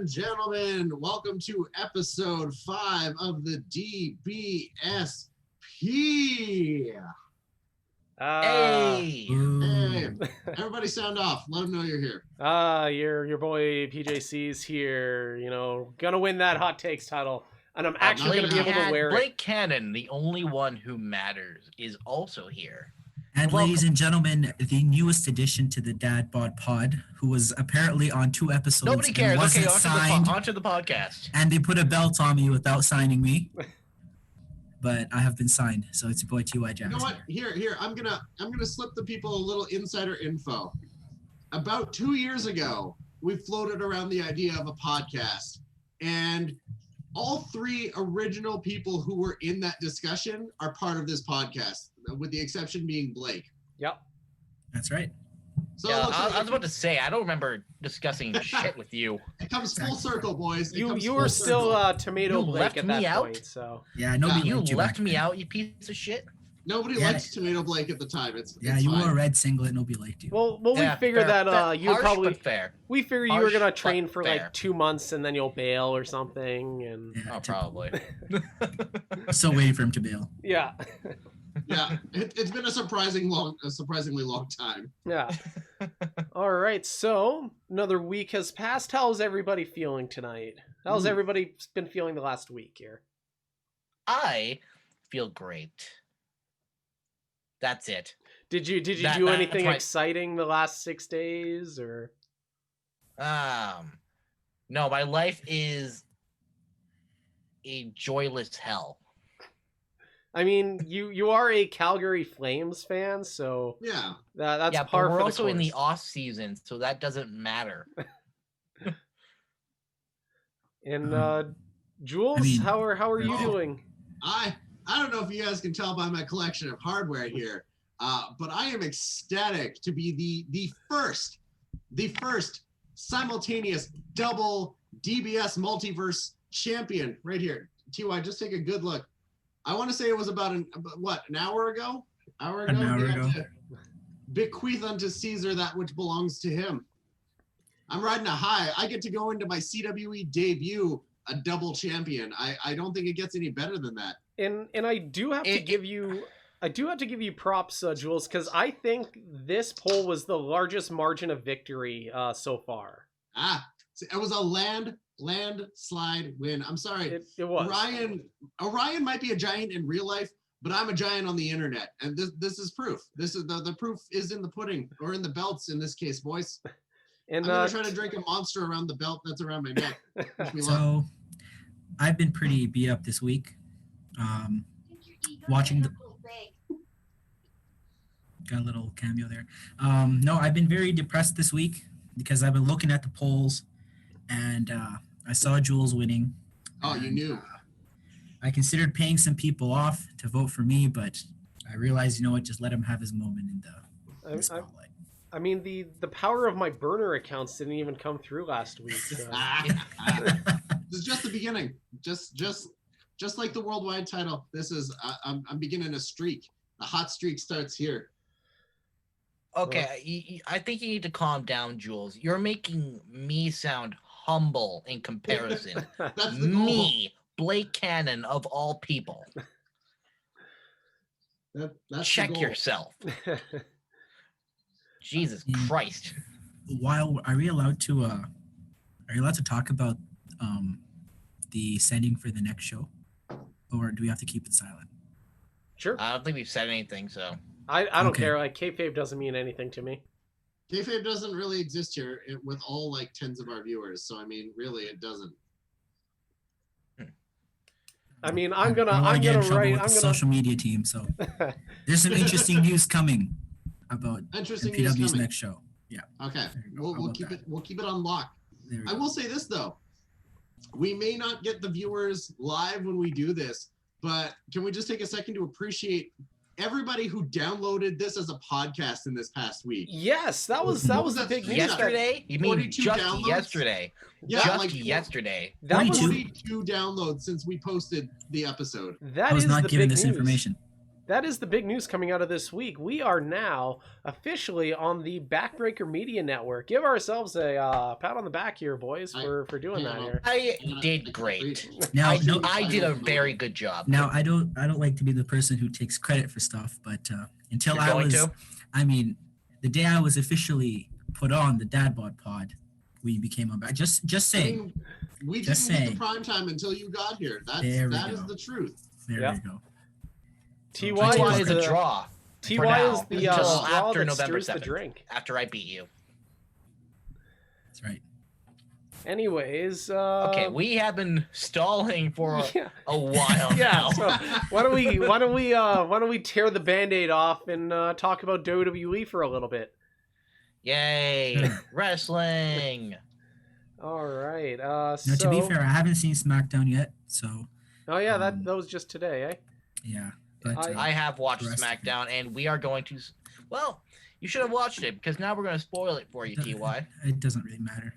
gentlemen, welcome to episode 5 of the DBSP. Hey, Everybody sound off. Let them know you're here. Your boy PJC's here, gonna win that hot takes title. And I'm actually gonna be able to wear Blake Kannon, the only one who matters, is also here. And ladies and gentlemen, the newest addition to the Dad Bod Pod, who was apparently on 2 episodes. Nobody cares. Wasn't signed, onto the podcast. And they put a belt on me without signing me. But I have been signed, so it's your boy T.Y. Jackson. You know what? Here. I'm gonna slip the people a little insider info. About 2 years ago, we floated around the idea of a podcast, and all 3 original people who were in that discussion are part of this podcast, with the exception being Blake. Yep. That's right. So yeah, I was about to say, I don't remember discussing shit with you. It comes full circle, boys. You were still Tomato Blake at that point, so. Yeah, nobody you liked you left back me then. out, you piece of shit. Nobody liked Tomato Blake at the time. It's you fine. wore a red singlet, nobody liked you. Well, we figured that you harsh, probably. But fair. We figured you Harsh, were gonna but train for fair. like 2 months and then you'll bail or something, and. Yeah, Oh, probably. I'm still waiting for him to bail. Yeah. Yeah, it's been a surprisingly long time. Yeah. All right, so another week has passed. How's everybody feeling tonight? How's everybody been feeling the last week here? I feel great. That's it. Did you do anything exciting the last 6 days, or? No, my life is a joyless hell. I mean, you are a Calgary Flames fan, so Yeah, that's yeah, par but we're for the also in the course. off season, so that doesn't matter. And Jules, how are you doing? I don't know if you guys can tell by my collection of hardware here, but I am ecstatic to be the first simultaneous double DBS multiverse champion right here. TY, just take a good look. I want to say it was about an hour ago? An hour ago. To bequeath unto Caesar that which belongs to him. I'm riding a high. I get to go into my CWE debut a double champion. I don't think it gets any better than that. And I do have to give you props, Jules, because I think this poll was the largest margin of victory so far. It was a landslide win. I'm sorry. It was. Orion might be a giant in real life, but I'm a giant on the internet, and this is proof. This is the proof is in the pudding, or in the belts in this case, boys. And I'm gonna try to drink a monster around the belt that's around my neck. So, I've been pretty beat up this week. Watching the. Got a little cameo there. No, I've been very depressed this week because I've been looking at the polls, and I saw Jules winning. Oh, you knew. I considered paying some people off to vote for me, but I realized, you know what, just let him have his moment in the spotlight. I mean, the power of my burner accounts didn't even come through last week. So. This is just the beginning. Just like the worldwide title. This is I'm beginning a streak. The hot streak starts here. Okay, I think you need to calm down, Jules. You're making me sound humble in comparison. That's the goal. Me, Blake Kannon, of all people. That's Check the goal. yourself. Jesus Christ. While are we allowed to talk about the setting for the next show, or do we have to keep it silent? Sure. I don't think we've said anything, so. I don't care. Like, kayfabe doesn't mean anything to me. Kayfabe doesn't really exist here with all like tens of our viewers. So I mean, really, it doesn't. I mean, I'm gonna social media team. So there's some interesting news coming about MPW's next show. Yeah. Okay. We'll keep it on lock. I will say this though. We may not get the viewers live when we do this, but can we just take a second to appreciate everybody who downloaded this as a podcast in this past week? Yes, that was a big news. Yesterday? You mean just downloads? yesterday? Yeah, just like yesterday. That was 42 downloads since we posted the episode. That I was is not the given big this news. information. that is the big news coming out of this week. We are now officially on the Backbreaker Media Network. Give ourselves a pat on the back here, boys, for doing that here. I did great. Now, I did a very good job. Now, I don't like to be the person who takes credit for stuff, but until the day I was officially put on the Dad Bod Pod, we became on back. Just saying. We didn't get the prime time until you got here. That is the truth. There we go. TY is a draw. TY is the straw after that November stirs the 7th, drink. after I beat you. That's right. Anyways, okay, we have been stalling for a while now. So why don't we tear the Band-Aid off and talk about WWE for a little bit? Yay, wrestling. All right. To be fair, I haven't seen SmackDown yet, so. Oh yeah, that was just today, eh? Yeah, but I have watched SmackDown, and we are going to. Well, you should have watched it because now we're going to spoil it for you, Ty. It doesn't really matter.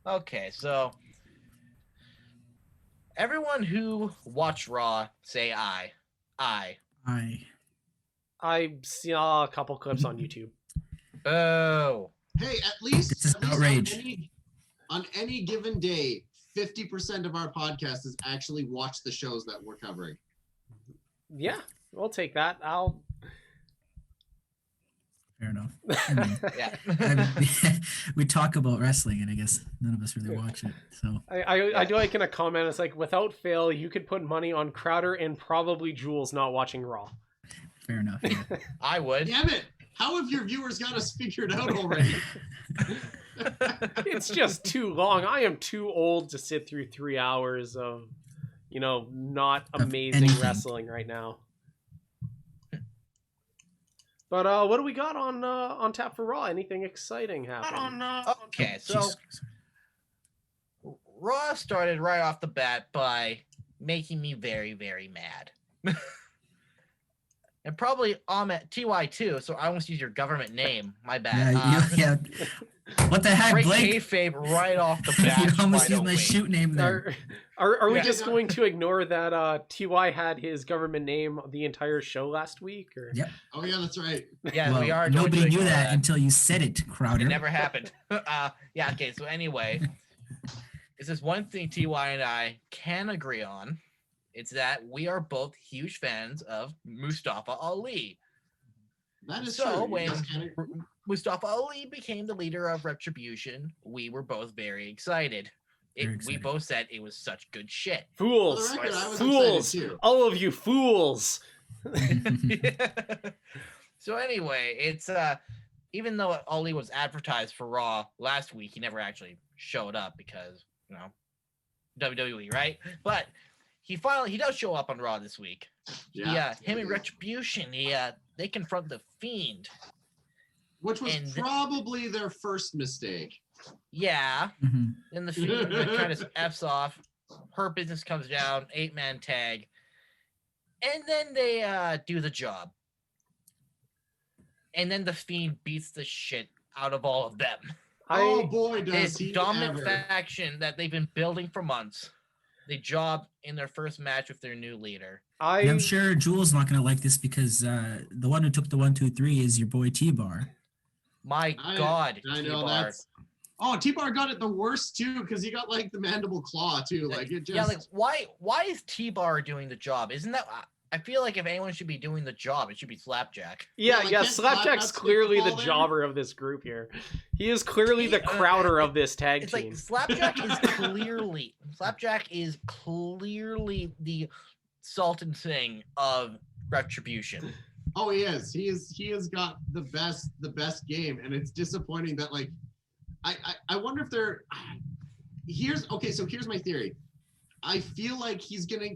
Okay, so everyone who watched Raw, say I. I saw a couple clips on YouTube. Oh. Hey, at least outrage. On any given day, 50% of our podcast is actually watch the shows that we're covering. Yeah, we'll take that. Fair enough. Yeah. We talk about wrestling, and I guess none of us really watch it. So I do like in a comment. It's like, without fail, you could put money on Crowder and probably Jules not watching Raw. Fair enough. Yeah. I would. Damn it! How have your viewers got us figured out already? It's just too long. I am too old to sit through 3 hours of, not amazing wrestling right now. But what do we got on tap for Raw? Anything exciting happening? Okay, so Raw started right off the bat by making me very, very mad. And probably TY too, so I almost use your government name. My bad. Yeah. What the heck, Blake? Kayfabe right off the bat. You almost used my shoot name there. Are we just going to ignore that TY had his government name the entire show last week? Or? Yep. Oh yeah, that's right. Yeah, we are. Nobody knew that until you said it, Crowder. It never happened. Yeah. Okay. So anyway, this is one thing TY and I can agree on. It's that we are both huge fans of Mustafa Ali. That is so true. When Mustafa Ali became the leader of Retribution, we were both very excited. We both said it was such good shit. Fools! For the record, I was Fools! excited too. All of you fools! So anyway, it's even though Ali was advertised for Raw last week, he never actually showed up because WWE, right? But he does show up on Raw this week. Yeah. Him and Retribution, they confront the Fiend. Which was probably their first mistake. Yeah. Mm-hmm. Then the Fiend kind of F's off. Her business comes down, 8-man tag. And then they do the job. And then the Fiend beats the shit out of all of them. Oh boy, does this he dominant ever. faction that they've been building for months. They job in their first match with their new leader. I'm sure Jules not gonna like this because the one who took the 1, 2, 3 is your boy T-Bar. My God, I know T-Bar. that's. Oh, T-Bar got it the worst too because he got like the mandible claw too. Like it just. Yeah, like why is T-Bar doing the job? Isn't that? I feel like if anyone should be doing the job, it should be Slapjack. Yeah, Slapjack's clearly the jobber of this group here. He is clearly the Crowder of this tag it's team. Like Slapjack is clearly the Sultan Singh of Retribution. Oh, he is. He has got the best game, and it's disappointing that like I wonder if they're here's my theory. I feel like he's gonna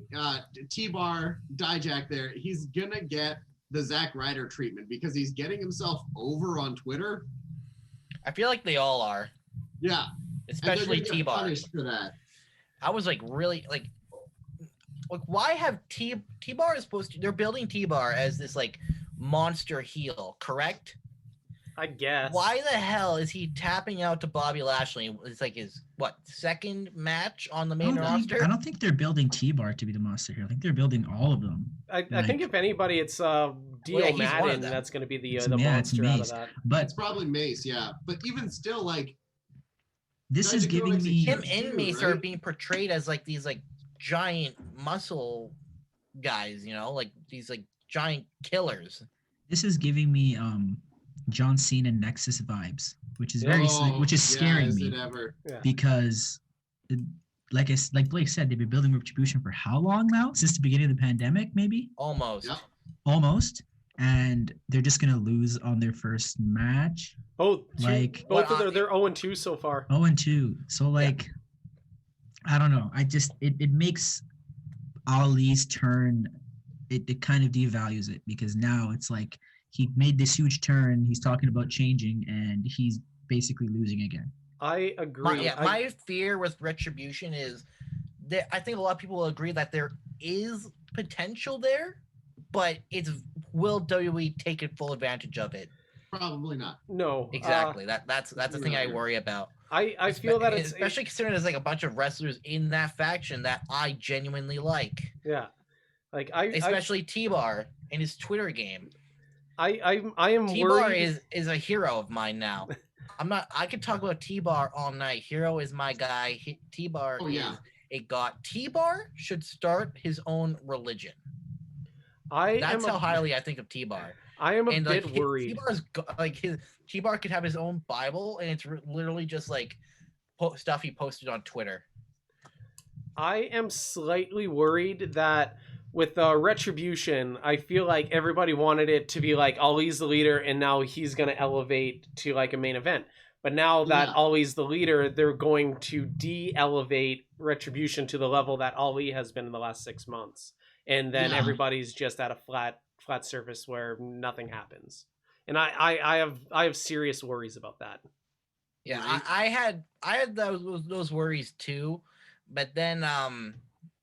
T-Bar Dijak there. He's gonna get the Zack Ryder treatment because he's getting himself over on Twitter. I feel like they all are. Yeah, especially T-Bar. Punished for that. I was like really like why have T-Bar is supposed to? They're building T-Bar as this like monster heel, correct? I guess. Why the hell is he tapping out to Bobby Lashley? It's like his second match on the main roster? I don't think they're building T-Bar to be the monster here. I think they're building all of them. I think if anybody, it's Dio Madden that's going to be the monster out of that. But it's probably Mace, yeah. But even still, like, this is giving me him and Mace are being portrayed as like these like giant muscle guys, you know, like these like giant killers. This is giving me John Cena Nexus vibes, which is scaring me because like Blake said, they've been building Retribution for how long now? Since the beginning of the pandemic, maybe? Almost. Yep. Almost. And they're just gonna lose on their first match. Both they're 0-2 so far. 0-2. So like I don't know. It makes Ali's turn, it kind of devalues it because now it's like he made this huge turn. He's talking about changing, and he's basically losing again. I agree. My fear with Retribution is that I think a lot of people will agree that there is potential there, but will WWE take full advantage of it? Probably not. No. Exactly. That's the thing I worry about. I feel that it's especially considering there's like a bunch of wrestlers in that faction that I genuinely like. Yeah. Like especially T-Bar in his Twitter game. I am T-Bar worried. is a hero of mine now. I could talk about T-Bar all night. Hero is my guy. T-Bar is a god. T-Bar should start his own religion. That's how highly I think of T-Bar. I am a bit worried. T-Bar could have his own Bible, and it's literally just like stuff he posted on Twitter. I am slightly worried that with Retribution, I feel like everybody wanted it to be like Ali's the leader, and now he's going to elevate to like a main event. But now that Ali's the leader, they're going to de-elevate Retribution to the level that Ali has been in the last 6 months. And then everybody's just at a flat surface where nothing happens. And I have serious worries about that. Yeah, right? I had those worries too, but then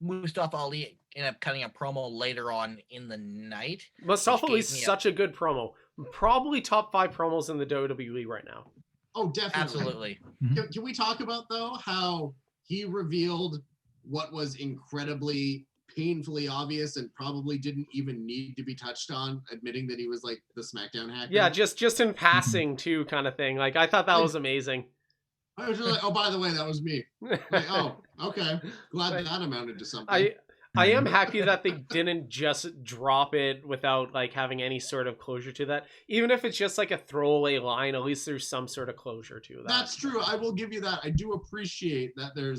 Mustafa Ali ended up cutting a promo later on in the night. Mustafa Ali's such a good promo. Probably top 5 promos in the WWE right now. Oh, definitely. Absolutely. Can we talk about though how he revealed what was incredibly painfully obvious and probably didn't even need to be touched on, admitting that he was like the SmackDown hacker? Yeah, just in passing too, kind of thing. Like I thought that was amazing. I was just like, oh, by the way, that was me. Like, oh, okay. Glad that amounted to something. I am happy that they didn't just drop it without like having any sort of closure to that. Even if it's just like a throwaway line, at least there's some sort of closure to that. That's true. I will give you that. I do appreciate that there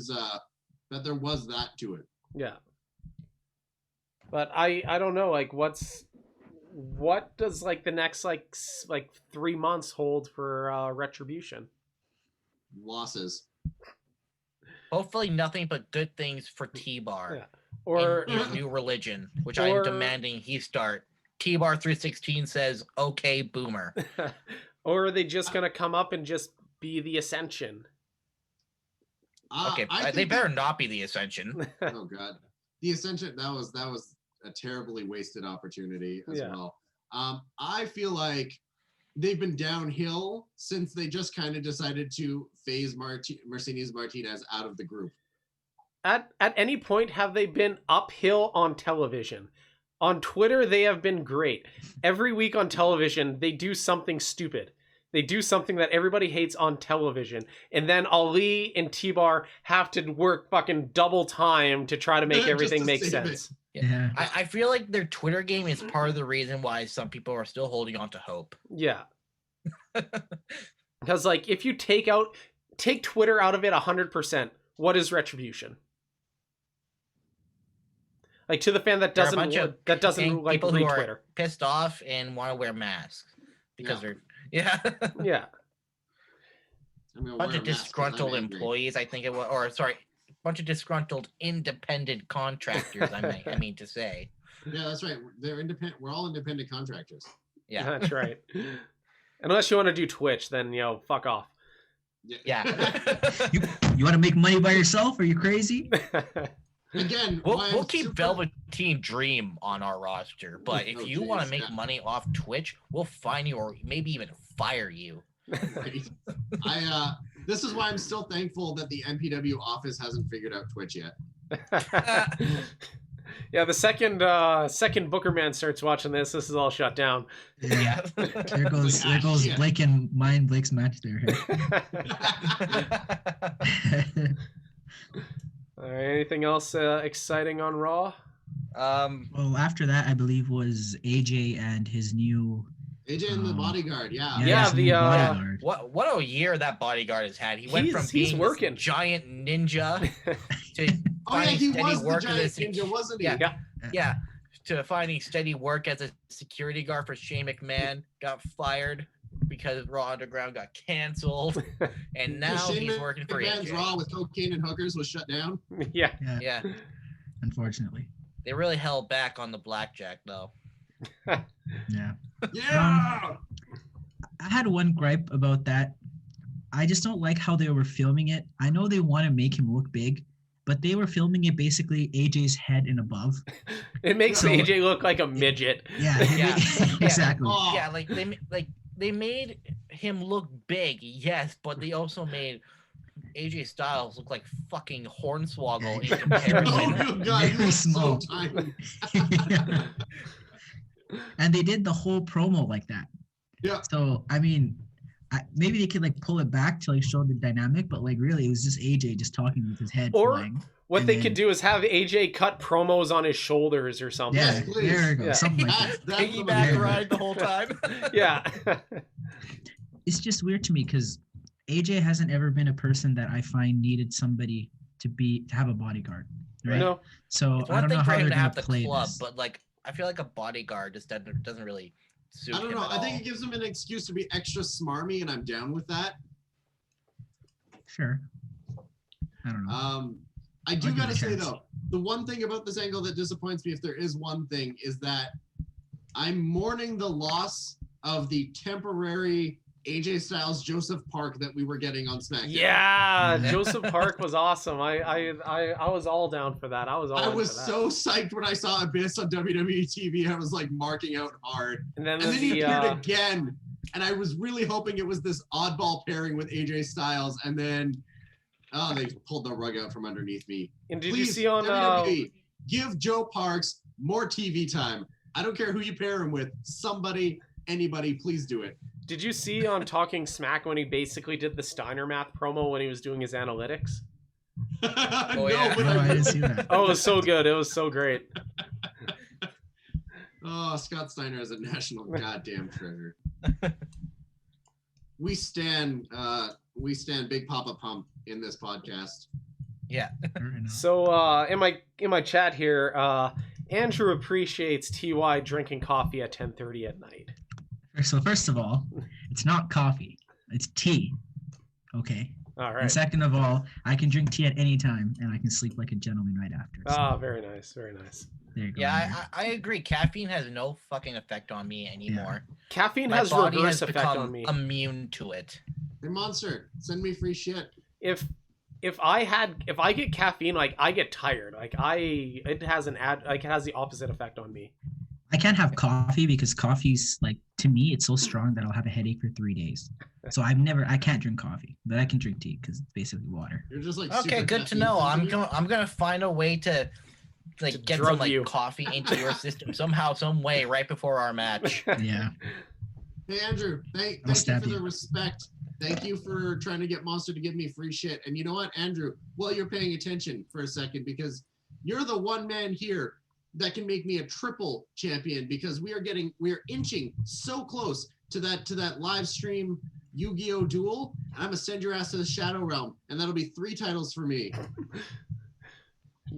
was that to it. Yeah. But I don't know, like what does like the next like 3 months hold for Retribution? Losses. Hopefully nothing but good things for T-Bar. Yeah. Or in his new religion, which I am demanding he start. T-Bar 316 says, "Okay, boomer." Or are they just gonna come up and just be the Ascension? Okay, they better not be the Ascension. Oh God, the Ascension. That was a terribly wasted opportunity as well. I feel like they've been downhill since they just kind of decided to phase Mercedes Martinez out of the group. At any point have they been uphill on television? On Twitter, they have been great. Every week on television, they do something stupid. They do something that everybody hates on television. And then Ali and T-Bar have to work fucking double time to try to make everything make sense. Yeah. I feel like their Twitter game is part of the reason why some people are still holding on to hope. Yeah. Because like if you take Twitter out of it 100%, what is Retribution? Like to the fan that doesn't like people read who are Twitter, pissed off and want to wear masks because they're yeah. A bunch of disgruntled employees, I think it was, or sorry, a bunch of disgruntled independent contractors. I mean to say. Yeah, that's right. They're independent. We're all independent contractors. Yeah, that's right. Unless you want to do Twitch, then fuck off. Yeah. You want to make money by yourself? Are you crazy? again, We'll keep Velveteen Dream on our roster, but if you want to make money off Twitch, we'll find you or maybe even fire you. This is why I'm still thankful that the MPW office hasn't figured out Twitch yet. Yeah, the second Booker Man starts watching this is all shut down. Yeah. There goes Blake and Blake's match there. All right, anything else exciting on Raw? Well, after that, I believe was AJ and his new AJ and the bodyguard, bodyguard. What a year that bodyguard has had. He went from being working. this giant ninja to finding he steady was work the giant ninja, wasn't he? Yeah, to finding steady work as a security guard for Shane McMahon. Got fired because Raw Underground got canceled, and now he's working for AJ. Raw with cocaine and hookers was shut down. Yeah. Unfortunately, they really held back on the blackjack though. Yeah. Yeah. I had one gripe about that. I just don't like how they were filming it. I know they want to make him look big, but they were filming it basically AJ's head and above. It makes AJ look like a midget. Yeah. Exactly. Yeah, they made him look big, yes, but they also made AJ Styles look like fucking Hornswoggle in comparison. Oh God, Very small. So tiny. And they did the whole promo like that. Yeah. So I mean, maybe they could like pull it back to like show the dynamic, but like really, it was just AJ just talking with his head flying. What they could do is have AJ cut promos on his shoulders or something. Yeah, there we go. Yeah. Something like that. Piggyback ride the whole time. Yeah. It's just weird to me because AJ hasn't ever been a person that I find needed somebody to have a bodyguard, right? No. So It's I one don't thing know for how him they're to gonna have the play club, this. but like I feel like a bodyguard just doesn't really suit I don't him know. at I think all. it gives him an excuse to be extra smarmy, and I'm down with that. Sure. I don't know. I do I'll give gotta it a say chance. though, the one thing about this angle that disappoints me, if there is one thing, is that I'm mourning the loss of the temporary AJ Styles Joseph Park that we were getting on SmackDown. Yeah, Joseph Park was awesome. I was all down for that. I was so psyched when I saw Abyss on WWE TV. I was like marking out hard. And then he appeared again. And I was really hoping it was this oddball pairing with AJ Styles. And then they pulled the rug out from underneath me. And did Please, you see on WWE, give Joe Parks more TV time. I don't care who you pair him with. Somebody, anybody, please do it. Did you see on Talking Smack when he basically did the Steiner Math promo when he was doing his analytics? yeah. I didn't see that. Oh, it was so good. It was so great. Oh, Scott Steiner is a national goddamn treasure. We stand Big Papa Pump in this podcast. Yeah. So in my chat here, Andrew appreciates TY drinking coffee at 10:30 at night. So first of all, it's not coffee, it's tea. Okay. All right. And second of all, I can drink tea at any time and I can sleep like a gentleman right after. So Ah, very nice, very nice. there you go. Yeah, I agree. Caffeine has no fucking effect on me anymore. Caffeine My has body reverse has effect become on me. immune to it. Hey, Monster, send me free shit. If I get caffeine, like I get tired. It has the opposite effect on me. I can't have coffee because coffee's like, to me, it's so strong that I'll have a headache for 3 days. So I can't drink coffee, but I can drink tea because it's basically water. You're just like Okay, super good to caffeine know. sensitive. I'm gonna find a way to like get drug some like you. coffee into your system somehow, some way, right before our match. Yeah. Hey Andrew, thank I'll you stab for you. the respect. Thank you for trying to get Monster to give me free shit. And you know what, Andrew? Well, you're paying attention for a second because you're the one man here that can make me a triple champion because we are inching so close to that live stream Yu-Gi-Oh duel. I'm gonna send your ass to the Shadow Realm, and that'll be 3 titles for me.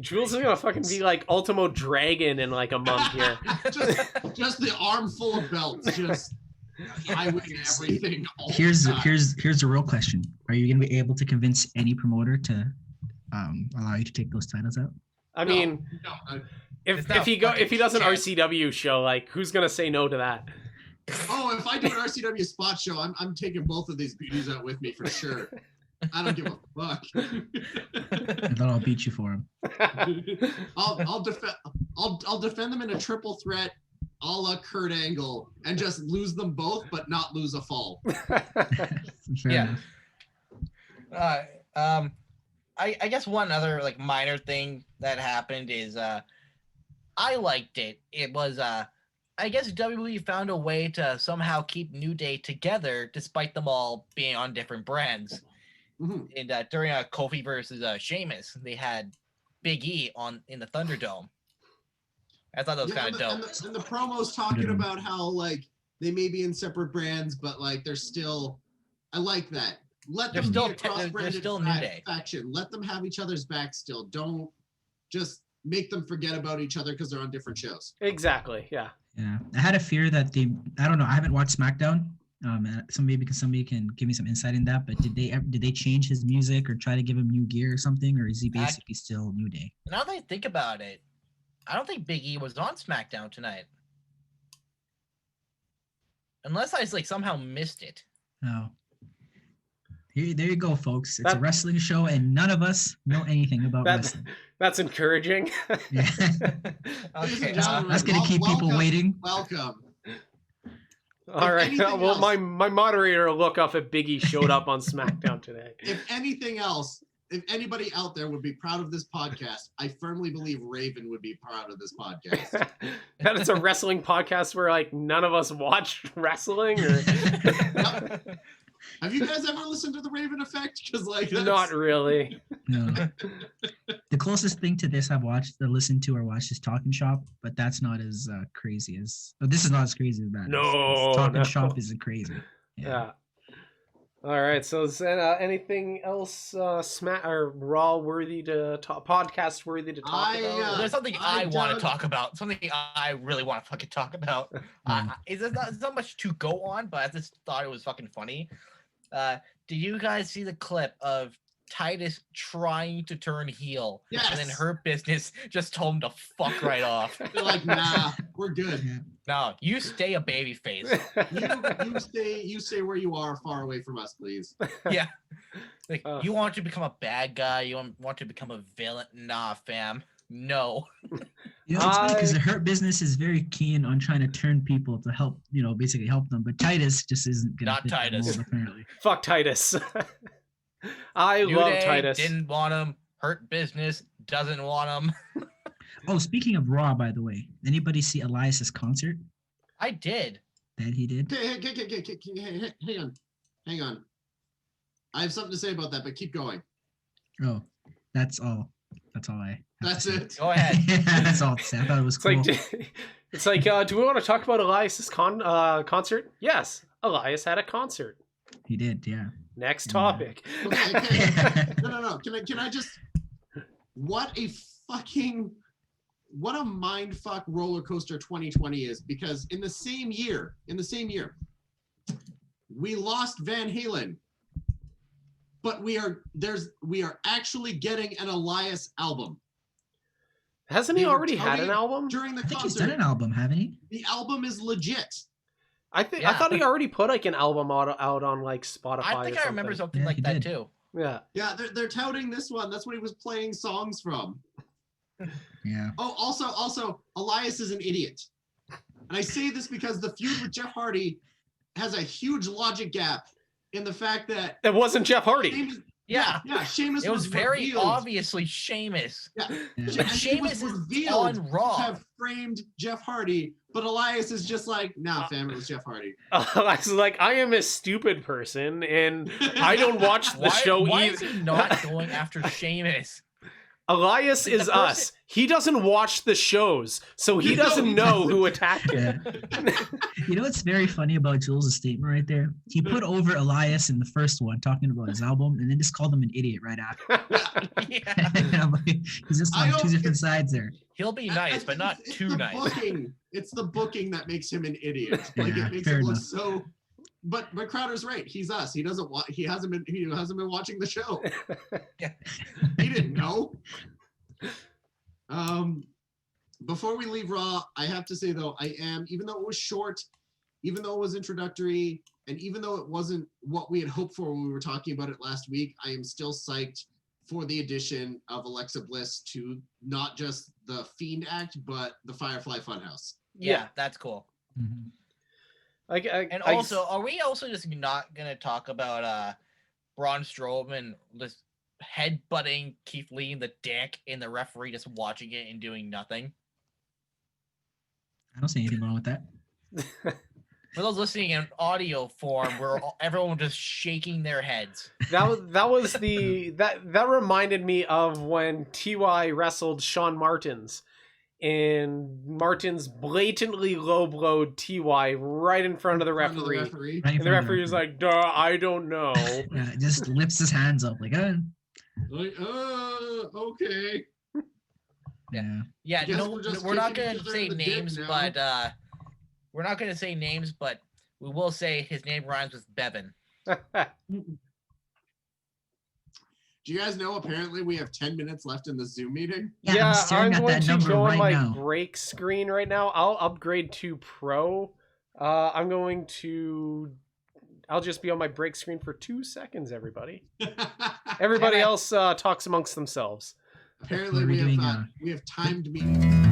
Jules is gonna fucking be like Ultimo Dragon in like a month here. just the arm full of belts. Just I win everything. All Here's the time. here's the real question: are you gonna be able to convince any promoter to allow you to take those titles out? I mean, No, if he does an chance. RCW show, like who's gonna say no to that? if I do an RCW spot show, I'm taking both of these beauties out with me for sure. I don't give a fuck. And then I'll beat you for him. I'll defend them in a triple threat, a la Kurt Angle, and just lose them both, but not lose a fall. Fair Yeah. enough. I guess one other like minor thing that happened is I liked it. It was I guess WWE found a way to somehow keep New Day together despite them all being on different brands. Mhm. And during Kofi versus Sheamus, they had Big E in the Thunderdome. I thought that was kind of dope. And the promos talking about how like they may be in separate brands, but like they're still. I like that. Let them be a cross-branded faction. Let them have each other's back still. Don't just make them forget about each other because they're on different shows. Exactly. Yeah. Yeah, I had a fear that I don't know. I haven't watched SmackDown. Somebody can give me some insight in that. But did they change his music or try to give him new gear or something, or is he basically still New Day? Now that I think about it, I don't think Big E was on SmackDown tonight, unless I like somehow missed it. No. There you go, folks. It's a wrestling show, and none of us know anything about wrestling. That's encouraging. Yeah. Okay, That's gonna keep people waiting. Welcome. All right. Well, else, my moderator will look up if Big E showed up on SmackDown today. If anything else, if anybody out there would be proud of this podcast, I firmly believe Raven would be proud of this podcast. That it's a wrestling podcast where like none of us watch wrestling, or Have you guys ever listened to the Raven Effect? Because like not really. No. The closest thing to this I've listened to or watched is Talking Shop, but that's not as crazy as. But this is not as crazy as that. No, Talking Shop isn't crazy. Yeah. All right. So is that anything else or Raw worthy to talk, podcast worthy to talk about? There's something I want to talk about. Something I really want to fucking talk about. It's not much to go on, but I just thought it was fucking funny. Did you guys see the clip of Titus trying to turn heel? Yes. And then Hurt Business just told him to fuck right off. They're like, nah, we're good. No, you stay a babyface. You stay where you are, far away from us, please. Yeah. Like, you want to become a bad guy? You want to become a villain? Nah, fam. No. You know, it's funny because the Hurt Business is very keen on trying to turn people to help, basically help them. But Titus just isn't gonna. Not Titus. Mold, apparently. Fuck Titus. I New love Day Titus. Didn't want him. Hurt Business doesn't want him. Oh, speaking of Raw, by the way, anybody see Elias's concert? I did. That he did. Hang on. I have something to say about that, but keep going. Oh, that's all. That's all I. That's it. Go ahead. Yeah, that's all to say. I thought it was cool. It's like, do we want to talk about Elias's concert? Yes, Elias had a concert. He did, yeah. Next topic. Okay. No. Can I just? What a mindfuck roller coaster 2020 is, because in the same year, we lost Van Halen, but we are actually getting an Elias album. Hasn't he already had an album during the I think concert? he's done an album, haven't he? The album is legit. I thought he already put like an album out on like Spotify. I think I remember something like that too. Yeah. Yeah, they're touting this one. That's what he was playing songs from. Yeah. Oh, also, Elias is an idiot. And I say this because the feud with Jeff Hardy has a huge logic gap in the fact that it wasn't Jeff Hardy. Sheamus it was very revealed. Obviously Sheamus. Yeah. Sheamus is revealed on Raw. to have framed Jeff Hardy, but Elias is just like, nah, fam, it was Jeff Hardy. Elias is like, I am a stupid person, and I don't watch the show why either. Is he not going after Sheamus? Elias is us. He doesn't watch the shows, so he doesn't know who attacked him. Yeah. You know what's very funny about Jules' statement right there? He put over Elias in the first one, talking about his album, and then just called him an idiot right after. Yeah. He's just on two different sides there. He'll be nice, but not too nice. It's the booking that makes him an idiot. Like Yeah, it makes fair him look enough. so. But hasn't right. He's us. He doesn't want. He hasn't been watching the show. Yeah. He didn't know. Before we leave Raw, I have to say though, even though it was short, even though it was introductory, and even though it wasn't what we had hoped for when we were talking about it last week, I am still psyched for the addition of Alexa Bliss to not just the Fiend act, but the Firefly Funhouse. Yeah, that's cool. Mhm. And also, are we also just not gonna talk about Braun Strowman just headbutting Keith Lee in the dick and the referee just watching it and doing nothing? I don't see anything wrong with that. For those listening in audio form, where everyone was just shaking their heads. that reminded me of when Ty wrestled Shawn Martins, and Martins blatantly low blowed Ty right in front of the referee. Right in And the front of referee was like, "Duh, I don't know." Yeah, just lifts his hands up like, Like, okay. yeah. Yeah, Guess no, we're just we're not kicking gonna each other say in the dick names, now. but we're not gonna say names, but we will say his name rhymes with Bevan. Do you guys know apparently we have 10 minutes left in the Zoom meeting? Yeah, I'm staring at going that to number go on right my now. break screen right now. I'll upgrade to Pro. I'll just be on my break screen for 2 seconds, everybody. Everybody Yeah. else talks amongst themselves. Apparently What are we doing, we have timed meetings.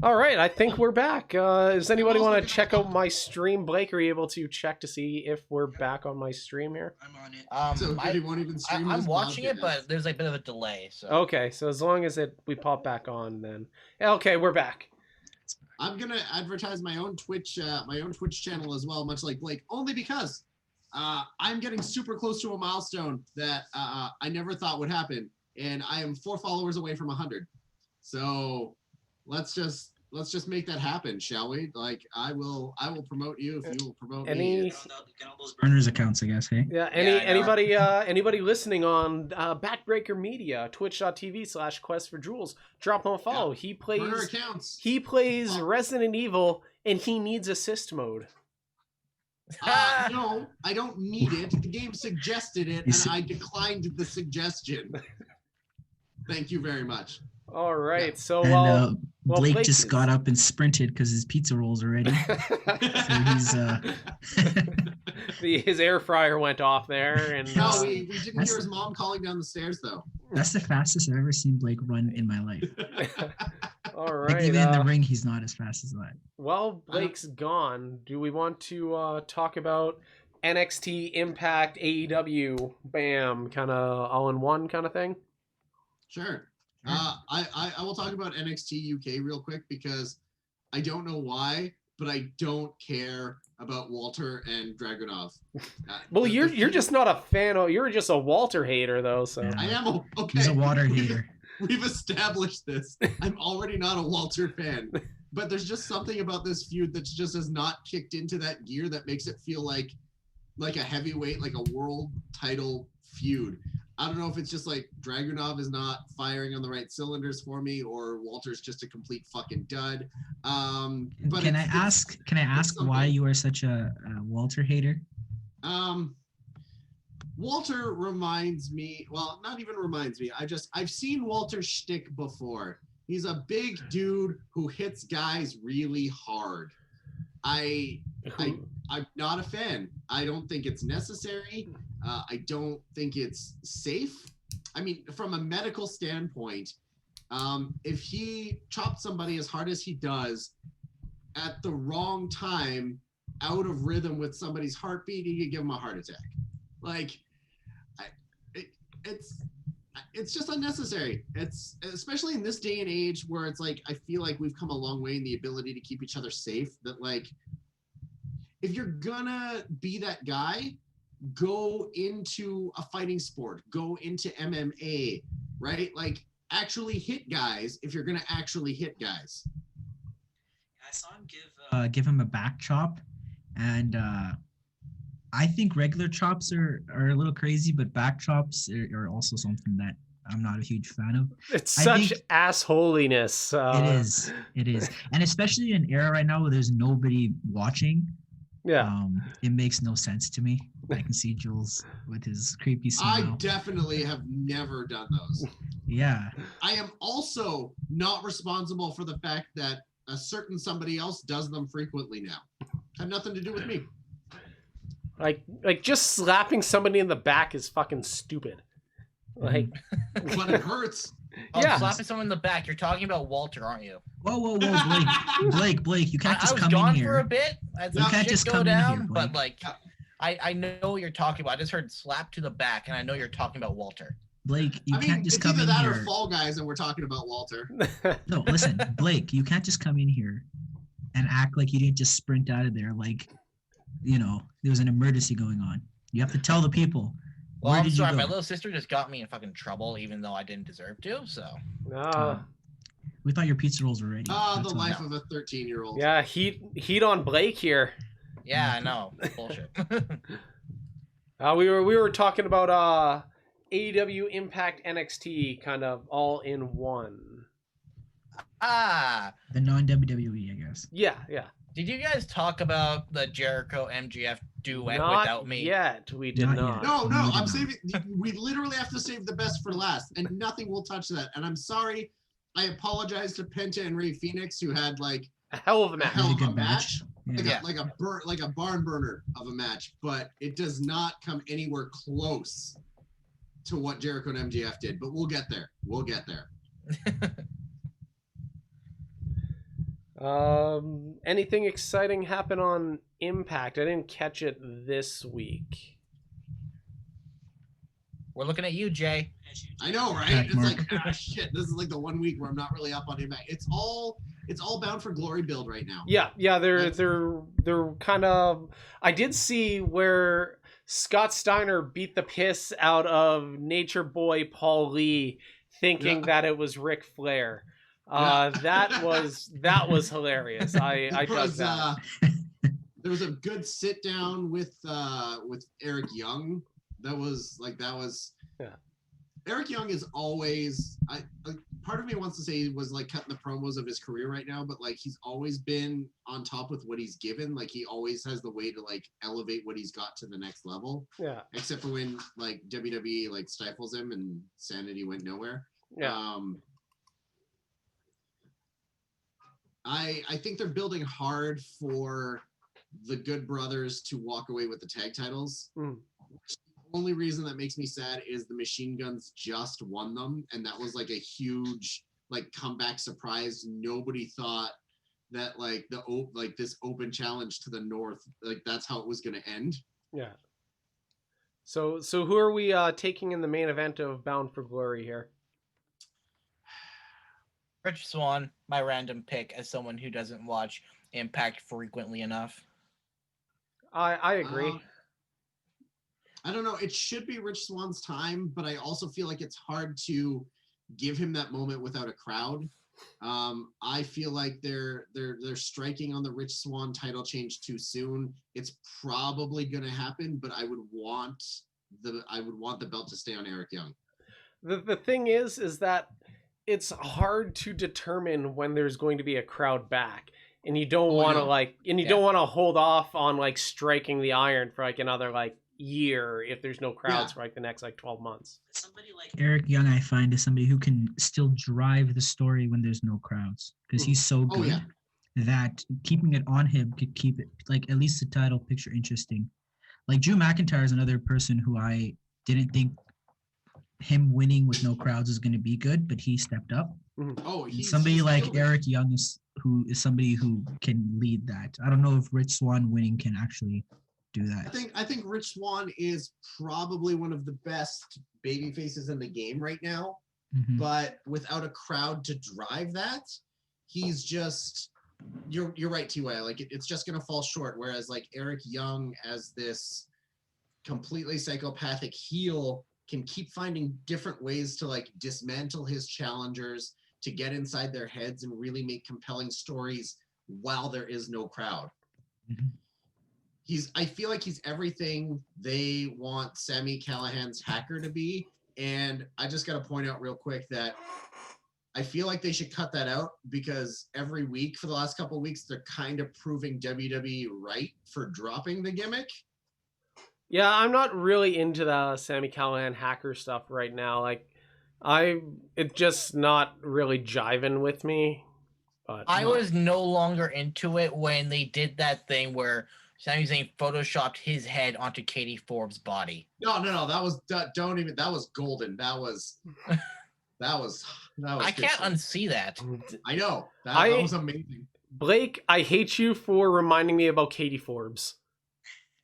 All right, I think we're back. Does anybody want to check out my stream? Blake, are you able to check to see if we're back on my stream here? I'm on it. So good he won't even stream I'm his watching it, podcast. but there's a bit of a delay. So Okay, so as long as we pop back on, then okay, we're back. I'm gonna advertise my own Twitch channel as well, much like Blake, only because I'm getting super close to a milestone that I never thought would happen, and I am 4 followers away from 100. So let's just make that happen, shall we? Like I will promote you if you will promote me. Get all those burners accounts, I guess. Hey. Yeah. Anybody listening on Backbreaker Media, twitch.tv/Quest for Jules, drop him a follow. Yeah. He Burner accounts. plays Resident Evil, and he needs assist mode. No, I don't need it. The game suggested it, and I declined the suggestion. Thank you very much. All right, so And well, Blake Blake just is- got up and sprinted because his pizza roll's are ready. So he's his air fryer went off there, and No, we didn't hear his mom calling down the stairs though. that's the fastest I've ever seen Blake run in my life. all Like right. even in the ring, he's not as fast as that. While Blake's gone, do we want to talk about NXT, Impact, AEW, bam, kind of all in one kind of thing? Sure. I will talk about NXT UK real quick because I don't know why, but I don't care about Walter and Dragunov. Well, you're feud- just not a fan of. You're just a Walter hater, though. So Yeah. I am okay. He's a water hater. we've established this. I'm already not a Walter fan, but there's just something about this feud that just has not kicked into that gear that makes it feel like a heavyweight, like a world title feud. I don't know if it's just like Dragunov is not firing on the right cylinders for me, or Walter's just a complete fucking dud. But can I ask why you are such a Walter hater? Walter reminds me, well, not even reminds me. I've seen Walter shtick before. He's a big dude who hits guys really hard. I'm not a fan. I don't think it's necessary. I don't think it's safe. I mean, from a medical standpoint, if he chops somebody as hard as he does at the wrong time, out of rhythm with somebody's heartbeat, he could give him a heart attack. Like, it's just unnecessary. It's especially in this day and age where it's like I feel like we've come a long way in the ability to keep each other safe. That like, if you're gonna be that guy, go into a fighting sport, go into MMA, right? Like, actually hit guys if you're gonna actually hit guys. I saw him give him a back chop, and I think regular chops are a little crazy, but back chops are also something that I'm not a huge fan of. It's such assholiness. It is. And especially in an era right now where there's nobody watching. Yeah. It makes no sense to me. I can see Jules with his creepy smile. I definitely have never done those. Yeah. I am also not responsible for the fact that a certain somebody else does them frequently now. Have nothing to do with me. Like just slapping somebody in the back is fucking stupid. Like, but it hurts. Oh, yeah. Slapping someone in the back. You're talking about Walter, aren't you? Whoa, Blake, you can't just come in I was gone here. for a bit. You can't just come in here, Blake. But like, I know what you're talking about. I just heard slap to the back, and I know you're talking about Walter. Blake, you can't just come in here. It's either here. that or Fall Guys, and we're talking about Walter. No, listen, Blake, you can't just come in here and act like you didn't just sprint out of there like, there was an emergency going on. You have to tell the people. Well, Where I'm did sorry, you go? my little sister just got me in fucking trouble, even though I didn't deserve to. So. We thought your pizza rolls were ready. The life of a 13-year-old. Yeah, heat on Blake here. Yeah, I know. Bullshit. We were talking about AEW Impact NXT kind of all in one. The non-WWE, I guess. Yeah. Did you guys talk about the Jericho MGF duet Not without me? Yet. We did Not not. yet. No, I'm saving. We literally have to save the best for last, and nothing will touch that. And I'm sorry. I apologize to Penta and Ray Phoenix, who had like A hell of a match. Really good match. Yeah. like a barn burner of a match, but it does not come anywhere close to what Jericho and MJF did. But we'll get there. Anything exciting happen on Impact? I didn't catch it this week. We're looking at you, Jay. I know, right? Back It's mark. like, shit. This is like the 1 week where I'm not really up on Impact. It's all bound for glory build right now. Yeah, they're kind of. I did see where Scott Steiner beat the piss out of Nature Boy Paul Lee, thinking that it was Ric Flair. That was hilarious. I dug that. There was a good sit down with Eric Young. That was. Yeah. Eric Young is always. Part of me wants to say he was like cutting the promos of his career right now, but like he's always been on top with what he's given. Like he always has the way to like elevate what he's got to the next level. Yeah. Except for when like WWE like stifles him and sanity went nowhere. Yeah. I think they're building hard for the Good Brothers to walk away with the tag titles. Mm. The only reason that makes me sad is the Machine Guns just won them, and that was like a huge like comeback surprise. Nobody thought that like this open challenge to the North, like that's how it was going to end. Yeah. So who are we taking in the main event of Bound for Glory here? Rich Swann, my random pick as someone who doesn't watch Impact frequently enough. I agree. I don't know. It should be Rich Swann's time, but I also feel like it's hard to give him that moment without a crowd. I feel like they're striking on the Rich Swann title change too soon. It's probably going to happen, but I would want the belt to stay on Eric Young. The thing is that it's hard to determine when there's going to be a crowd back, and you don't want to don't want to hold off on like striking the iron for like another like year if there's no crowds for like the next like 12 months. Somebody like Eric Young, I find, is somebody who can still drive the story when there's no crowds, because he's so good that keeping it on him could keep it like at least the title picture interesting. Like Drew McIntyre is another person who I didn't think him winning with no crowds is going to be good, but he stepped up. He's somebody like Eric Young is somebody who can lead that. I don't know if Rich Swann winning can actually do that. I think Rich Swann is probably one of the best baby faces in the game right now, but without a crowd to drive that, he's just you're right, T.Y. Like it's just gonna fall short. Whereas like Eric Young as this completely psychopathic heel can keep finding different ways to like dismantle his challengers, to get inside their heads and really make compelling stories while there is no crowd. I feel like he's everything they want Sami Callihan's hacker to be. And I just got to point out real quick that I feel like they should cut that out, because every week for the last couple of weeks, they're kind of proving WWE right for dropping the gimmick. Yeah, I'm not really into the Sami Callihan hacker stuff right now. Like, it's just not really jiving with me. But I was no longer into it when they did that thing where Sami Zayn photoshopped his head onto Katie Forbes' body. No, that was that was golden. That was I can't unsee that. I know. That was amazing. Blake, I hate you for reminding me about Katie Forbes.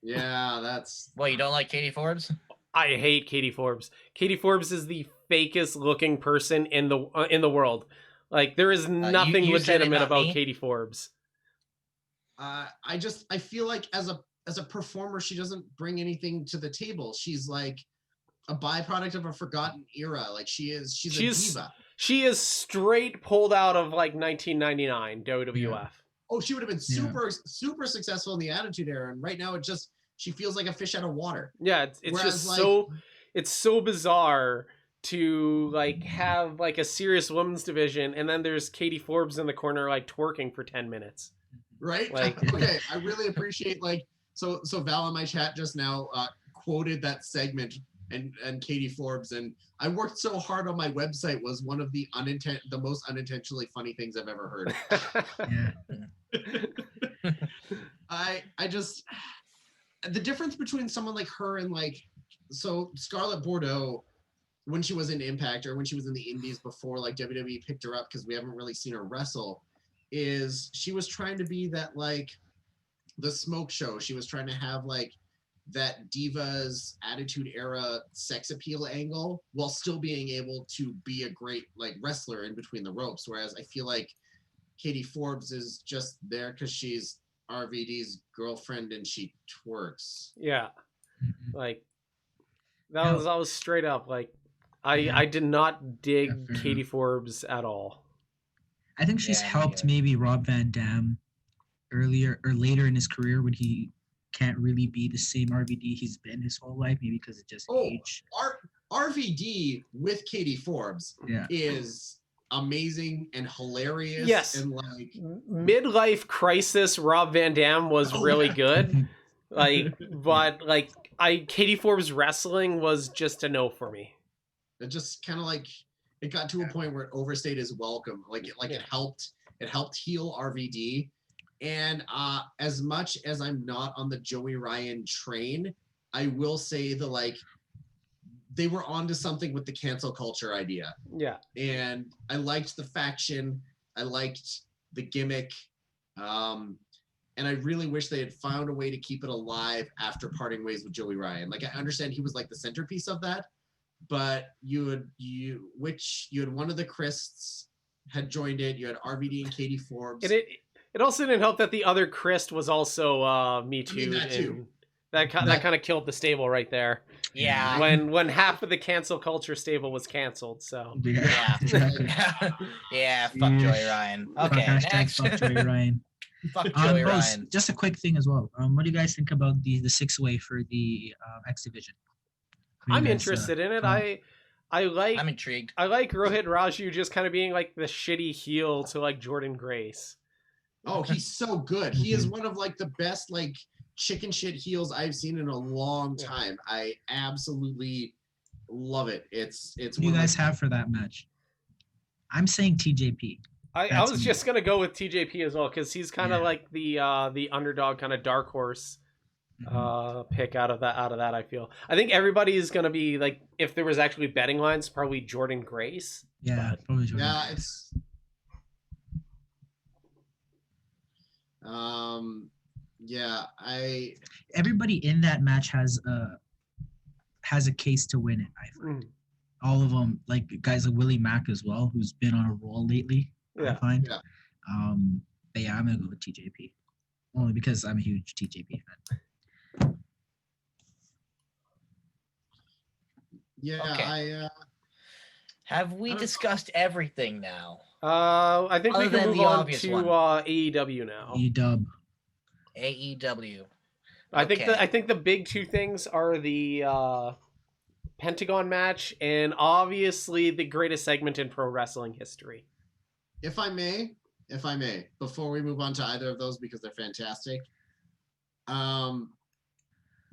Yeah, that's... Well, you don't like Katie Forbes? I hate Katie Forbes. Katie Forbes is the fakest looking person in the world. Like, there is nothing legitimate about Katie Forbes. I feel like as a performer, she doesn't bring anything to the table. She's like a byproduct of a forgotten era. Like she's a diva. She is straight pulled out of like 1999 WWF. Yeah. Oh, she would have been super successful in the Attitude Era, and right now she feels like a fish out of water. Yeah, it's just like, it's so bizarre to like have like a serious women's division, and then there's Katie Forbes in the corner like twerking for 10 minutes. Right? Like, okay, I really appreciate so Val in my chat just now quoted that segment and Katie Forbes, and I worked so hard on my website was one of the most unintentionally funny things I've ever heard. I just, the difference between someone like her and so Scarlett Bordeaux, when she was in Impact or when she was in the Indies before like WWE picked her up, because we haven't really seen her wrestle, is she was trying to be that the smoke show. She was trying to have that Divas Attitude Era sex appeal angle while still being able to be a great wrestler in between the ropes. Whereas I feel like Katie Forbes is just there because she's RVD's girlfriend and she twerks. Yeah. That was straight up. I did not dig Katie Forbes at all. I think she's helped maybe Rob Van Dam earlier or later in his career when he can't really be the same RVD he's been his whole life, maybe because of just age. RVD with Katie Forbes is amazing and hilarious. Yes. And midlife crisis Rob Van Dam was really good. But Katie Forbes wrestling was just a no for me. It just kind of it got to a point where it overstayed his welcome. It helped heal RVD. And as much as I'm not on the Joey Ryan train, I will say they were onto something with the cancel culture idea. Yeah. And I liked the faction. I liked the gimmick. And I really wish they had found a way to keep it alive after parting ways with Joey Ryan. I understand he was the centerpiece of that, but you had one of the Christs had joined it. You had RVD and Katie Forbes. And it also didn't help that the other Christ was also Me Too. That too. That kind of killed the stable right there. Yeah. When half of the cancel culture stable was canceled. So Yeah. Exactly. Yeah. Fuck Joey Ryan. Okay. Hashtag Next. fuck Joey Ryan. Fuck Joey Oh, Ryan. just a quick thing as well. What do you guys think about the 6-way for the X Division? I'm interested in it. I'm intrigued. I like Rohit Raju just kind of being like the shitty heel to like Jordan Grace. Oh, he's so good. He is one of like the best like chicken shit heels I've seen in a long time. I absolutely love it. It's What do you guys have for that match? I'm saying TJP. I was just gonna go with TJP as well because he's kind of like the underdog kind of dark horse pick out of that. I think everybody is gonna be like, if there was actually betting lines, probably Jordan Grace. Yeah, probably Jordan. Yeah, Grace. it's everybody in that match has a case to win it. I find all of them, like guys like Willie Mack as well, who's been on a roll lately. I find. Yeah. But yeah, I'm gonna go with TJP only because I'm a huge TJP fan. Yeah, okay. Have we discussed everything now? I think we can move on to AEW now. AEW. I think the big two things are the Pentagon match and obviously the greatest segment in pro wrestling history. If I may, before we move on to either of those because they're fantastic, there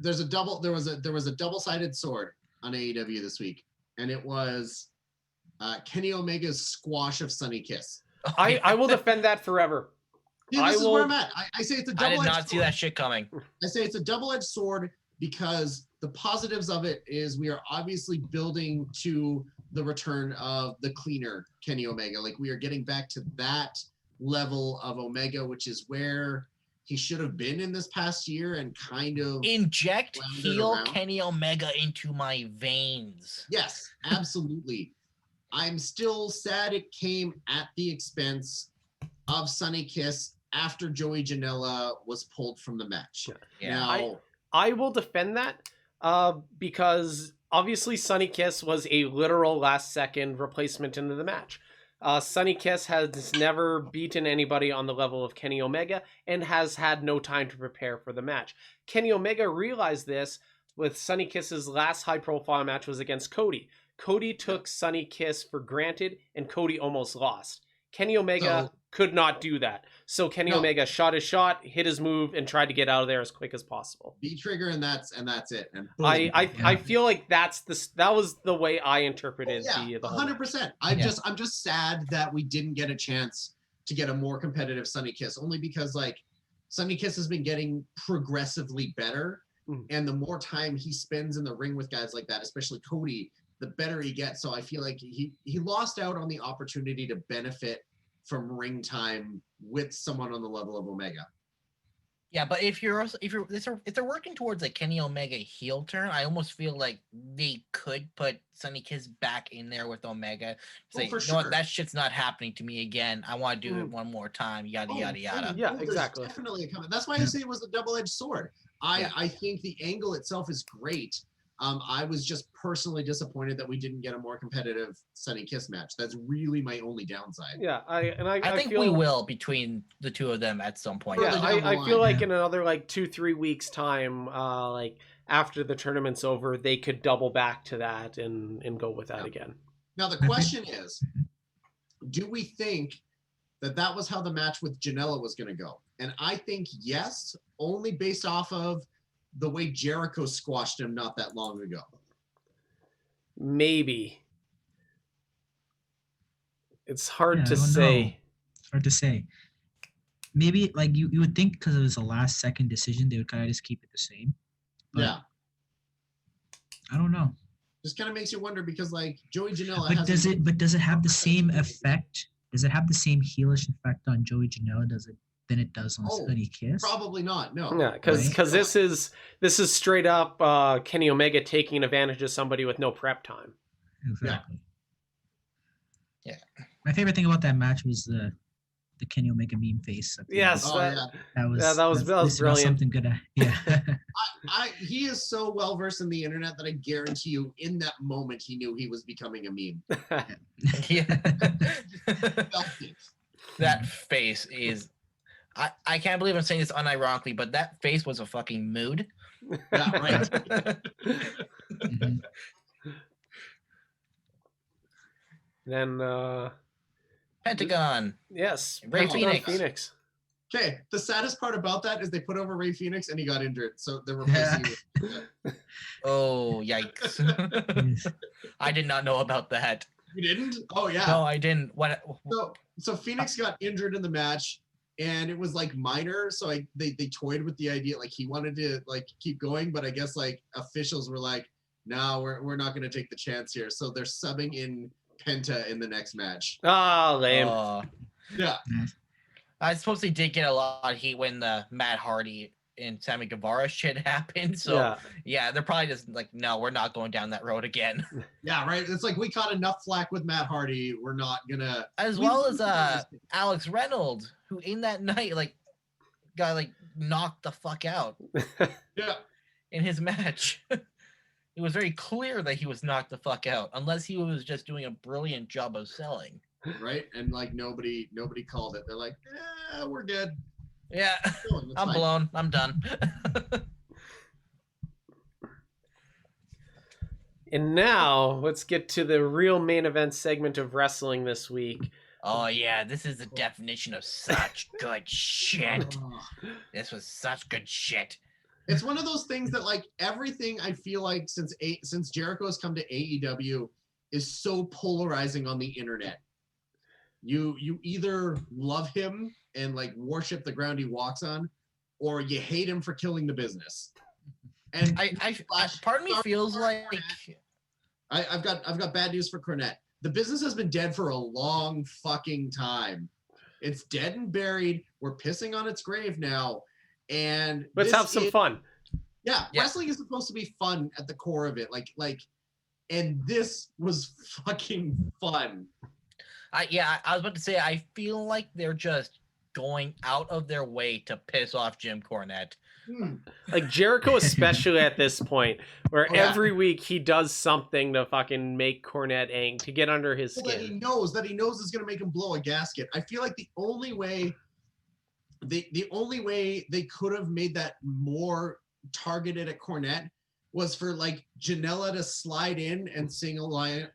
was a double-sided sword on AEW this week, and it was Kenny Omega's squash of Sunny Kiss. I will defend that forever. Dude, this is where I'm at. I say it's a double-edged sword. I did not see that shit coming. I say it's a double-edged sword because the positives of it is we are obviously building to the return of the cleaner Kenny Omega. Like, we are getting back to that level of Omega, which is where he should have been in this past year and kind of inject heel Kenny Omega into my veins. Yes, absolutely. I'm still sad it came at the expense of Sunny Kiss after Joey Janela was pulled from the match. Yeah. Now, I will defend that because obviously Sunny Kiss was a literal last-second replacement into the match. Sunny Kiss has never beaten anybody on the level of Kenny Omega and has had no time to prepare for the match. Kenny Omega realized this with Sunny Kiss's last high-profile match was against Cody. Cody took Sunny Kiss for granted, and Cody almost lost. Kenny Omega could not do that. So Kenny Omega shot his shot, hit his move, and tried to get out of there as quick as possible. V-trigger, and that's it. And I feel like that was the way I interpreted the 100%. I'm just sad that we didn't get a chance to get a more competitive Sunny Kiss, only because like Sunny Kiss has been getting progressively better, and the more time he spends in the ring with guys like that, especially Cody, the better he gets. So I feel like he lost out on the opportunity to benefit from ring time with someone on the level of Omega. Yeah, but if they're working towards a Kenny Omega heel turn, I almost feel like they could put Sunny Kiss back in there with Omega. Say, for you know what, that shit's not happening to me again. I want to do it one more time. Yada yada yada. Yeah, exactly. Definitely a comment. That's why I say it was a double-edged sword. I think the angle itself is great. I was just personally disappointed that we didn't get a more competitive Sunny Kiss match. That's really my only downside. Yeah, I think we will between the two of them at some point. Yeah, I feel like in another like 2-3 weeks time, like after the tournament's over, they could double back to that and go with that again. Now the question is, do we think that was how the match with Janela was going to go? And I think yes, only based off of the way Jericho squashed him not that long ago. Maybe. It's hard to say. It's hard to say. Maybe like you would think because it was a last second decision, they would kind of just keep it the same. But I don't know. Just kind of makes you wonder because like Joey Janela does it have the same effect? Does it have the same heelish effect on Joey Janela than it does on Sunny Kiss? Probably not. No. Yeah, because this is straight up Kenny Omega taking advantage of somebody with no prep time. Exactly. Yeah. My favorite thing about that match was the the Can You Make a Meme face. At the Yes, end. that was that's brilliant. Something good. Yeah. He is so well versed in the internet that I guarantee you, in that moment, he knew he was becoming a meme. Yeah. Felt it. That face is. I can't believe I'm saying this unironically, but that face was a fucking mood. Yeah, right. Mhm. Then Pentagon. yes, Ray Pentagon Phoenix. Okay, the saddest part about that is they put over Ray Phoenix and he got injured, so they're replacing him with. Oh, yikes. Yes. I did not know about that. You didn't? Oh yeah. No, I didn't. What? So Phoenix got injured in the match, and it was like minor. So they toyed with the idea, like he wanted to like keep going, but I guess like officials were like, no, we're not going to take the chance here. So they're subbing in Penta in the next match. Ah, lame. Yeah. I suppose they did get a lot of heat when the Matt Hardy and Sammy Guevara shit happened. So yeah, they're probably just like, no, we're not going down that road again. Yeah, right. It's like we caught enough flack with Matt Hardy. We're not gonna. As well as Alex Reynolds, who in that night like got like knocked the fuck out. Yeah. In his match. It was very clear that he was knocked the fuck out, unless he was just doing a brilliant job of selling. Right, and like nobody called it. They're like, we're good. Yeah, I'm fine. blown. I'm done. And now let's get to the real main event segment of wrestling this week. Oh yeah, this is the definition of such good shit. Oh. This was such good shit. It's one of those things that like everything I feel like since Jericho has come to AEW is so polarizing on the internet. You either love him and like worship the ground he walks on, or you hate him for killing the business. And part of me feels like I've got bad news for Cornette. The business has been dead for a long fucking time. It's dead and buried. We're pissing on its grave now. And let's have some fun. Yeah, wrestling is supposed to be fun at the core of it. And this was fucking fun. I was about to say, I feel like they're just going out of their way to piss off Jim Cornette. Like Jericho, especially at this point, where every week he does something to fucking make Cornette angry, to get under his skin. That he knows is going to make him blow a gasket. I feel like the only way they could have made that more targeted at Cornette was for like Janela to slide in and sing a line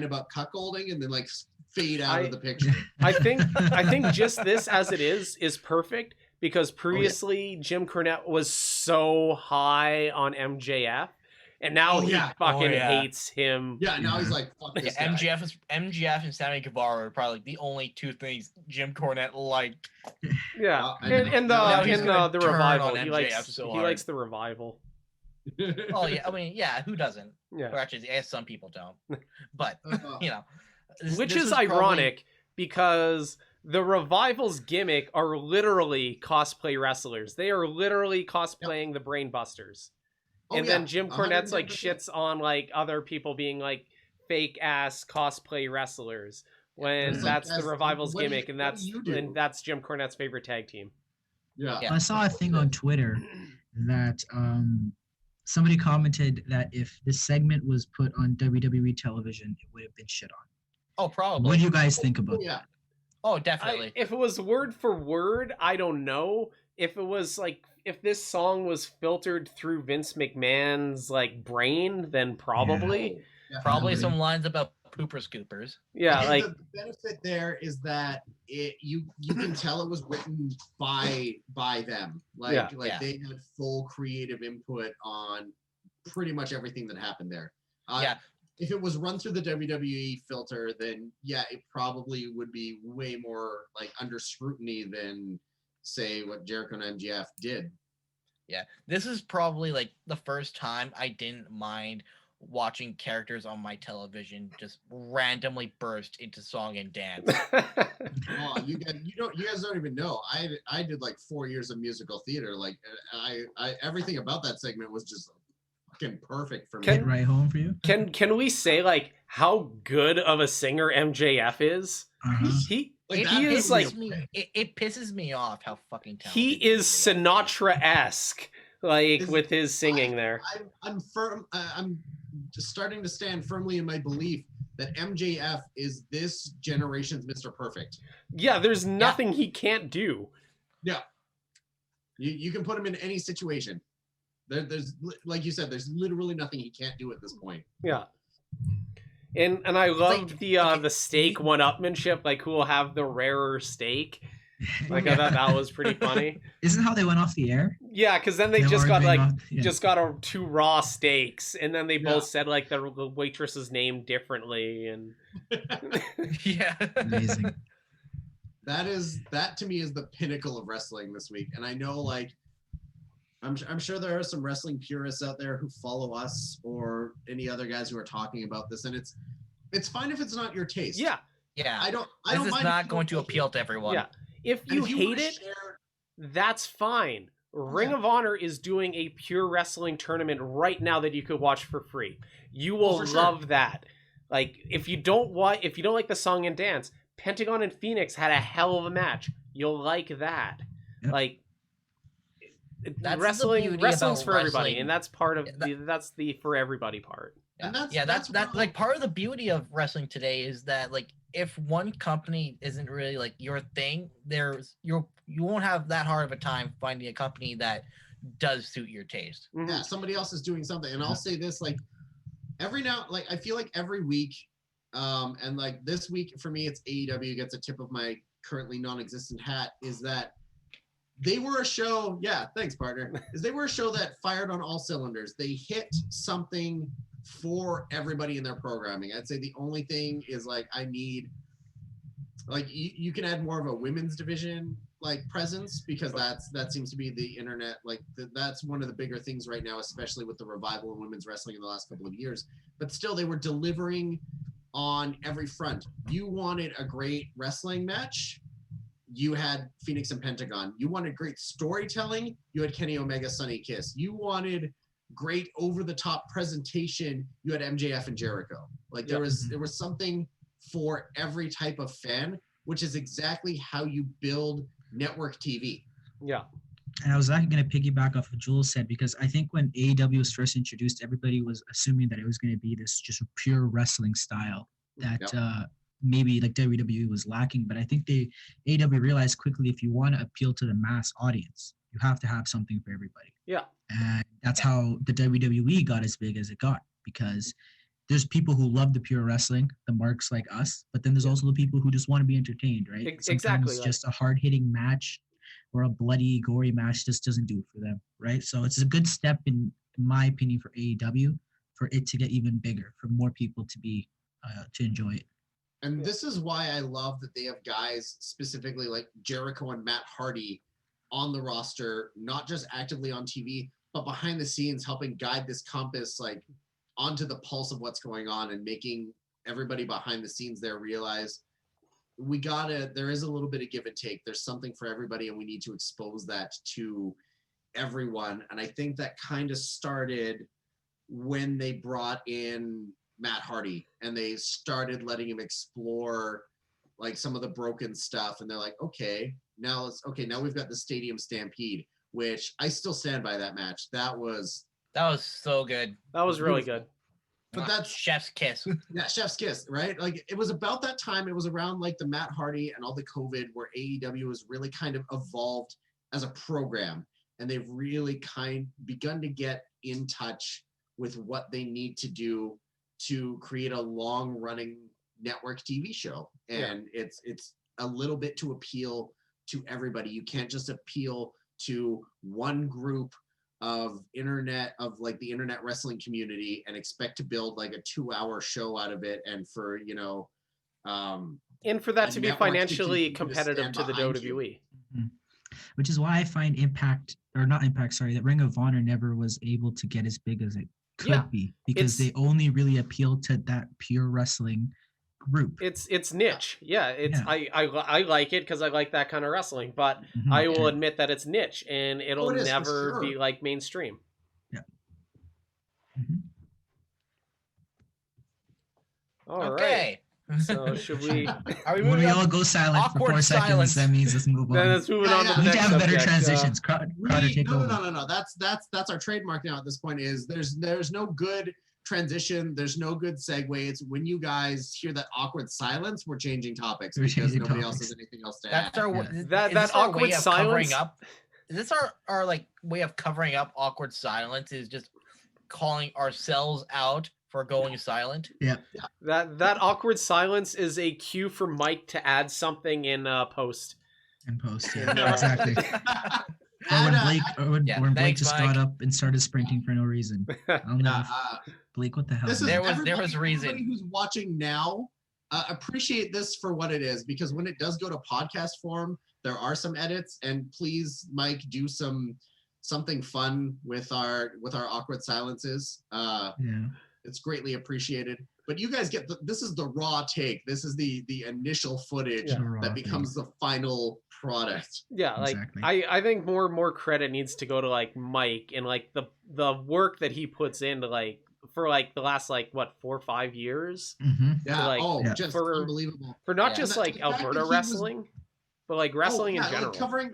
about cuckolding and then like fade out of the picture. I think just this as it is perfect, because previously Jim Cornette was so high on MJF, and now he fucking hates him. Yeah, now he's like, fuck this guy. MJF and Sammy Guevara are probably the only two things Jim Cornette liked. Yeah, and the revival. He likes the revival. Oh yeah, I mean, yeah, who doesn't? Yeah. Or actually, I guess some people don't. But you know, which is ironic because the revival's gimmick are literally cosplay wrestlers. They are literally cosplaying the Brain Busters. And then Jim Cornette's like shits on like other people being like fake ass cosplay wrestlers when that's the revival's gimmick, and that's Jim Cornette's favorite tag team. Yeah. I saw a thing on Twitter that somebody commented that if this segment was put on WWE television, it would have been shit on. Oh, probably. What do you guys think about that? Oh, definitely. If it was word for word, I don't know. If it was like, if this song was filtered through Vince McMahon's like brain, then probably. Yeah. Probably some lines about pooper scoopers. Yeah, like the benefit there is that you can tell it was written by them. They had full creative input on pretty much everything that happened there. If it was run through the WWE filter, then it probably would be way more like under scrutiny than say what Jericho and MJF did. Yeah, this is probably like the first time I didn't mind watching characters on my television just randomly burst into song and dance. Oh, you guys don't even know. I did like 4 years of musical theater. Like I everything about that segment was just fucking perfect for me. Hit right home for you. Can we say like how good of a singer MJF is? Uh-huh. Like It that is is like- it pisses me off how fucking talented He is they are. Sinatra-esque, like Is- with his singing there. I'm firm. I'm just starting to stand firmly in my belief that MJF is this generation's Mr. Perfect. Yeah, there's nothing he can't do. Yeah, you can put him in any situation. There's like you said, there's literally nothing he can't do at this point. Yeah. And I loved like, the okay, the steak one-upmanship, like who will have the rarer steak. Like I thought that was pretty funny. Isn't how they went off the air? Yeah, because then they They just were got being like off- yeah. just got two raw steaks, and then they Yeah. both said like the waitress's name differently, and Yeah. Amazing. That to me is the pinnacle of wrestling this week. And I know like I'm sure there are some wrestling purists out there who follow us or any other guys who are talking about this, and it's fine if it's not your taste. yeah, Yeah. I don't This is mind if not you going don't to like it. appeal to everyone. yeah. If And you if you hate wanna it, share- that's fine. Ring of Honor is doing a pure wrestling tournament right now that you could watch for free. You will for sure. love that. Like if you don't like the song and dance, Pentagon and Phoenix had a hell of a match. You'll like that. Yep. Like That's the wrestling's beauty for about everybody, wrestling. and that's part of Yeah, that's the for everybody part. And that's why- like part of the beauty of wrestling today is that like if one company isn't really like your thing, you won't have that hard of a time finding a company that does suit your taste. Mhm. yeah, somebody else is doing something. And I'll say this, like I feel like every week, and like this week for me, it's AEW gets a tip of my currently non-existent hat, is that they were a show. Yeah, thanks, partner. Is they were a show that fired on all cylinders. They hit something for everybody in their programming. I'd say the only thing is like I need, like you can add more of a women's division like presence, because that seems to be the internet, like that's one of the bigger things right now, especially with the revival in women's wrestling in the last couple of years. But still, they were delivering on every front. You wanted a great wrestling match, you had Phoenix and Pentagon. You wanted great storytelling, you had Kenny Omega, Sonny Kiss. You wanted great over-the-top presentation, you had MJF and Jericho. Like there was something for every type of fan, which is exactly how you build network TV. Yeah. And I was actually going to piggyback off what Jules said, because I think when AEW was first introduced, everybody was assuming that it was going to be this just pure wrestling style that maybe like WWE was lacking. But I think AEW realized quickly, if you want to appeal to the mass audience, you have to have something for everybody. Yeah. And that's how the WWE got as big as it got, because there's people who love the pure wrestling, the marks like us, but then there's also the people who just want to be entertained, right? Exactly, Sometimes like- just a hard-hitting match or a bloody, gory match just doesn't do it for them, right? So it's a good step, in my opinion, for AEW, for it to get even bigger, for more people to be to enjoy it. And this is why I love that they have guys specifically like Jericho and Matt Hardy on the roster, not just actively on TV, but behind the scenes helping guide this compass like onto the pulse of what's going on, and making everybody behind the scenes there realize there is a little bit of give and take. There's something for everybody, and we need to expose that to everyone. And I think that kind of started when they brought in Matt Hardy and they started letting him explore like some of the broken stuff. And they're like, now we've got the Stadium Stampede, which I still stand by that match. That was so good. That was really good. But that's chef's kiss. Yeah, chef's kiss, right? Like it was about that time. It was around like the Matt Hardy and all the COVID, where AEW has really kind of evolved as a program, and they've really begun to get in touch with what they need to do to create a long-running network TV show. And it's a little bit to appeal to everybody. You can't just appeal to one group of the internet wrestling community and expect to build like a 2-hour show out of it, and for And for that a to be network to financially continue to competitive stand to the behind you. WWE. Which is why I find that Ring of Honor never was able to get as big as it could be, because they only really appeal to that pure wrestling group. It's niche. Yeah, it's Yeah. I like it because I like that kind of wrestling, but Mhm. I will admit that it's niche and it'll it is, for never sure. be like mainstream. Mhm. All right. Okay. So should we? Are we When moving we on? all go silent for Awkward 4 seconds, silence. that means let's move Then on. let's move Yeah, on yeah. to the We need to next have better subject. transitions. Crowder, take no, over. no. That's our trademark now at this point. Is there's no good transition. There's no good segue. It's when you guys hear that awkward silence, we're changing topics We're because changing nobody else topics. has anything else to That's add. our Yeah. is That this our awkward way of covering silence? up. Is this our like way of covering up awkward silence? Is just calling ourselves out for going silent? That awkward silence is a cue for Mike to add something in post. In post, yeah, exactly. Or when And, Blake, when Blake thanks, just Mike. got up and started sprinting for no reason. I'll never. Blake, what the hell? This is There was everybody reason. who's watching now. Appreciate this for what it is, because when it does go to podcast form, there are some edits, and please, Mike, do something fun with our awkward silences. Yeah. It's greatly appreciated. But you guys get this is the raw take. This is the initial footage Yeah. Raw that thing. becomes the final product. Yeah, like Exactly. I think more credit needs to go to like Mike and like the work that he puts into like for like the last like what 4 or 5 years Mm-hmm. Yeah. like, yeah. Just for- unbelievable. for not Yeah. just And like the fact that Alberta he was- wrestling, but like wrestling in Like general. covering,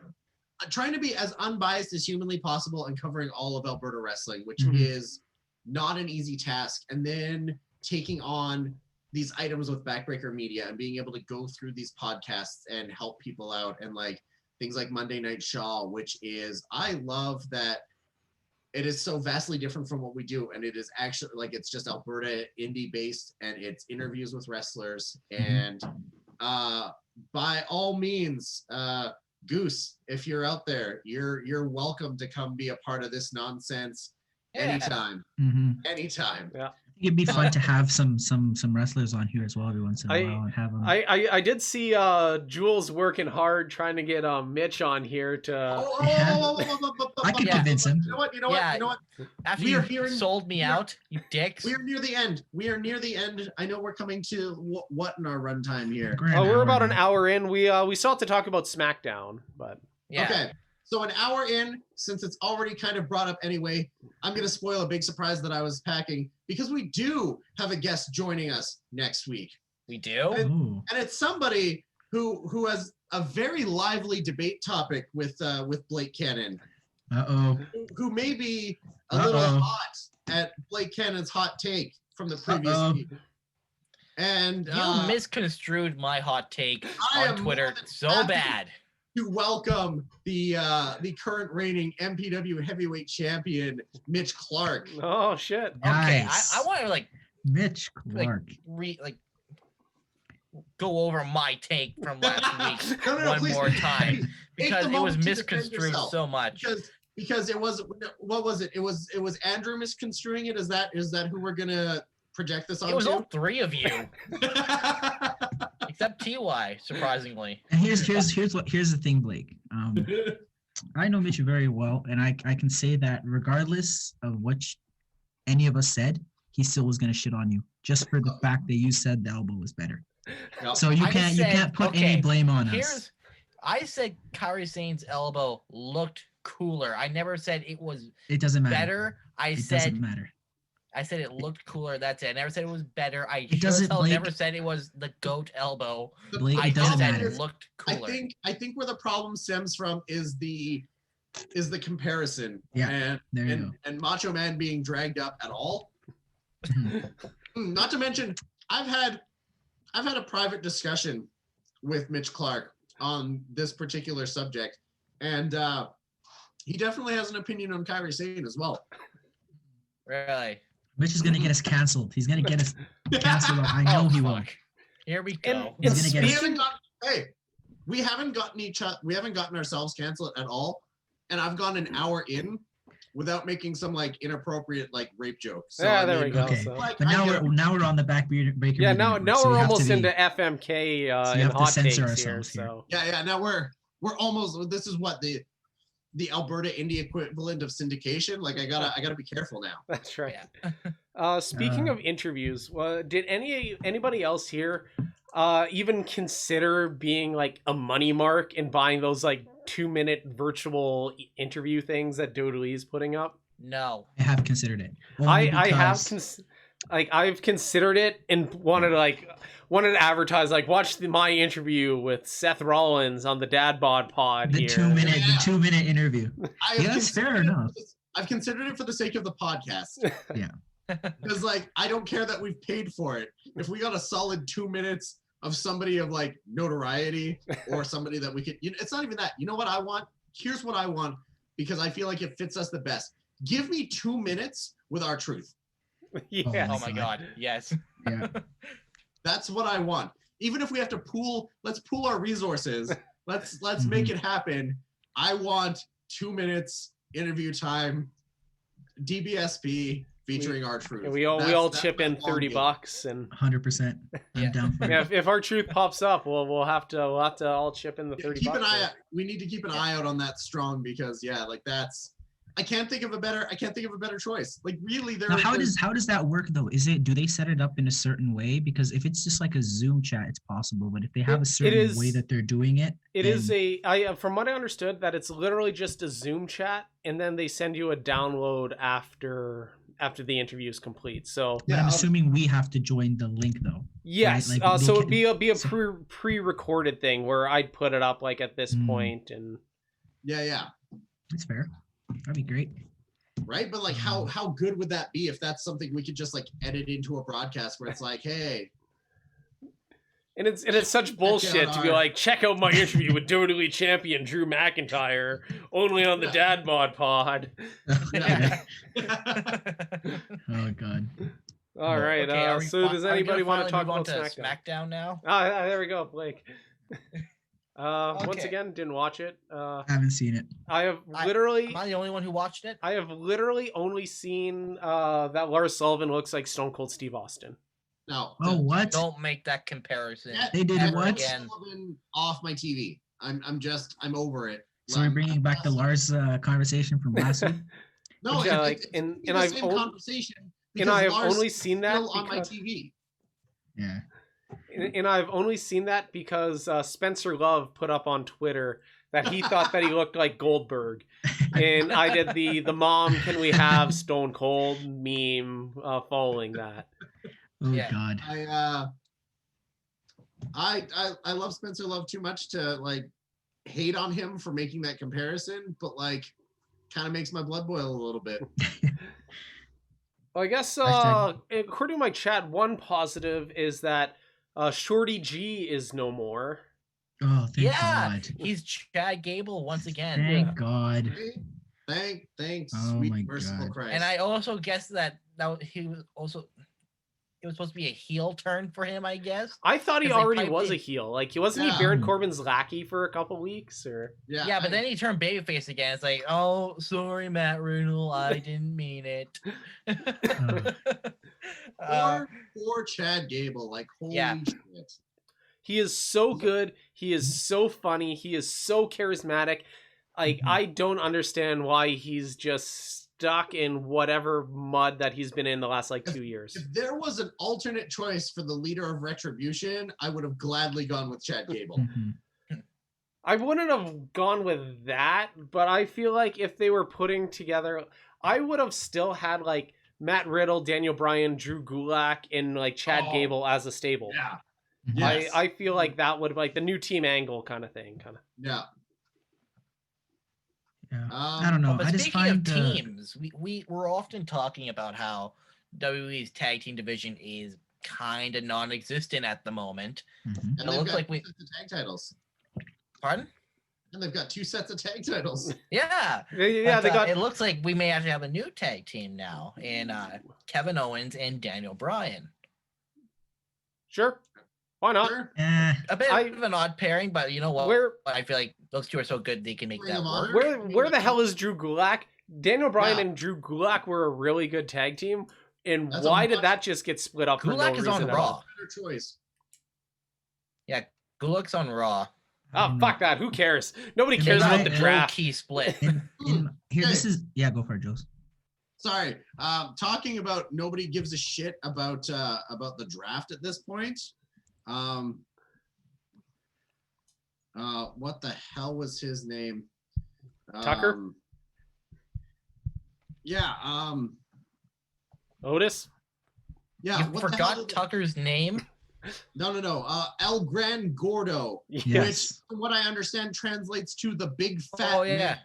trying to be as unbiased as humanly possible and covering all of Alberta wrestling, which Mhm. is not an easy task. And then taking on these items with Backbreaker Media and being able to go through these podcasts and help people out, and like things like Monday Night Shaw, which is, I love that it is so vastly different from what we do, and it is actually like it's just Alberta indie based, and it's interviews with wrestlers. And by all means, Goose, if you're out there, you're welcome to come be a part of this nonsense anytime. Mm-hmm. Anytime. It'd be fun to have some wrestlers on here as well every once in a while and have them. I did see Jules working hard trying to get Mitch on here to I could Yeah. convince him. You know what? Yeah. You know what? After We are you hearing- sold me we are- out, you dicks. We are near the end. I know we're coming to what in our runtime here. we're about an hour in. We still have to talk about SmackDown, but Yeah. Okay. So an hour in, since it's already kind of brought up anyway, I'm going to spoil a big surprise that I was packing, because we do have a guest joining us next week. We do? Ooh. And it's somebody who has a very lively debate topic with Blake Kannon, Uh-oh. who may be a little Uh-oh. hot at Blake Cannon's hot take from the previous Uh-oh. week. And You misconstrued my hot take I on am Twitter more than so happy bad. to welcome the current reigning MPW heavyweight champion, Mitch Clark. oh shit. Okay, Nice. I want to like Mitch Clark. go over my take from last week No, one please. more time Take because the it was moment to defend misconstrued yourself, so much. because it was, what was it? It was Andrew misconstruing it. Is that who we're gonna project this on? It was all three of you, to? except TY, surprisingly. And here's the thing, Blake. I know Mitch very well, and I can say that regardless of what any of us said, he still was gonna shit on you just for the fact that you said the elbow was better. Yep. So you I can't said- put okay, any blame on us. I said Kairi Sane's elbow looked cooler. I never said it was It doesn't matter. better. It doesn't matter. I said it looked cooler. That's it. I never said it was better. I It sure as doesn't, hell Blake. never said it was the goat elbow. Blake, I it just doesn't said matter. it looked cooler. I think where the problem stems from is the comparison. Yeah, And there you go. and Macho Man being dragged up at all. Mhm. Not to mention, I've had a private discussion with Mitch Clark on this particular subject, and he definitely has an opinion on Kairi Sane as well. Really? Mitch is gonna get us canceled. He's gonna get us canceled. I know he will. fuck. Here we go. And He's gonna get We us. haven't gotten ourselves canceled at all, and I've gone an hour in without making some like inappropriate like rape joke. So, Yeah, I there mean, we go. Okay. So. like, But I now get it. we're on the backbreaker. Yeah, now network, so we're you have to almost be- into FMK so you and have to hot censor takes here. ourselves here. So Yeah. Now we're almost. This is what the Alberta indie equivalent of syndication. Like I gotta be careful now. that's right. Yeah. Speaking of interviews, did anybody else here even consider being like a money mark and buying those like 2-minute virtual interview things that Dodalee's putting up? No. I have considered it. I Only have because like I've considered it and wanted to advertise like watch my interview with Seth Rollins on the Dad Bod Pod The here. 2-minute interview. That's fair enough. I've considered it for the sake of the podcast. Yeah. Because like I don't care that we've paid for it. If we got a solid 2 minutes of somebody of like notoriety or somebody that we could, it's not even that. You know what I want? Here's what I want because I feel like it fits us the best. Give me 2 minutes with our truth. Yeah. Oh my god. Yes. Yeah. That's what I want. Even if we have to let's pool our resources. Let's make it happen. I want 2 minutes interview time, DBSP featuring our truth. We all chip in $30 and 100%. I'm down for it. if our truth pops up, we'll have to all chip in the $30. Keep an eye out. We need to keep an eye out on that strong because I can't think of a better choice. Like really Now, how does that work though? Do they set it up in a certain way? Because if it's just like a Zoom chat, it's possible. But if they have a certain way that they're doing it, is from what I understood that it's literally just a Zoom chat, and then they send you a download after the interview is complete. So but I'm assuming we have to join the link though. Yes. Right? Like, so it'd be a pre-recorded thing where I'd put it up like at this point and. Yeah. That's fair. That'd be great. Right? But like how good would that be if that's something we could just like edit into a broadcast where it's like, hey. And it's such bullshit to be like, check out my interview with WWE champion Drew McIntyre only on the Dad Bod Pod. Oh god. All right. Okay, so does anybody want to talk about SmackDown now? There we go, Blake. Okay. Once again, didn't watch it. Haven't seen it. Am I the only one who watched it? I have literally only seen that Lars Sullivan looks like Stone Cold Steve Austin. No. Oh, what? Don't make that comparison. They did what? Again. Off my TV. I'm over it. So we're bringing back the Lars conversation from last week. No, Yeah, it's the same conversation. And I have Lars only seen that on my TV. Yeah. And I've only seen that because Spencer Love put up on Twitter that he thought that he looked like Goldberg, and I did the "Mom, can we have Stone Cold" meme following that. Oh god. I love Spencer Love too much to like hate on him for making that comparison, but like kind of makes my blood boil a little bit. Well, I guess according to my chat, one positive is that Shorty G is no more. Oh, thank God. He's Chad Gable once again. Thank God. Thanks, Oh sweet my merciful God. Christ. And I also guess that it was supposed to be a heel turn for him, I guess. I thought he 'Cause they already piped was in- a heel. Like, wasn't he Baron Corbin's lackey for a couple weeks? Or Yeah, but then he turned babyface again. It's like, oh, sorry, Matt Riddle, I didn't mean it. Poor Chad Gable, like holy shit. he is so good. He is so funny. He is so charismatic. Like, I don't understand why he's just stuck in whatever mud that he's been in the last like 2 years. If there was an alternate choice for the leader of Retribution, I would have gladly gone with Chad Gable. I wouldn't have gone with that, but I feel like if they were putting together, I would have still had like Matt Riddle, Daniel Bryan, Drew Gulak, and like Chad Gable as a stable. Yeah. Yes. I feel like that would like the new team angle kind of thing. Yeah. Yeah. I don't know. But I just speaking find of teams, we're often talking about how WWE's tag team division is kind of non-existent at the moment. And it looks like two sets of tag titles. Pardon? And they've got 2 sets of tag titles. Yeah. Yeah, But, they got. It looks like we may actually have a new tag team now in Kevin Owens and Daniel Bryan. Sure. Why not? Sure. A bit of an odd pairing, but you know what? Where I feel like those two are so good they can make Ring that of work. Honor? where the hell is Drew Gulak? Daniel Bryan Yeah. and Drew Gulak were a really good tag team, and That's a why did much- that just get split up for no Gulak is reason on at all? Raw. Better choice. Yeah, Gulak's on Raw. Oh, fuck that. Who cares? Nobody They cares got about the a draft. Key split. Here, this Okay. is go for it, Jules. Sorry. Talking about nobody gives a shit about the draft at this point. What the hell was his name? Tucker? Yeah. Otis? Yeah, You what the hell forgot did Tucker's name? No. El Gran Gordo, which, Yes. from what I understand, translates to the big fat Oh yeah.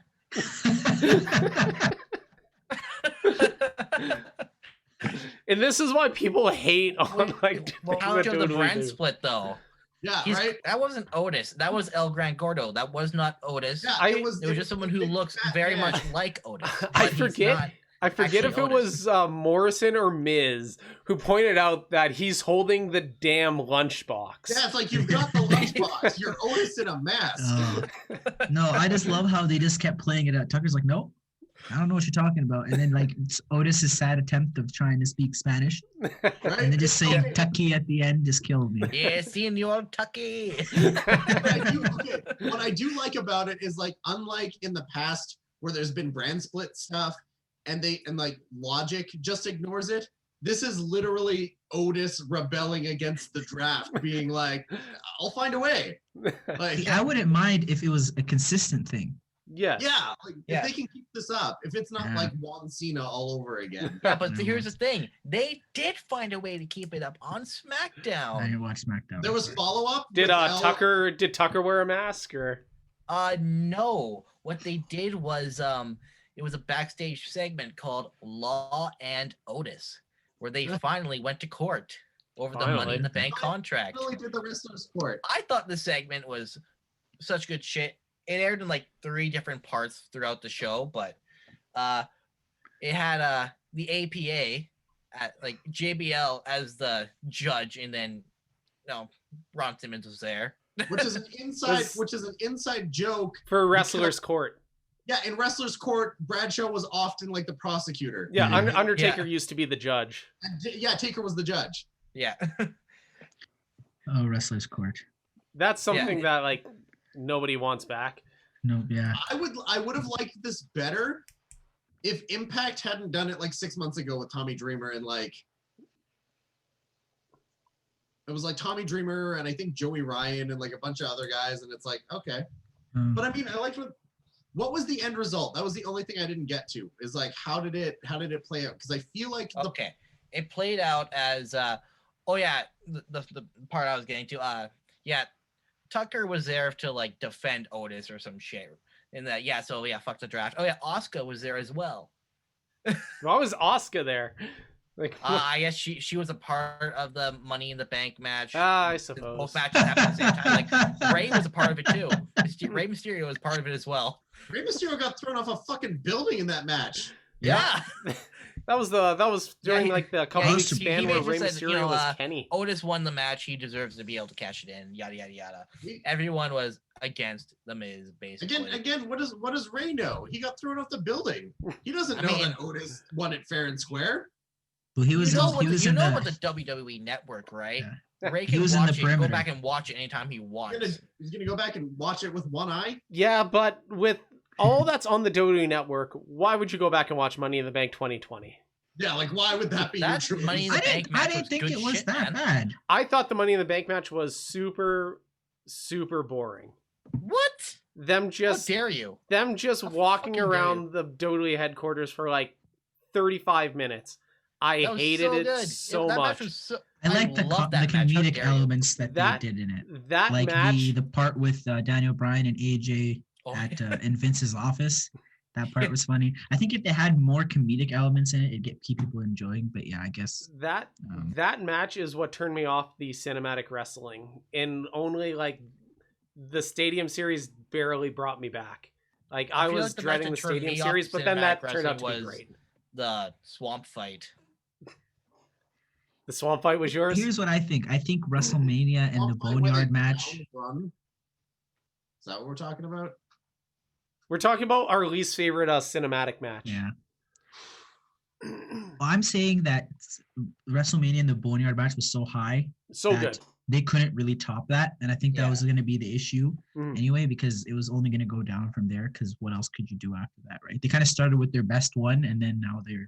And this is why people hate on like Well, how doing the Doodly brand Doo. split though? Yeah, He's, right? That wasn't Otis. That was El Gran Gordo. That was not Otis. Yeah, I- It was just someone who big looks fat very man. much like Otis. I but he's forget. not I forget if actually it was Morrison or Miz who pointed out that he's holding the damn lunchbox. Yeah, it's like you've got the lunchbox. You're Otis in a mask. No, I just love how they just kept playing it out. Tucker's like, nope, I don't know what you're talking about. And then like Otis's sad attempt of trying to speak Spanish, Right? and then just saying Tucky at the end just killed me. Yeah, Senor Tucky. What I do like about it is, like, unlike in the past where there's been brand split stuff and like Logic just ignores it, this is literally Otis rebelling against the draft, being like, I'll find a way. Like, See, I wouldn't mind if it was a consistent thing. Yes. yeah, like, Yeah. if they can keep this up, if it's not Yeah. like Juan Cena all over again. Yeah, but No. here's the thing. They did find a way to keep it up on I SmackDown. didn't watch SmackDown. There was follow-up. Did with Tucker wear a mask or? No. What they did was it was a backstage segment called Law and Otis, where they finally went to court over the Money in the Bank contract. Really did the wrestler's court. I thought the segment was such good shit. It aired in like 3 different parts throughout the show, but it had the APA at like JBL as the judge, and then Ron Simmons was there. Which is an inside joke. For wrestler's court. Yeah, in wrestler's court, Bradshaw was often like the prosecutor. Yeah, Mhm. Undertaker Yeah. used to be the judge. And Taker was the judge. Yeah. Oh, Wrestler's Court. That's something that like nobody wants back. No, yeah. I would have liked this better if Impact hadn't done it like 6 months ago with Tommy Dreamer, and like it was like Tommy Dreamer and I think Joey Ryan and like a bunch of other guys, and it's like, okay. But I mean, I liked what was the end result? That was the only thing I didn't get to, is like how did it play out? Because I feel like Okay. It played out as the part I was getting to. Tucker was there to like defend Otis or some shit. And that fuck the draft. Oh yeah, Asuka was there as well. Why was Asuka there? Like, I guess she was a part of the Money in the Bank match. I Both suppose. matches happened at the same time. Like Ray was a part of it too. Ray Mysterio was part of it as well. Rey Mysterio got thrown off a fucking building in that match. Yeah. That was during he- like the couple yeah, weeks he span where basically Rey said, Mysterio was Kenny. Otis won the match. He deserves to be able to cash it in. Yada yada yada. He- Everyone was against the Miz, basically. Again, what does Ray know? He got thrown off the building. He doesn't I know mean- that Otis won it fair and square. Well, he was. You know He was in about the. the WWE Network, right? Yeah. Ray He can was in the watch it. Go perimeter. back and watch it anytime he wants. He's gonna go back and watch it with one eye. Yeah, but with all that's on the WWE Network, why would you go back and watch Money in the Bank 2020? Yeah, like why would that be That's your choice? Money in the Bank I match didn't was think good it was shit, that man. bad. I thought the Money in the Bank match was super, super boring. What? Them How just dare you? walking fucking dare around the WWE headquarters for like 35 minutes. I That was hated so it good. so That match much. was so- I like the love that match. How comedic dare you. elements that That- they did in it, That like match, the part with Daniel Bryan and AJ Oh, at in Vince's office. That part was funny. I think if they had more comedic elements in it, it'd keep people enjoying. But yeah, I guess that match is what turned me off the cinematic wrestling, and only like the Stadium Series barely brought me back. Like I feel was like the match dreading that the turned Stadium me off Series, but then cinematic that turned out to be wrestling was- great. the swamp fight. The Swamp Fight was yours. here's what I think. I think WrestleMania and the Swamp fight with a Boneyard match. down run. Is that what we're talking about? We're talking about our least favorite cinematic match. Yeah. Well, I'm saying that WrestleMania and the Boneyard match was so high So that good. they couldn't really top that, and I think that Yeah. was going to be the issue Mhm. anyway, because it was only going to go down from there. Because what else could you do after that, right? They kind of started with their best one, and then now they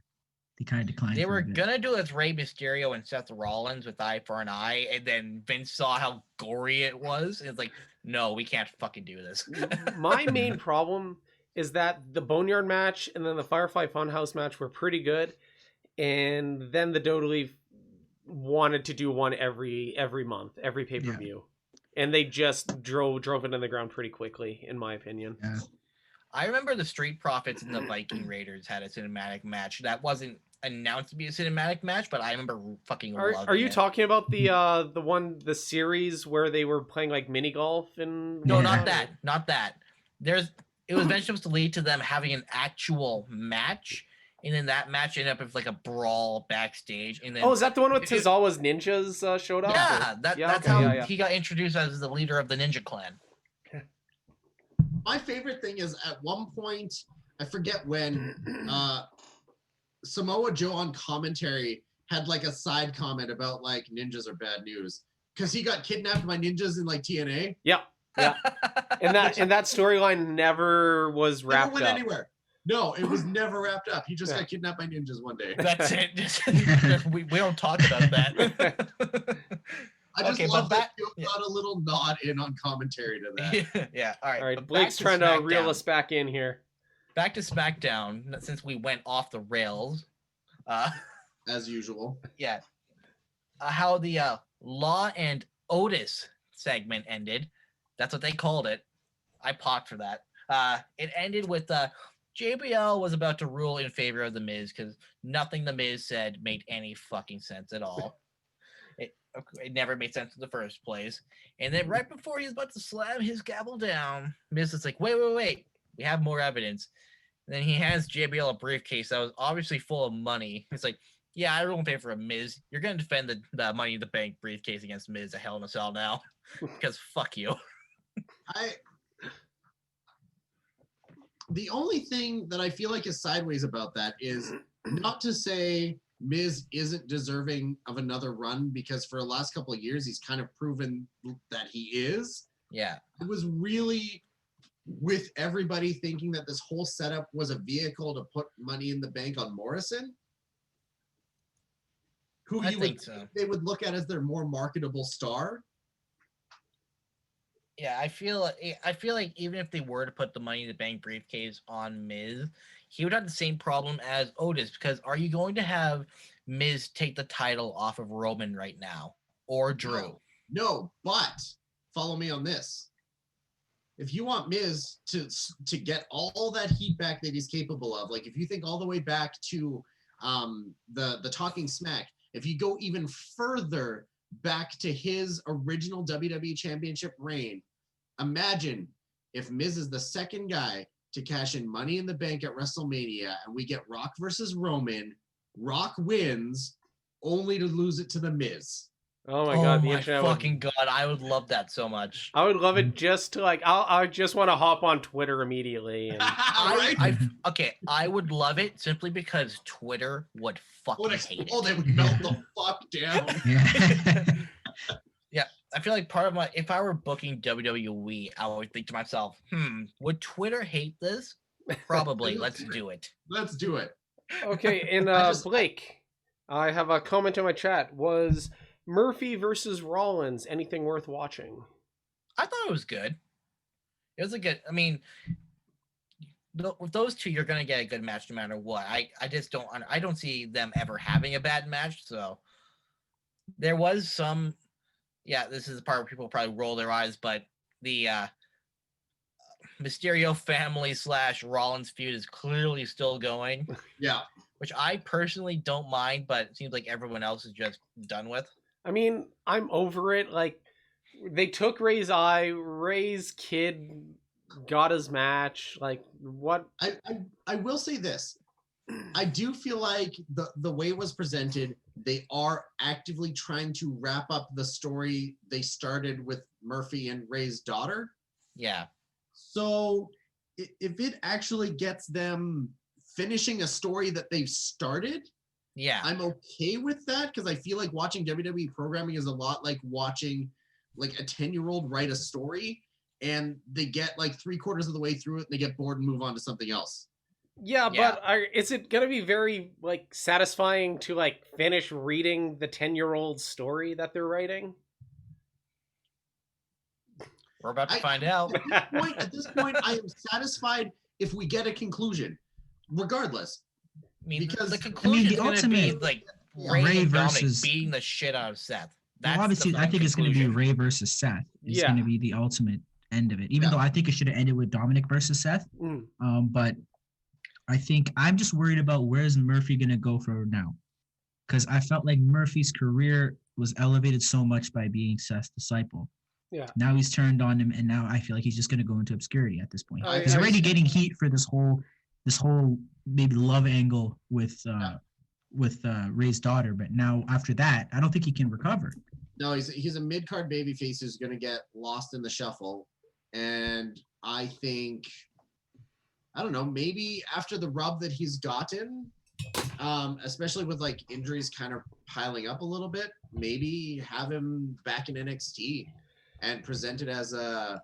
kind of declined. They for a were bit. gonna do it with Rey Mysterio and Seth Rollins with Eye for an Eye, and then Vince saw how gory it was. And it's like, no, we can't fucking do this. My main problem is that the Boneyard match and then the Firefly Funhouse match were pretty good, and then the Dodley wanted to do one every month, every pay-per-view. And they just drove it in the ground pretty quickly, in my opinion. Yeah. I remember the Street Profits and the Viking Raiders had a cinematic match that wasn't announced to be a cinematic match, but I remember fucking loving it. Are you talking about the series where they were playing like mini golf and No, Yeah. not that. It was eventually supposed to lead to them having an actual match, and then that match ended up with like a brawl backstage. And then is that the one with Tozawa's ninjas showed up? yeah, that's okay, how he got introduced as the leader of the Ninja Clan. My favorite thing is at one point, I forget when, Samoa Joe on commentary had like a side comment about like ninjas are bad news because he got kidnapped by ninjas in like TNA. Yeah. And that storyline never was Never wrapped went up. anywhere. No, it was never wrapped up. He just got kidnapped by ninjas one day. That's it. we don't talk about that. I just Okay, love but that Joe got a little nod in on commentary to that. Yeah. All right. All right, but Blake's back trying to SmackDown. reel us back in here. Back to SmackDown, since we went off the rails. As usual. Yeah. How the Law and Otis segment ended. That's what they called it. I popped for that. It ended with JBL was about to rule in favor of The Miz because nothing The Miz said made any fucking sense at all. It never made sense in the first place. And then right before he was about to slam his gavel down, Miz is like, wait. We have more evidence. And then he hands JBL a briefcase that was obviously full of money. It's like, yeah, I don't pay for a Miz. You're going to defend the Money in the Bank briefcase against Miz at Hell in a Cell now. Because fuck you. The only thing that I feel like is sideways about that is not to say Miz isn't deserving of another run because for the last couple of years, he's kind of proven that he is. Yeah. It was really with everybody thinking that this whole setup was a vehicle to put Money in the Bank on Morrison, who they would look at as their more marketable star. Yeah, I feel like even if they were to put the Money in the Bank briefcase on Miz, he would have the same problem as Otis, because are you going to have Miz take the title off of Roman right now or Drew? No, but follow me on this. If you want Miz to get all that heat back that he's capable of, like if you think all the way back to the Talking Smack, if you go even further back to his original WWE Championship reign, imagine if Miz is the second guy to cash in Money in the Bank at WrestleMania and we get Rock versus Roman. Rock wins only to lose it to the Miz. Oh my god, the my internet fucking god, I would love that so much. I would love it just to like I just want to hop on Twitter immediately and I would love it simply because Twitter would fucking hate it. Oh, they would melt the fuck down. Yeah, I feel like if I were booking WWE, I would think to myself, would Twitter hate this? Probably. Let's do it. Let's do it. Okay, and Blake, I have a comment in my chat. Was Murphy versus Rollins anything worth watching? I thought it was good. It was a good. I mean, with those two, you're gonna get a good match no matter what. I just don't. I don't see them ever having a bad match. So there was some. Yeah, this is the part where people probably roll their eyes, but the Mysterio family / Rollins feud is clearly still going. Yeah. Which I personally don't mind, but it seems like everyone else is just done with. I mean, I'm over it. Like, they took Ray's eye. Ray's kid got his match. Like, what? I will say this. I do feel like the way it was presented, they are actively trying to wrap up the story they started with Murphy and Ray's daughter. Yeah. So if it actually gets them finishing a story that they've started, yeah, I'm okay with that because I feel like watching WWE programming is a lot like watching like a 10-year-old write a story and they get like 3/4 of the way through it and they get bored and move on to something else. Yeah, but is it going to be very like satisfying to like finish reading the 10-year-old story that they're writing? We're about to find out. At this point, I am satisfied if we get a conclusion, regardless. I mean, because the conclusion is going to be like Ray and Dominic versus- beating the shit out of Seth. Well, That's the obviously, I fun think it's going to be conclusion. Ray versus Seth. It's Yeah. going to be the ultimate end of it. Even Yeah. though I think it should have ended with Dominic versus Seth. Mm. But I think I'm just worried about where's Murphy going to go for now, because I felt like Murphy's career was elevated so much by being Seth's disciple. Yeah. Now he's turned on him, and now I feel like he's just going to go into obscurity at this point. I- He's I- already getting heat for this whole maybe love angle with Ray's daughter, but now after that, I don't think he can recover. No, he's a mid-card babyface who's going to get lost in the shuffle. And I think, I don't know, maybe after the rub that he's gotten, especially with like injuries kind of piling up a little bit, maybe have him back in NXT and present it as a,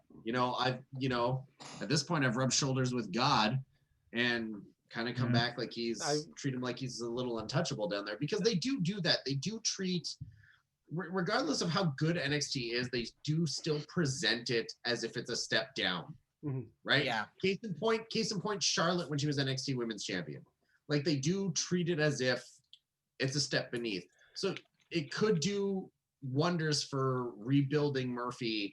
at this point I've rubbed shoulders with God and kind of come back like treat him like he's a little untouchable down there, because they do that. They do treat, regardless of how good NXT is, they do still present it as if it's a step down, right? Yeah. Case in point, Charlotte when she was NXT Women's Champion, like they do treat it as if it's a step beneath. So it could do wonders for rebuilding Murphy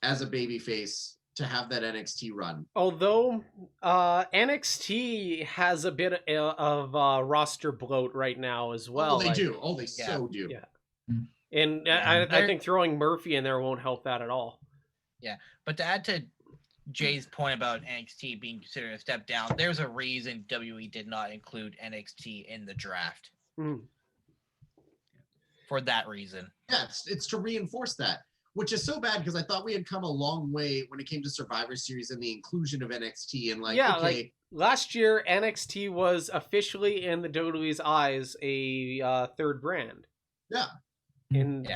as a babyface to have that NXT run. Although NXT has a bit of roster bloat right now as well. They do. Oh, they so do. Yeah. Mm. And I think throwing Murphy in there won't help that at all. Yeah, but to add to Jay's point about NXT being considered a step down, there's a reason WWE did not include NXT in the draft. For that reason. Yeah, it's to reinforce that, which is so bad because I thought we had come a long way when it came to Survivor Series and the inclusion of NXT and like last year NXT was officially in the WWE's eyes a third brand. Yeah. And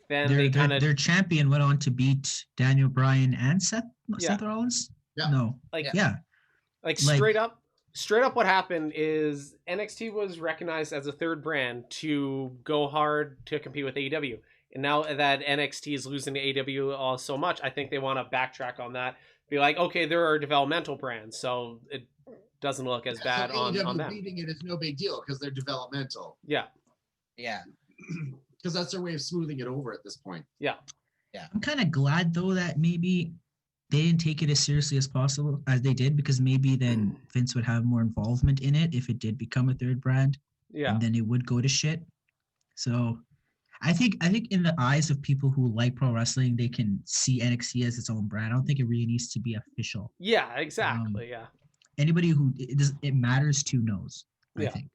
then their champion went on to beat Daniel Bryan and Seth Rollins. Yeah. No. Like straight up what happened is NXT was recognized as a third brand to go hard to compete with AEW. And now that NXT is losing to AEW so much, I think they want to backtrack on that. Be like, okay, there are developmental brands, so it doesn't look as bad so on them. Beating it is no big deal because they're developmental. Yeah. Yeah. Because that's their way of smoothing it over at this point. Yeah. I'm kind of glad though that maybe they didn't take it as seriously as possible as they did, because maybe then Vince would have more involvement in it if it did become a third brand. Yeah. And then it would go to shit. So I think in the eyes of people who like pro wrestling, they can see NXT as its own brand. I don't think it really needs to be official. Yeah, exactly. Anybody who it matters to knows, I think.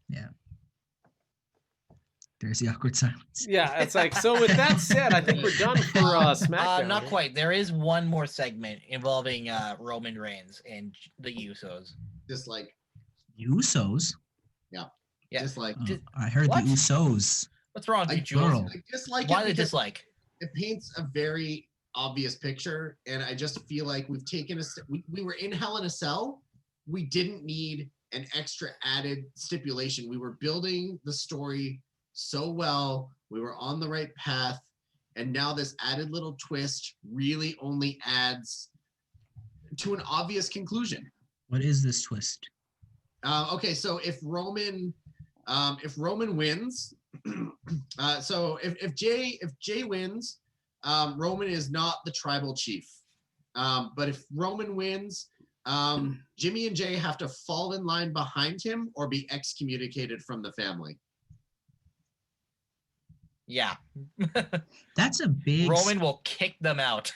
Yeah. There's the awkward silence. Yeah, it's like, so with that said, I think we're done for SmackDown. Not quite. There is one more segment involving Roman Reigns and the Usos. Dislike. Usos? Yeah. Yeah. Dislike. I heard What? the Usos. What's wrong with you, plural. Jules? I dislike Why it the because dislike? it paints a very obvious picture, and I just feel like we've taken we were in Hell in a Cell. We didn't need an extra added stipulation. We were building the story so well. We were on the right path, and now this added little twist really only adds to an obvious conclusion. What is this twist? Okay, so if Roman wins, so if Jay wins, Roman is not the tribal chief. But if Roman wins, Jimmy and Jay have to fall in line behind him or be excommunicated from the family. Yeah. That's a big. Roman will kick them out.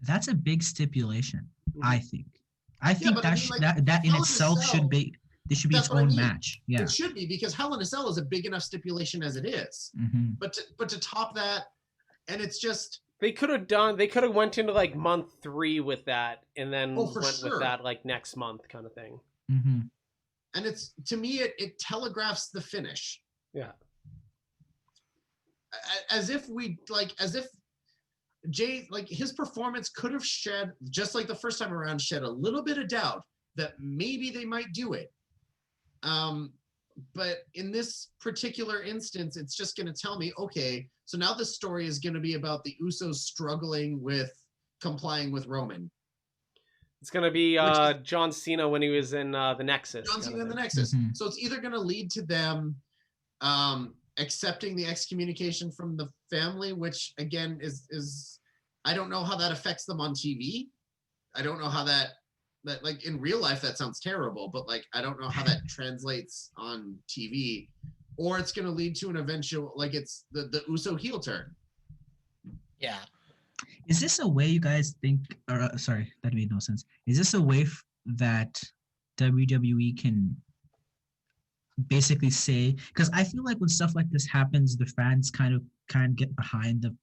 That's a big stipulation. I think. I think but I mean, like, that in Hell in a itself Cell- should be. This should be That's its what I own mean. match. Yeah. It should be, because Hell in a Cell is a big enough stipulation as it is. Mm-hmm. But to top that, and it's just They could have went into like month 3 with that, and then went with that like next month kind of thing. Mm-hmm. and it's, to me, it telegraphs the finish. Yeah. As if Jay, like, his performance could have shed, just like the first time around, shed a little bit of doubt that maybe they might do it. But in this particular instance, it's just going to tell me, okay, so now the story is going to be about the Usos struggling with complying with Roman. It's gonna be Which John Cena when he was in the Nexus. John kind Cena of in the thing. Nexus. Mhm. So it's either going to lead to them accepting the excommunication from the family, which again is I don't know how that affects them on TV. I don't know how that like in real life that sounds terrible, but like I don't know how that translates on TV, or it's going to lead to an eventual like it's the Uso heel turn. Yeah. Is this a way you guys think? Or sorry, that made no sense. Is this a way that WWE can basically say? Because I feel like when stuff like this happens, the fans kind of get behind the,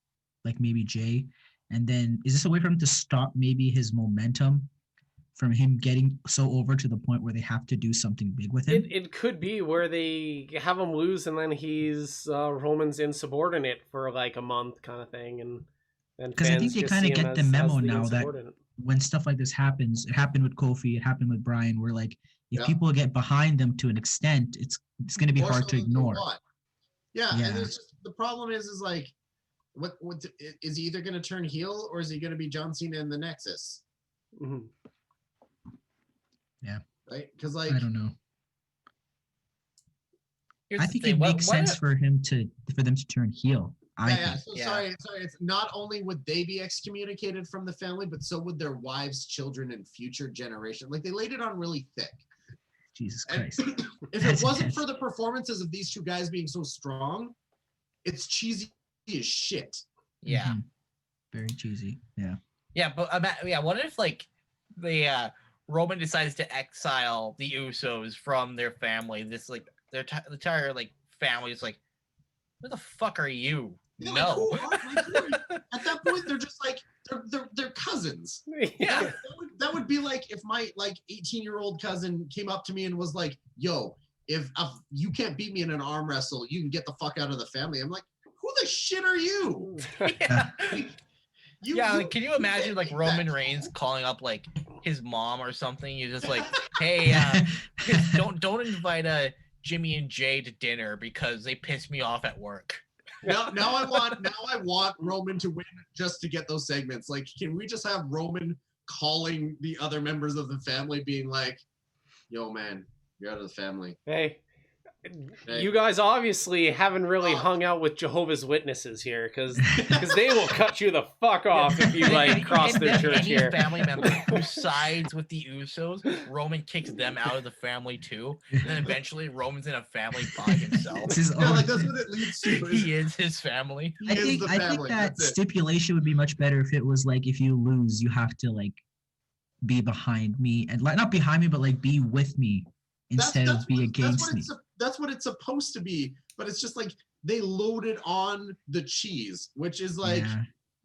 like maybe Jay, and then is this a way for him to stop maybe his momentum from him getting so over to the point where they have to do something big with him? It could be where they have him lose and then he's Roman's insubordinate for like a month kind of thing, and Because I think they kind of get the memo now that when stuff like this happens, it happened with Kofi, it happened with Brian, where like if people get behind them to an extent, it's going to be hard to ignore. Yeah, and there's just, the problem is like, what is he either going to turn heel or is he going to be John Cena in the Nexus? Mm-hmm. Yeah. Right? Because like I don't know. I think it makes sense for them to turn heel. Sorry. It's not only would they be excommunicated from the family, but so would their wives, children, and future generation. Like they laid it on really thick. Jesus Christ. If it wasn't for the performances of these two guys being so strong, it's cheesy as shit. Yeah. Mm-hmm. Very cheesy. Yeah. Yeah, but what if like the Roman decides to exile the Usos from their family? This like their entire like family is like, who the fuck are you? Yeah, no. At that point, they're just like they're cousins. Yeah. That would be like if my like 18-year-old cousin came up to me and was like, "Yo, if you can't beat me in an arm wrestle, you can get the fuck out of the family." I'm like, "Who the shit are you?" Yeah. Can you imagine like Roman Reigns calling up like his mom or something? You're just like, "Hey, don't invite Jimmy and Jay to dinner because they pissed me off at work." Now I want Roman to win just to get those segments. Like, can we just have Roman calling the other members of the family, being like, "Yo, man, you're out of the family." Hey, you guys obviously haven't really hung out with Jehovah's Witnesses here, because they will cut you the fuck off if you like cross their church any here. Family member who sides with the Usos, Roman kicks them out of the family too, and then eventually Roman's in a family by himself. Like that's what it leads to. He is his family. I think that stipulation would be much better if it was like, if you lose, you have to like be behind me, and like not behind me, but like be with me instead of be against me. That's what it's supposed to be, but it's just like they loaded on the cheese, which is like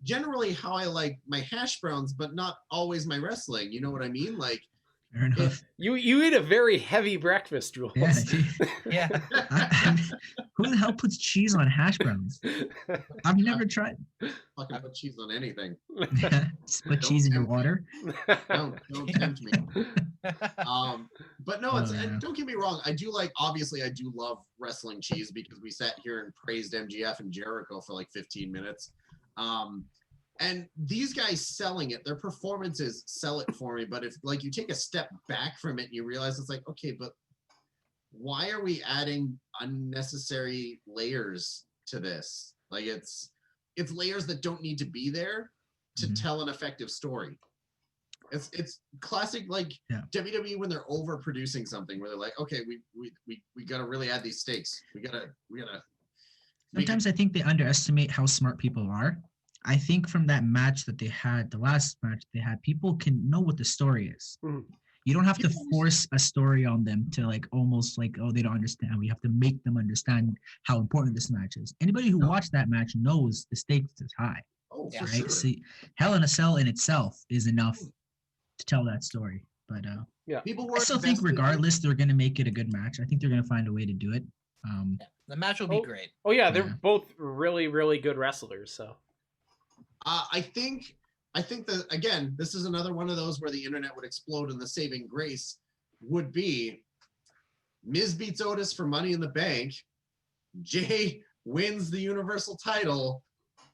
generally how I like my hash browns, but not always my wrestling. You know what I mean? Like, fair enough. You eat a very heavy breakfast, Jules. Yeah. Who the hell puts cheese on hash browns? I've never tried. Fucking put cheese on anything. Just put cheese in your water. Don't tempt me. But no, don't get me wrong. I do love wrestling cheese, because we sat here and praised MGF and Jericho for like 15 minutes. And these guys selling it, their performances sell it for me. But if like you take a step back from it and you realize it's like, okay, but why are we adding unnecessary layers to this? Like it's layers that don't need to be there to tell an effective story. It's classic like WWE when they're overproducing something, where they're like, okay, we gotta really add these stakes. We gotta. Sometimes I think they underestimate how smart people are. I think from that match that they had, the last match they had, people can know what the story is. You don't have to force a story on them to like almost like, oh, they don't understand. We have to make them understand how important this match is. Anybody who watched that match knows the stakes is high. Oh, Yeah. for Right? sure. See, Hell in a Cell in itself is enough to tell that story. But People I were still think regardless, they're going to make it a good match. I think they're going to find a way to do it. The match will be great. Oh yeah, they're both really, really good wrestlers. So I think that again, this is another one of those where the internet would explode, and the saving grace would be Miz beats Otis for Money in the Bank. Jay wins the Universal title,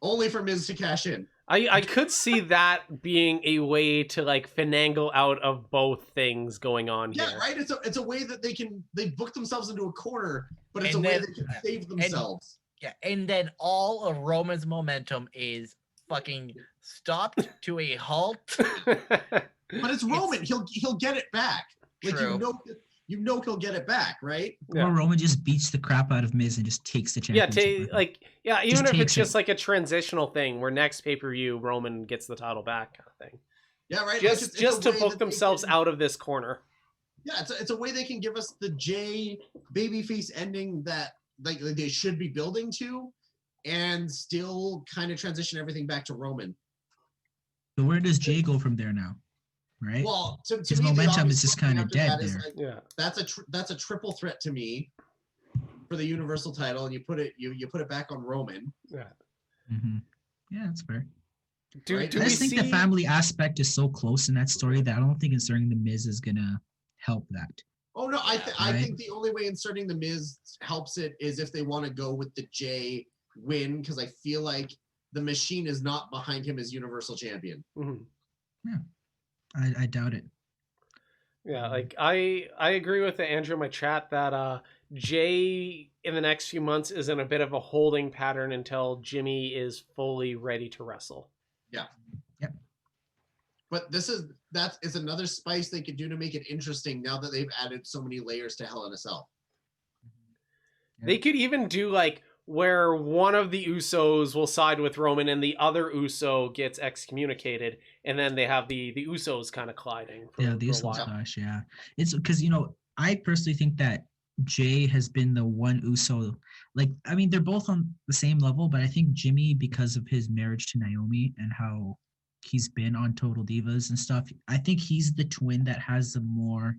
only for Miz to cash in. I could see that being a way to like finagle out of both things going on here. Yeah, right. It's a way that they book themselves into a corner, but it's And a way then- they can save themselves. Yeah, and then all of Roman's momentum is fucking stopped to a halt. But it's Roman. He'll get it back. Like True. you know he'll get it back, right? Yeah. Or Roman just beats the crap out of Miz and just takes the Yeah, championship. with him. even Just if it's takes just it. like a transitional thing where next pay-per-view Roman gets the title back kind of thing. Yeah, right. Just it's a to way book that they themselves can- out of this corner. Yeah, it's a way they can give us the Jay babyface ending that like they should be building to, and still kind of transition everything back to Roman. So where does Jay go from there now? Right? Well, to His me, the momentum obvious is just question kinda after dead that is, there. like, Yeah. that's a triple threat to me for the Universal title, and you put it back on Roman. Yeah. Mhm. Yeah, that's fair. Do, Right. do I we just think see the family aspect is so close in that story that I don't think inserting the Miz is gonna help that. Oh no, I Right. think the only way inserting the Miz helps it is if they want to go with the Jay win, because I feel like the machine is not behind him as Universal Champion. Mhm. I doubt it. Yeah, like I agree with Andrew in my chat that Jay in the next few months is in a bit of a holding pattern until Jimmy is fully ready to wrestle. But it's another spice they could do to make it interesting now that they've added so many layers to Hell in a Cell. They could even do like where one of the Usos will side with Roman and the other Uso gets excommunicated, and then they have the Usos kind of colliding. For, Yeah, for the a Usos while. clash. Yeah, it's because I personally think that Jay has been the one Uso. Like, I mean, they're both on the same level, but I think Jimmy, because of his marriage to Naomi and how he's been on Total Divas and stuff, I think he's the twin that has the more.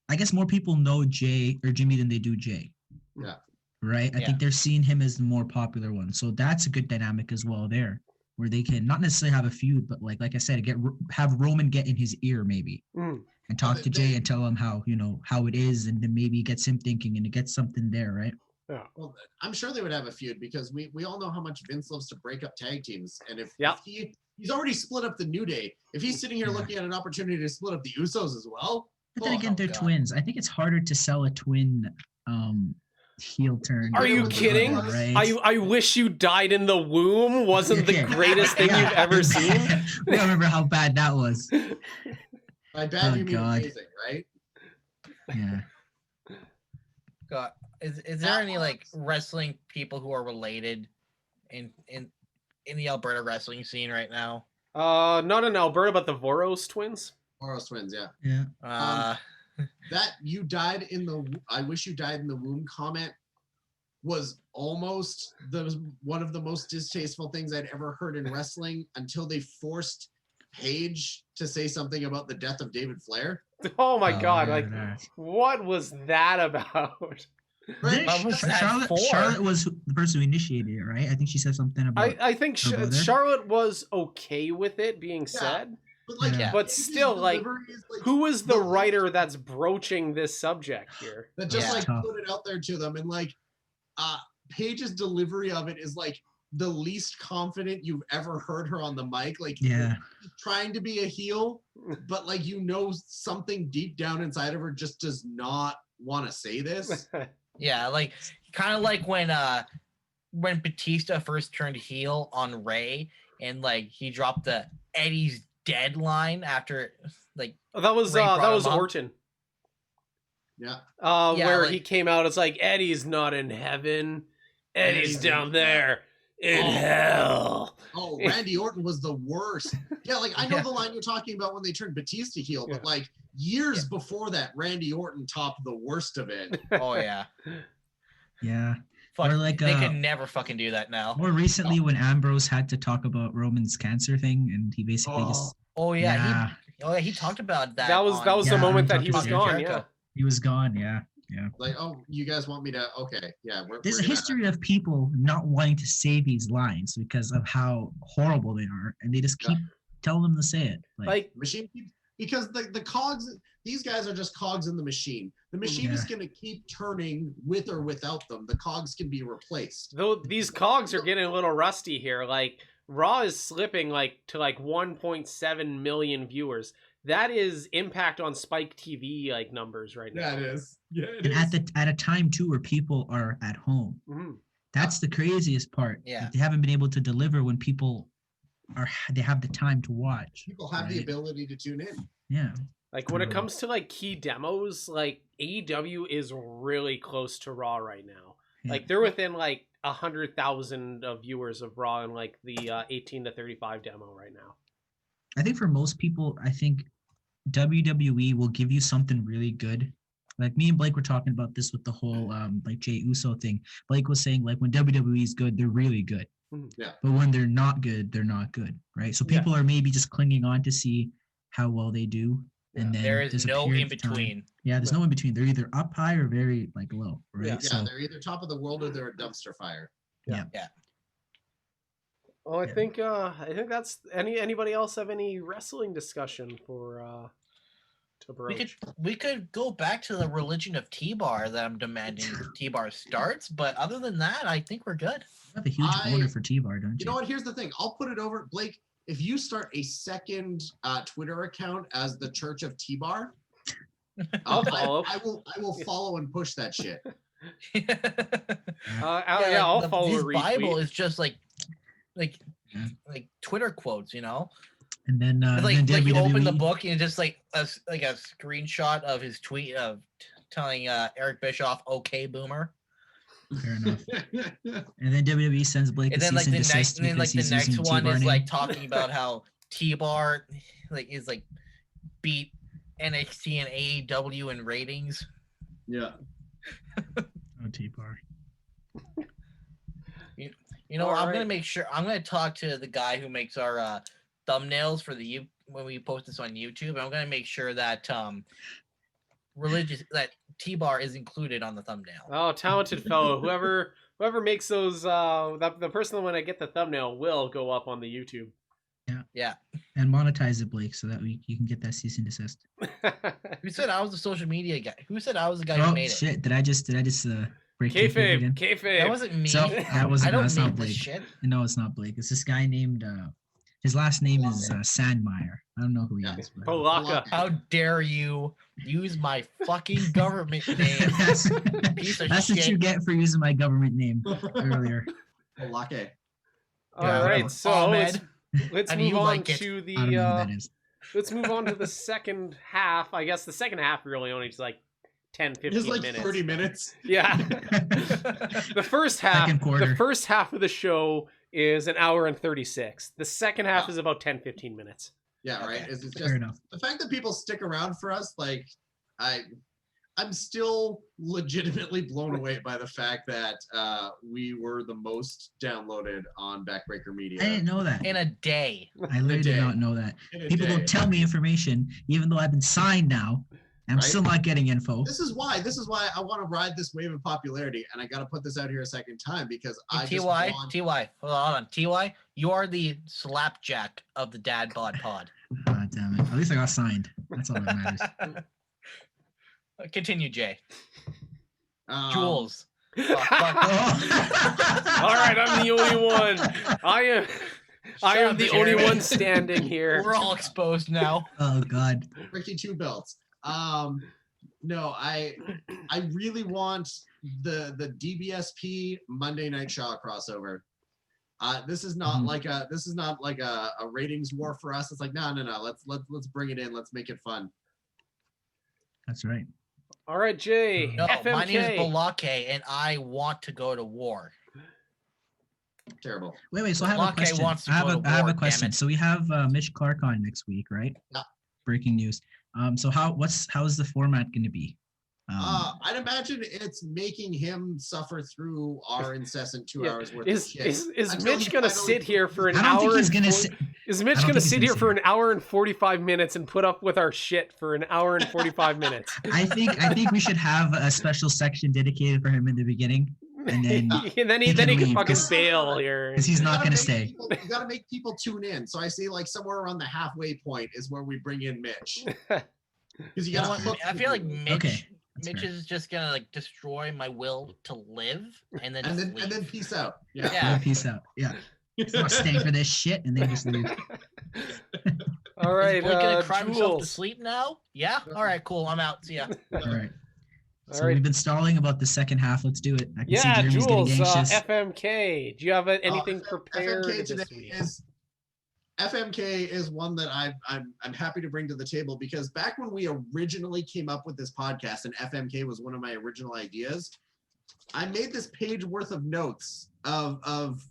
I guess more people know Jay or Jimmy than they do Jay. Yeah. Right. I Yeah. think they're seeing him as the more popular one, so that's a good dynamic as well there, where they can not necessarily have a feud, but like I said, have Roman get in his ear maybe Mm. and talk they- to Jay and tell him how how it is, and then maybe gets him thinking and it gets something there, right? Yeah. Well, I'm sure they would have a feud because we all know how much Vince loves to break up tag teams, and if he's already split up the New Day, if he's sitting here Yeah. looking at an opportunity to split up the Usos as well. But then again, oh they're God. twins. I think it's harder to sell a twin heel turn. Are you than the kidding? other, right? I wish you died in the womb wasn't the Okay. greatest thing you've ever seen. We all remember how bad that was. By bad Oh, you mean God. amazing, right? Yeah. God, is there any like wrestling people who are related in the Alberta wrestling scene right now? Not in Alberta, but the Voros twins. Moros twins, yeah. Yeah. That you died in the I wish you died in the womb comment was almost one of the most distasteful things I'd ever heard in wrestling until they forced Paige to say something about the death of David Flair. Oh my Oh, god! yeah, Like, yeah. what was that about? Right? What was that for? Charlotte was the person who initiated it, right? I think she said something about. I think Her brother? Charlotte was okay with it being said, But like, Yeah. but Paige's still, like, delivery is, like, who was the the- writer that's broaching this subject here? that just Yeah. like Tough. put it out there to them, and like Paige's delivery of it is like the least confident you've ever heard her on the mic. Like, Yeah. trying to be a heel, but like something deep down inside of her just does not want to say this. Yeah, like kind of like when Batista first turned heel on Ray, and like he dropped the Eddie's dead line after like That was Ray brought him up. Orton. Yeah. Yeah, Where like- he came out, it's like Eddie's not in heaven, Eddie's Eddie's down in- there in Oh. hell. Oh, Randy Orton was the worst. Yeah, like I know Yeah. the line you're talking about when they turned Batista heel, but Yeah. like years before that, Randy Orton topped the worst of it. oh yeah, Yeah. fuck, Or like, they uh, could never fucking do that now. More recently, when Ambrose had to talk about Roman's cancer thing, and he basically just Oh yeah, yeah, he talked about that. That was on- the Yeah, moment that I'm he was talking gone. Jericho. Yeah. he was gone. Yeah. Like, oh, you guys want me to? Okay, yeah. There's we're a gonna- history of people not wanting to say these lines because of how horrible they are, and they just keep telling them to say it. Like, machine because the cogs, these guys are just cogs in the machine. The machine is Yeah. going to keep turning with or without them. The cogs can be replaced. though these cogs are getting a little rusty here. Like, Raw is slipping to 1.7 million viewers. That is Impact on Spike TV numbers right now. Yeah, it is. Yeah, it And is. at a time too where people are at home. Mhm. That's the craziest part. Yeah. Like, they haven't been able to deliver when people they have the time to watch. People have the right? ability to tune in. Yeah. When it comes to key demos, AEW is really close to Raw right now. Yeah. They're within 100,000 of viewers of Raw in the 18 to 35 demo right now. I think for most people, I think WWE will give you something really good. Like me and Blake were talking about this with the whole Jey Uso thing. Blake was saying when WWE is good, they're really good. Yeah. But when they're not good, they're not good, right? So people are maybe just clinging on to see how well they do, and then There is there's a no period in of time- between. Yeah, there's no in between. They're either up high or very low, right? Yeah. Yeah, So they're either top of the world or they're a dumpster fire. Well, I Yeah. think that's anybody else have any wrestling discussion for to broach? We could go back to the religion of T-Bar that I'm demanding T-Bar starts, but other than that, I think we're good. you have a huge boner for T-Bar, don't you? You know what? Here's the thing. I'll put it over, Blake. If you start a second Twitter account as the Church of T-Bar, I'll follow. I will follow and push that shit. I'll follow his a retweet. Bible is just like Yeah. Twitter quotes, you know. And then It's then you open the WWE book and it's just a screenshot of his tweet of telling Eric Bischoff, "Okay, boomer." Fair enough. And then WWE sends Blake And a then cease and desist because the he's next using one T-Bar is name. talking about how T-Bar is beat NXT and AEW in ratings. Yeah. Oh, T-Bar. You know, All I'm right. gonna make sure I'm gonna talk to the guy who makes our thumbnails for when we post this on YouTube. I'm gonna make sure that that T-Bar is included on the thumbnail. Oh, talented fellow! Whoever makes those, the person when I get the thumbnail will go up on the YouTube. Yeah. And monetize it, Blake, so that you can get that cease and desist. Who said I was the social media guy? Who said I was the guy who Oh made shit! Did I just break kayfabe Kayfabe, again? it? kayfabe. That wasn't me. So that was I don't that's not make this Blake. shit. No, it's not Blake. It's this guy named his last name is Sandmeyer. I don't know who he Yeah. is. But, Polaka. How dare you use my fucking government name? that's Piece of that's what you shit. get for using my government name earlier. Olake. All Yeah, right, whatever. so Ahmed, let's how do move you on like it? to I don't know who that the is. let's move on to the second half. I guess the second half really only is 10, 15 It's like minutes. 30 minutes. Yeah. The first half, Second quarter. the first half of the show is an hour and 36. The second half is about 10, 15 minutes. Yeah, right. Okay. It's just Fair enough. the fact that people stick around for us, I'm still legitimately blown away by the fact that we were the most downloaded on Backbreaker Media. I didn't know that. in a day. I literally day. did not know that. in a People day. don't tell me information, even though I've been signed now. And I'm Right? still not getting info. This is why I want to ride this wave of popularity, and I got to put this out here a second time because I just TY, want. TY, hold on. TY, you are the slapjack of the Dad Bod Pod. God damn it. At least I got signed. That's all that matters. Continue, Jay. um, Jules. All right, I'm the only one. I am Shut up, the Jared. only one standing here. We're all exposed now. Oh God. Ricky Two Belts. No, I really want the DBSP Monday Night Shaw crossover. This is not like a ratings war for us. It's like no. Let's bring it in. Let's make it fun. That's right. All right, Jay. No, FMK. my name is Balake, and I want to go to war. Terrible. Wait. So I have a Locke question. wants to I have go a, to I have war, a damn question. it. So we have Mitch Clark on next week, right? Yeah. Breaking news. So how is the format going to be? I'd imagine it's making him suffer through our incessant 2 Yeah. hours worth Is of shit. is Until Mitch he gonna finally sit here for an I don't hour? think he's and gonna 40 sit. Is I Mitch don't gonna think he's sit gonna here sit for here. an hour and 45 minutes and put up with our shit for an hour and 45 minutes? I think we should have a special section dedicated for him in the beginning, and then and then he he can can leave, fucking 'cause- bail here. because he's You not gotta going to make stay. people- you got to make people tune in. So I see like somewhere around the halfway point is where we bring in Mitch. Because you You know got what? I feel like Mitch. Okay, that's Mitch fair. is just gonna destroy my will to live, and then and just then leave. peace out. Yeah. Yeah. Peace out. Yeah. I'm not staying for this shit, and they just leave. All right, Is Blake gonna cry himself to Jules. sleep now? Yeah. All right, cool. I'm out. See ya. All right. All So right. we've been stalling about the second half. Let's do it. I can see Yeah, Jeremy's getting Jules, anxious. FMK. Do you have anything prepared FMK this today week? is FMK is one that I'm happy to bring to the table because back when we originally came up with this podcast and FMK was one of my original ideas, I made this page worth of notes of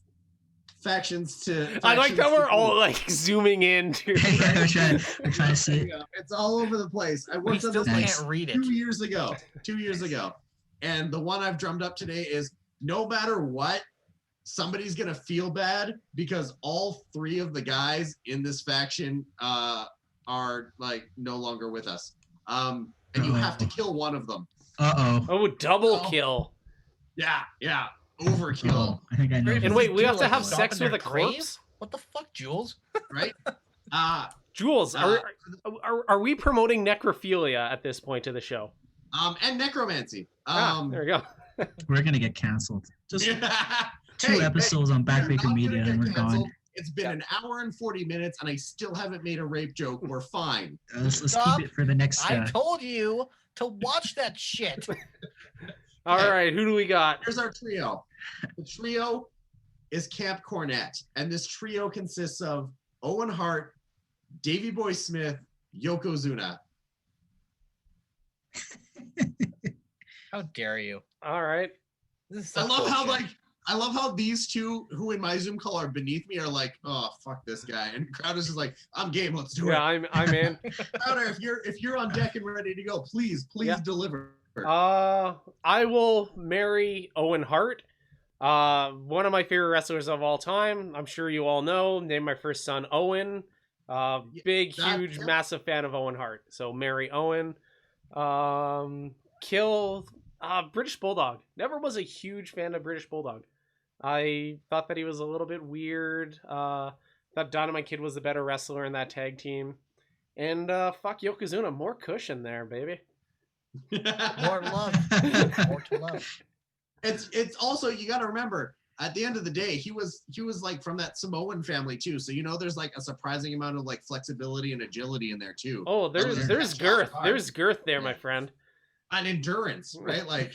factions to. I like that factions we're to all do. like zooming in. To, we're trying to see There it. you go. It's all over the place. I We worked on still this Nice. can't read it. 2 years ago. 2 years ago. And the one I've drummed up today is no matter what, somebody's gonna feel bad because all three of the guys in this faction are like no longer with us. And you have to kill one of them. oh, double Oh. kill. Yeah. Overkill. I think I know. And wait, we have to Like, have stop sex in their with a grave? corpse? What the fuck, Jules? Right? Jules, Uh, are we promoting necrophilia at this point of the show? And necromancy. There we go. We're gonna get canceled. Just two Hey, episodes on we're not Backbreaker gonna Media, get and we're canceled. gone. It's been an hour and 40 minutes, and I still haven't made a rape joke. We're fine. Let's Stop. keep it for the next. I told you to watch that shit. All right, who do we got? Here's our trio. The trio is Camp Cornette, and this trio consists of Owen Hart, Davey Boy Smith, Yokozuna. How dare you? All right. This is I such love how bullshit. I love how these two, who in my Zoom call are beneath me, are like, "Oh, fuck this guy," and Crowder's just like, "I'm game. Let's do Yeah, I'm in. Crowder, if you're on deck and ready to go, please Yeah. deliver." I will marry Owen Hart. One of my favorite wrestlers of all time. I'm sure you all know. Named my first son Owen. Big, huge, massive fan of Owen Hart. So marry Owen. Kill British Bulldog. Never was a huge fan of British Bulldog. I thought that he was a little bit weird. Thought Dynamite Kid was the better wrestler in that tag team. And fuck Yokozuna. More cushion there, baby. More love. More to love. It's also, you got to remember, at the end of the day, he was like from that Samoan family too. So there's like a surprising amount of like flexibility and agility in there too. Oh, there's girth. There's girth there, my friend. And endurance, right? Like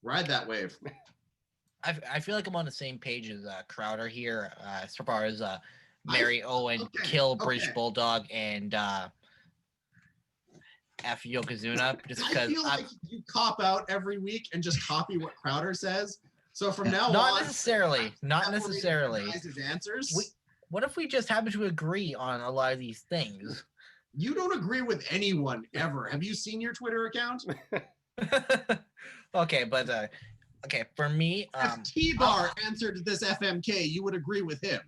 ride that wave. I feel like I'm on the same page as Crowder here, as far as marry Owen, kill British Bulldog, and F Yokozuna, just I because feel like you cop out every week and just copy what Crowder says. So from now not on, necessarily. His answers. What if we just happen to agree on a lot of these things? You don't agree with anyone ever. Have you seen your Twitter account? Okay, but okay, for me, If T-Bar answered this FMK, you would agree with him.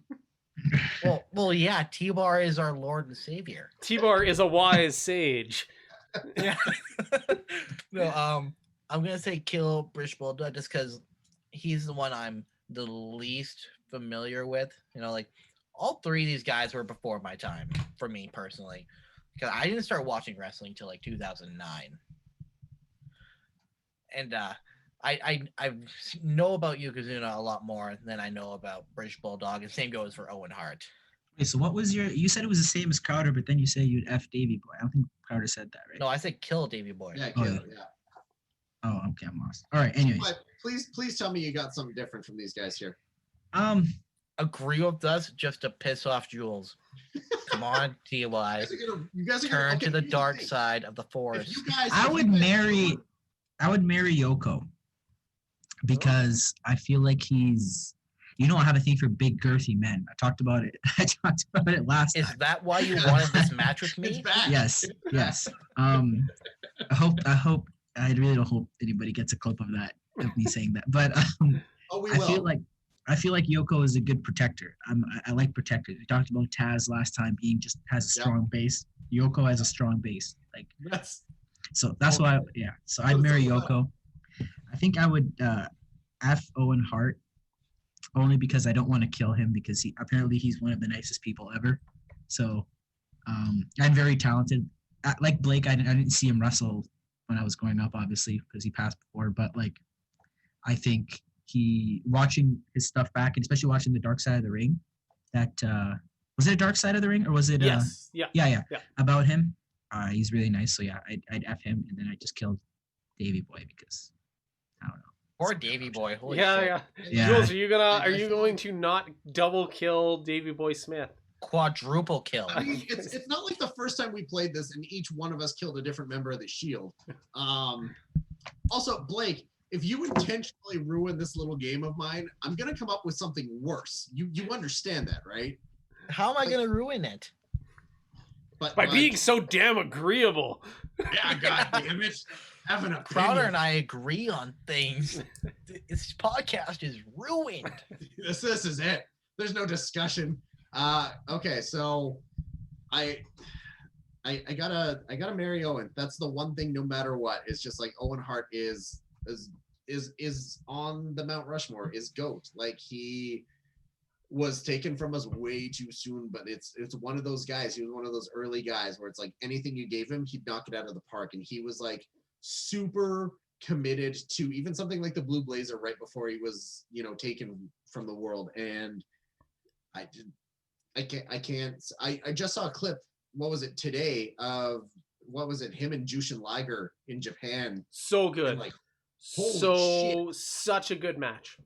well, yeah, T-Bar is our Lord and Savior. T-Bar is a wise sage. Yeah. No, I'm gonna say kill British Bulldog just because he's the one I'm the least familiar with. Like all three of these guys were before my time for me personally, because I didn't start watching wrestling until like 2009, and I know about Yokozuna a lot more than I know about British Bulldog, and same goes for Owen Hart. Wait, so what was you said it was the same as Crowder, but then you say you'd F Davey Boy. I don't think Crowder said that, right? No, I said kill Davey Boy. Yeah, Oh, kill, yeah. yeah. Oh, okay, I'm lost. All right, anyways. But please tell me you got something different from these guys here. Agree with us just to piss off Jules. Come on, TY. You guys are Turn to the here's dark thing. side of the If forest. you guys, I if would you guys- marry Yoko because I feel like he's. I have a thing for big girthy men. I talked about it. Last Is time. that why you wanted this match with It's me? back. Yes. I really don't hope anybody gets a clip of that, of me saying that. But Oh, we I will. feel like Yoko is a good protector. I like protectors. We talked about Taz last time being has a strong base. Yoko has a strong base. That's why. So I'd marry Yoko. I think I would F Owen Hart only because I don't want to kill him because he's one of the nicest people ever. So I'm very talented. Like Blake, I didn't see him wrestle when I was growing up, obviously, because he passed before. But I think he watching his stuff back, and especially watching the Dark Side of the Ring. That was it a Dark Side of the Ring, or was it? Yes. Yeah. About him. He's really nice. So yeah, I'd F him, and then I just killed Davy Boy because I don't know. Poor Davy Boy. Holy shit. Yeah. Jules, are you going to not double kill Davy Boy Smith? Quadruple kill. I mean, it's not like the first time we played this and each one of us killed a different member of the Shield. Also, Blake, if you intentionally ruin this little game of mine, I'm gonna come up with something worse. You understand that, right? How am I gonna ruin it? But By being so damn agreeable. Yeah, god damn it. Having a Crowder and I agree on things. This podcast is ruined. This is it. There's no discussion. Okay, so I gotta marry Owen. That's the one thing. No matter what, it's just like Owen Hart is on the Mount Rushmore. Is GOAT. Like, he was taken from us way too soon, but it's one of those guys. He was one of those early guys where it's like anything you gave him, he'd knock it out of the park, and he was like super committed to even something like the Blue Blazer right before he was, taken from the world. And I just saw a clip, what was it, today, of him and Jushin Liger in Japan. So good. Like, holy shit. Such a good match.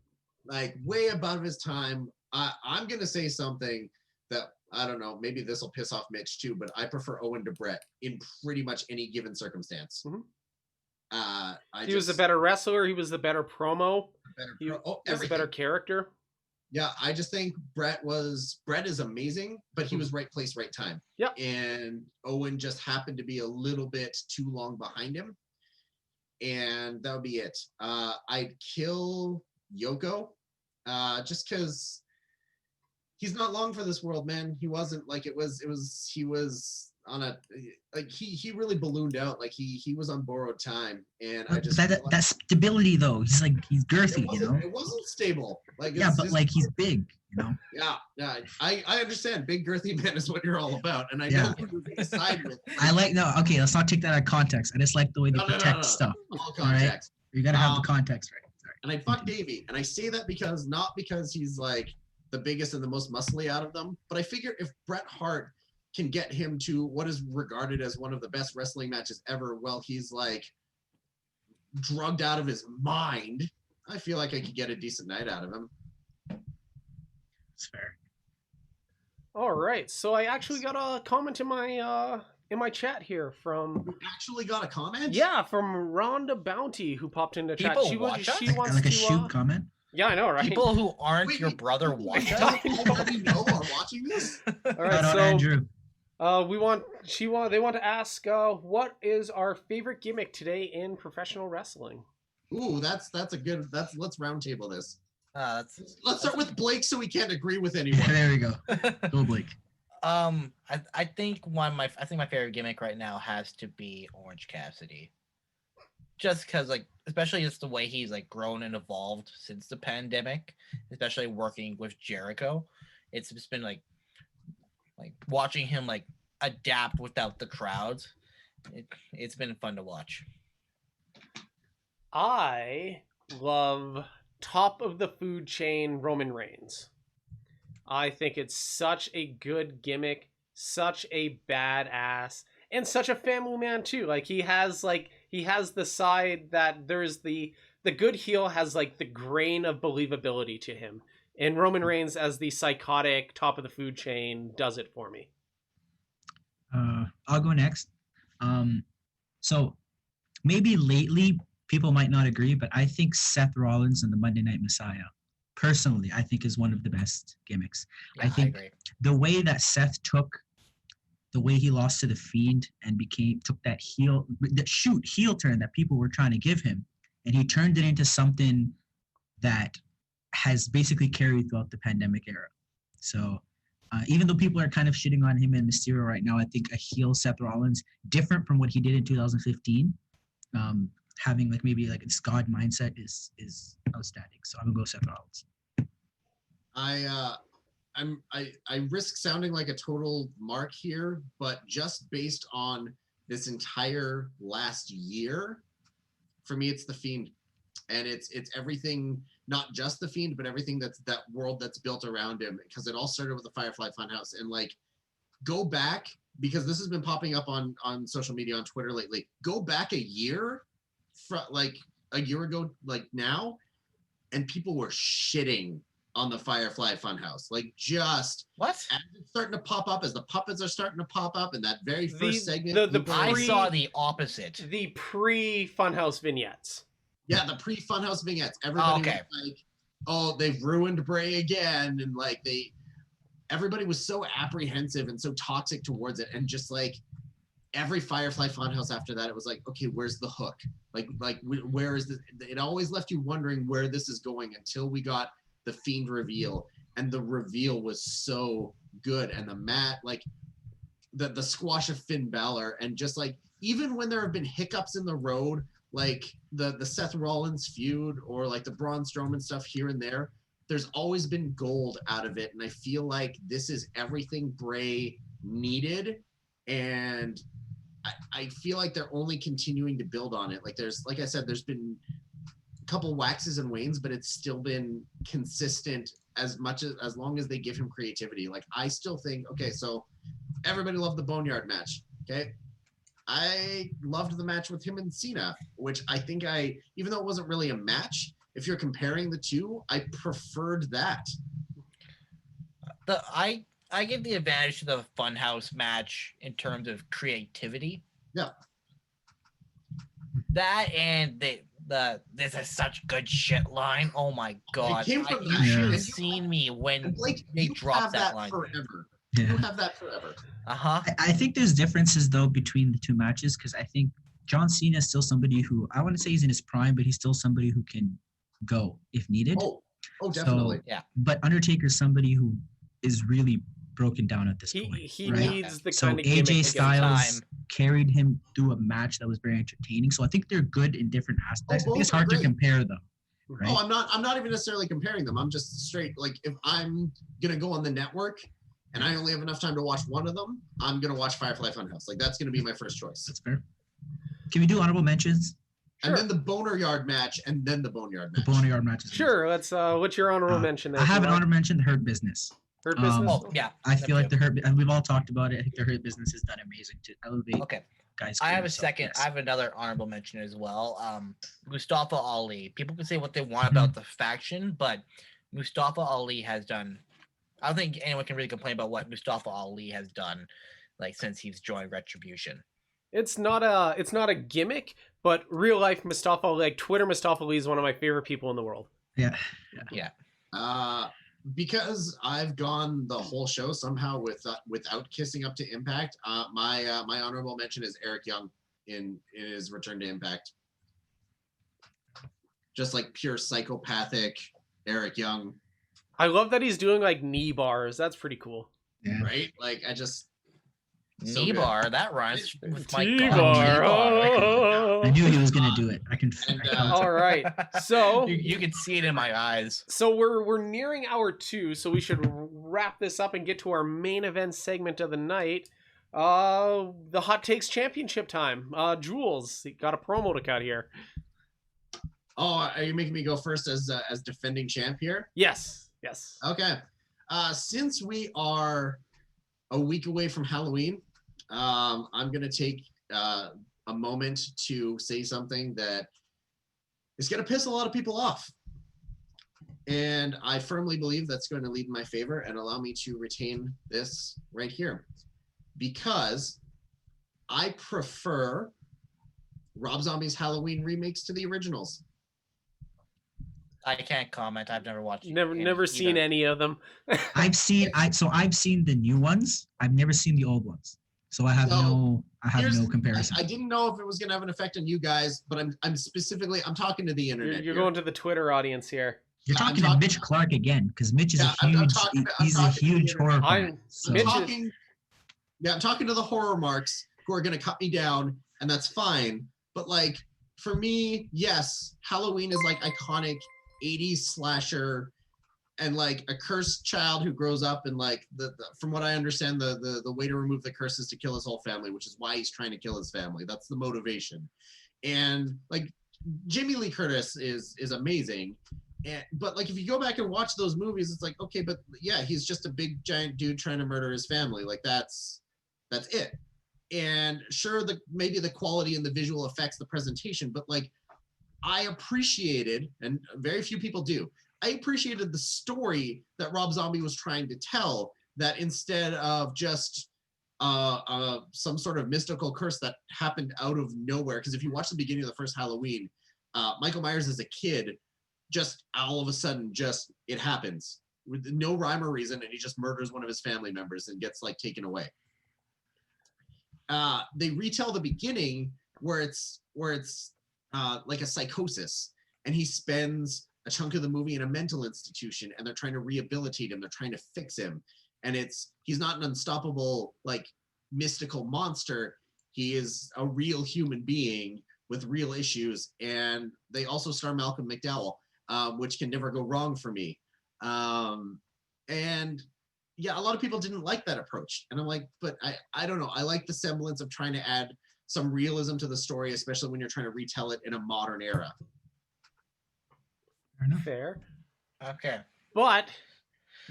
Like, way above his time. I'm gonna say something that, I don't know, maybe this will piss off Mitch too, but I prefer Owen to Brett in pretty much any given circumstance. Mm-hmm. He was the better wrestler. He was the better promo. He was a better character. Yeah, I just think Brett is amazing, but he was right place, right time. Yep. And Owen just happened to be a little bit too long behind him. And that would be it. I'd kill Yoko, just because he's not long for this world, man. He wasn't like he was on a, like, he really ballooned out. Like, he was on borrowed time. And I just that stability though. He's girthy, It wasn't stable. Like, but like, he's big, Yeah, I understand. Big girthy man is what you're all about, and I know who to side with. Okay, let's not take that out of context. I just like the way they protect stuff. All context. Right? You gotta have the context right. Sorry. And I fuck Davey, and I say that not because he's like the biggest and the most muscly out of them, but I figure if Bret Hart can get him to what is regarded as one of the best wrestling matches ever, while he's like drugged out of his mind, I feel like I could get a decent night out of him. It's fair. All right, so I actually got a comment in my chat here from. You actually got a comment? Yeah, from Rhonda Bounty, who popped into chat. She wants like to a shoot comment. Yeah, I know, right? People who aren't your brother watch us. Already know are watching this. All right, so Andrew. they want to ask, what is our favorite gimmick today in professional wrestling? Ooh, let's roundtable this. Let's start with Blake, so we can't agree with anyone. Yeah, there we go. Go Blake. I think my favorite gimmick right now has to be Orange Cassidy. Just because, like, especially just the way he's like grown and evolved since the pandemic, especially working with Jericho. It's just been like watching him like adapt without the crowds. It's been fun to watch. I love top of the food chain Roman Reigns. I think it's such a good gimmick, such a badass, and such a family man too. Like, he has the side that there's the good heel has like the grain of believability to him. And Roman Reigns as the psychotic top of the food chain does it for me. I'll go next. So maybe lately people might not agree, but I think Seth Rollins and the Monday Night Messiah, personally, I think is one of the best gimmicks. Yeah, I think the way that Seth the way he lost to the Fiend and took that heel turn that people were trying to give him, and he turned it into something that has basically carried throughout the pandemic era. So even though people are kind of shitting on him and Mysterio right now, I think a heel Seth Rollins, different from what he did in 2015, having like maybe like a God mindset is outstanding. So I'm gonna go Seth Rollins. I risk sounding like a total mark here, but just based on this entire last year, for me it's the Fiend, and it's everything not just the Fiend, but everything that world that's built around him, because it all started with the Firefly Funhouse. And like, go back, because this has been popping up on social media, on Twitter lately. Go back a year, like a year ago, like now, and people were shitting on the Firefly Funhouse. Like, just What? as it's starting to pop up, as the puppets are starting to pop up in that very first segment. I saw the opposite. The pre-Funhouse vignettes. Yeah, the pre-Funhouse vignettes. Everybody was like, oh, they've ruined Bray again. And like, everybody was so apprehensive and so toxic towards it. And just like every Firefly Funhouse after that, it was like, okay, where's the hook? Like where is this? It always left you wondering where this is going until we got the Fiend reveal. And the reveal was so good. And like the squash of Finn Balor, and just like, even when there have been hiccups in the road, like the Seth Rollins feud or like the Braun Strowman stuff here and there, there's always been gold out of it. And I feel like this is everything Bray needed. And I feel like they're only continuing to build on it. Like like I said, there's been a couple waxes and wanes, but it's still been consistent as long as they give him creativity. Like, I still think, okay, so everybody loved the Boneyard match. Okay. I loved the match with him and Cena, which I think even though it wasn't really a match, if you're comparing the two, I preferred that. I give the advantage to the Funhouse match in terms of creativity. Yeah. That and this is such good shit line. Oh my god! It came from You should have seen me when they dropped that line. Forever. Yeah. You have that forever. I think there's differences though between the two matches, because I think John Cena is still somebody who, I want to say he's in his prime, but he's still somebody who can go if needed. Oh, definitely. So, yeah. But Undertaker's somebody who is really broken down at this point. He right? needs the so kind of gimmick AJ Styles time. carried him through a match that was very entertaining. So I think they're good in different aspects. I think it's hard to compare them. Right? Oh, I'm not even necessarily comparing them. I'm just straight, like, if I'm gonna go on the network and I only have enough time to watch one of them, I'm gonna watch Firefly Funhouse. Like, that's gonna be my first choice. That's fair. Can we do honorable mentions? Sure. And then the Boneyard match, and then the Boneyard match. The Boneyard match. Sure. Let's. What's your honorable mention? There, I have an honorable mention. The Hurt Business. Hurt Business. Oh yeah. I feel like the Hurt, and we've all talked about it. I think the Hurt Business has done amazing to elevate. Okay. Guys. I have a second. Yes. I have another honorable mention as well. Mustafa Ali. People can say what they want about the faction, but Mustafa Ali has done. I don't think anyone can really complain about what Mustafa Ali has done, like, since he's joined Retribution. It's not a gimmick, but real life Mustafa Ali, like Twitter Mustafa Ali, is one of my favorite people in the world. Yeah. Because I've gone the whole show somehow without kissing up to Impact. My honorable mention is Eric Young in his return to Impact. Just like pure psychopathic Eric Young. I love that he's doing like knee bars. That's pretty cool. Yeah. Right? Like, I just. Knee bar, that rhymes with my bar. Oh. I knew he was gonna do it. All right, so you can see it in my eyes. So we're nearing hour 2, so we should wrap this up and get to our main event segment of the night. The Hot Takes Championship time. Jules, you got a promo to cut here. Oh, are you making me go first as defending champ here? Yes. Okay. Since we are a week away from Halloween, I'm going to take a moment to say something that is going to piss a lot of people off. And I firmly believe that's going to lead in my favor and allow me to retain this right here. Because I prefer Rob Zombie's Halloween remakes to the originals. I can't comment. I've never watched. Never seen any of them. I've seen the new ones. I've never seen the old ones, so I have no comparison. I didn't know if it was going to have an effect on you guys, but I'm specifically talking to the internet. You're going to the Twitter audience here. You're talking to Mitch Clark again, because Mitch is he's a huge horror fan. I'm talking to the horror marks who are going to cut me down, and that's fine. But like, for me, yes, Halloween is like iconic 80s slasher, and like a cursed child who grows up, and like from what I understand, the way to remove the curse is to kill his whole family, which is why he's trying to kill his family. That's the motivation. And like, Jamie Lee Curtis is amazing, But like if you go back and watch those movies, it's like, okay, but yeah, he's just a big giant dude trying to murder his family. Like that's it. And sure, maybe the quality and the visual effects, the presentation, but like I appreciated, and very few people do, I appreciated the story that Rob Zombie was trying to tell, that instead of just some sort of mystical curse that happened out of nowhere. Because if you watch the beginning of the first Halloween, Michael Myers as a kid, just all of a sudden, just it happens with no rhyme or reason, and he just murders one of his family members and gets like taken away. They retell the beginning where it's like a psychosis, and he spends a chunk of the movie in a mental institution, and they're trying to rehabilitate him, they're trying to fix him, and he's not an unstoppable like mystical monster. He is a real human being with real issues. And they also star Malcolm McDowell, which can never go wrong for me. And yeah, a lot of people didn't like that approach, and I'm like, but I don't know, I like the semblance of trying to add some realism to the story, especially when you're trying to retell it in a modern era. Fair. Okay. But,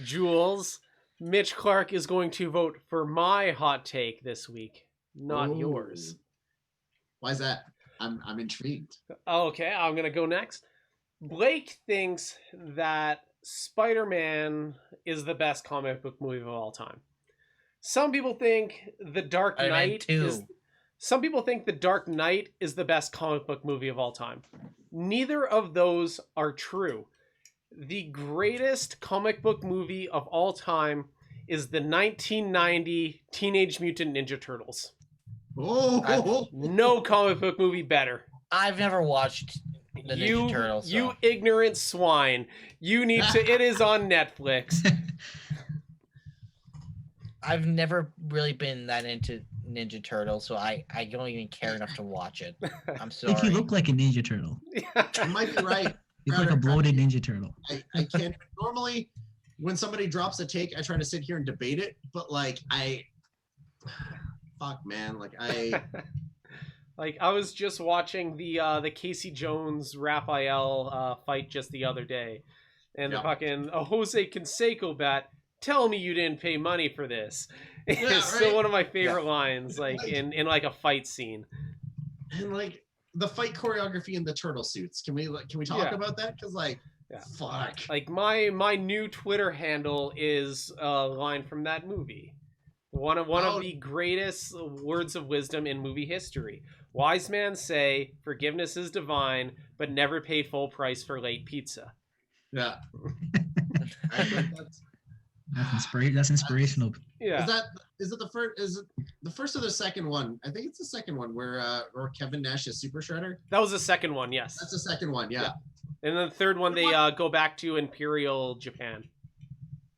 Jules, Mitch Clark is going to vote for my hot take this week, not yours. Why is that? I'm intrigued. Okay, I'm going to go next. Blake thinks that Spider-Man is the best comic book movie of all time. Some people think The Dark Knight Some people think The Dark Knight is the best comic book movie of all time. Neither of those are true. The greatest comic book movie of all time is the 1990 Teenage Mutant Ninja Turtles. No comic book movie better. I've never watched the Ninja Turtles. So. You ignorant swine. You need to. It is on Netflix. I've never really been that into Ninja Turtles, so I don't even care enough to watch it. I'm sorry. Like you look like a Ninja Turtle. You might be right. You look like a bloated Ninja Turtle. I can't. Normally, when somebody drops a take, I try to sit here and debate it, but like fuck, man. Like Like I was just watching the Casey Jones Raphael fight just the other day, and the fucking Jose Canseco bat. Tell me you didn't pay money for this. It's still one of my favorite lines, like in like a fight scene. And like the fight choreography in the turtle suits. Can we talk about that? Because fuck. Like my new Twitter handle is a line from that movie. One of the greatest words of wisdom in movie history. Wise men say forgiveness is divine, but never pay full price for late pizza. Yeah. That's inspirational. Yeah. Is it the first or the second one? I think it's the second one where Kevin Nash is Super Shredder. That was the second one, yes. That's the second one, yeah. And then the third one, they go back to Imperial Japan.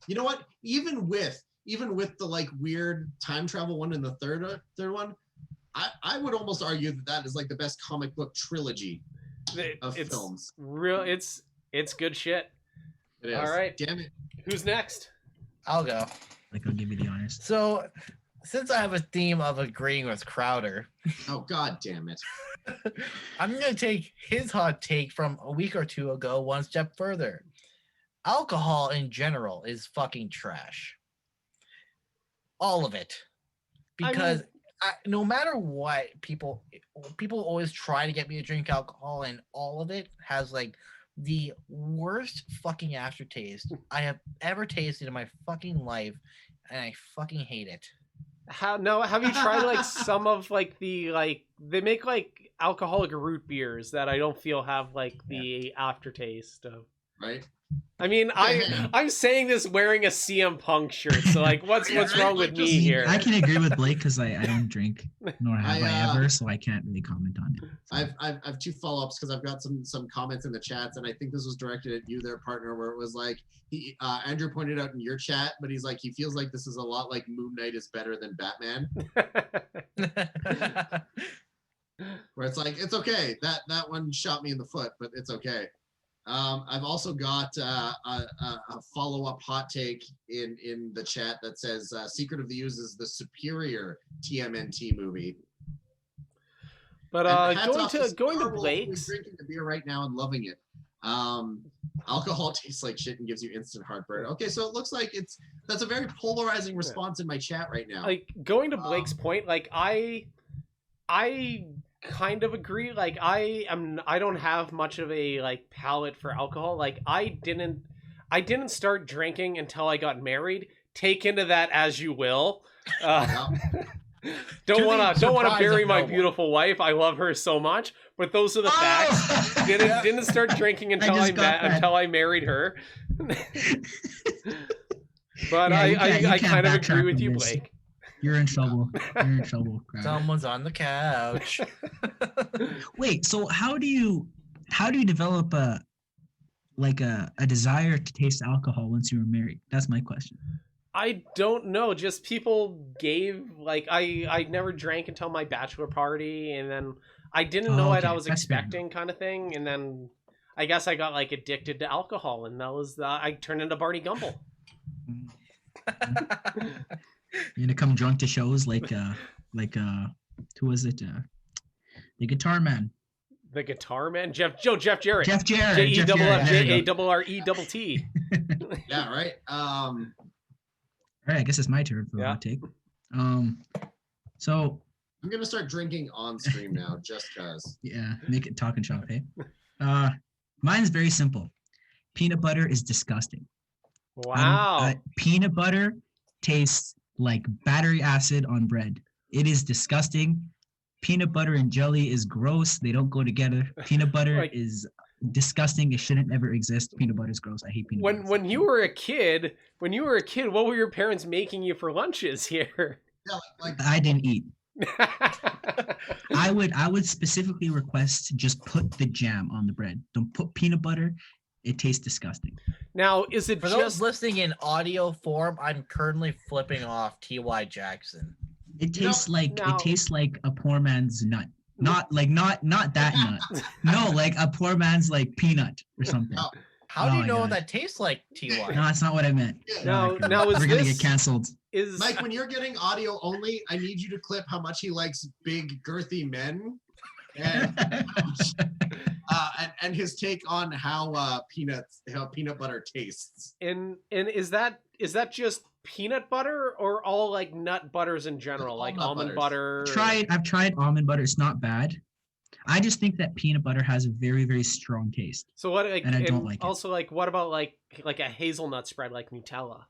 You know what? Even with the like weird time travel one in the third one, I would almost argue that is like the best comic book trilogy of films. It's good shit. It is. All right. Damn it. Who's next? I'll go. Like, I'll give you the honors. So, since I have a theme of agreeing with Crowder. Oh, god damn it. I'm going to take his hot take from a week or two ago one step further. Alcohol in general is fucking trash. All of it. Because no matter what, people always try to get me to drink alcohol, and all of it has like the worst fucking aftertaste I have ever tasted in my fucking life, and I fucking hate it. Have you tried like some of like the they make like alcoholic root beers that I don't feel have like the aftertaste of. Right. I mean, I'm saying this wearing a CM Punk shirt, so like, what's wrong with me here? I can agree with Blake because I don't drink, nor have I ever, so I can't really comment on it. So. I've two follow-ups because I've got some comments in the chats, and I think this was directed at you, their partner, where it was like Andrew pointed out in your chat, but he's like he feels like this is a lot like Moon Knight is better than Batman. Where it's like it's okay that one shot me in the foot, but it's okay. I've also got a follow-up hot take in the chat that says Secret of the Ooze is the superior TMNT movie. But going to Blake's, who's drinking the beer right now and loving it. Alcohol tastes like shit and gives you instant heartburn. Okay, so it looks like that's a very polarizing response in my chat right now. Like, going to Blake's point, like, I kind of agree. Like, I don't have much of a like palate for alcohol. Like, I didn't start drinking until I got married. Take into that as you will. Don't wanna bury my beautiful wife. I love her so much, but those are the facts. Didn't start drinking until I married her. But yeah, I kind of agree with you, Blake. You're in trouble. You're in trouble. Someone's on the couch. Wait, so how do you develop a desire to taste alcohol once you were married? That's my question. I don't know. Just people gave, like, I never drank until my bachelor party, and then I didn't know what I was expecting, kind of thing, and then I guess I got like addicted to alcohol, and that was I turned into Barney Gumble. You're gonna come drunk to shows like who was it? The Guitar Man. The Guitar Man, Jeff Jarrett. Jeff Jarrett. JEFFJARRETT. Yeah, right. All right, I guess it's my turn for a hot take. So I'm gonna start drinking on stream now, just cause. Yeah, make it talking shop, hey. Mine's very simple. Peanut butter is disgusting. Wow. Peanut butter tastes like battery acid on bread. It is disgusting. Peanut butter and jelly is gross. They don't go together. Peanut butter is disgusting. It shouldn't ever exist. Peanut butter is gross. I hate peanut butter. When you were a kid, what were your parents making you for lunches here? Yeah, like I didn't eat. I would specifically request to just put the jam on the bread. Don't put peanut butter. It tastes disgusting. Now, is it for those listening in audio form? I'm currently flipping off T.Y. Jackson. It tastes like a poor man's nut. Not that nut. No, like a poor man's like peanut or something. How do you know what that tastes like, Ty? No, that's not what I meant. Now we're gonna get canceled. Mike, when you're getting audio only, I need you to clip how much he likes big, girthy men, and his take on how peanut butter tastes. And is that just peanut butter or all like nut butters in general, like almond butter? I've tried almond butter. It's not bad. I just think that peanut butter has a very, very strong taste. So what? And I don't like it. Also, like, what about like a hazelnut spread like Nutella?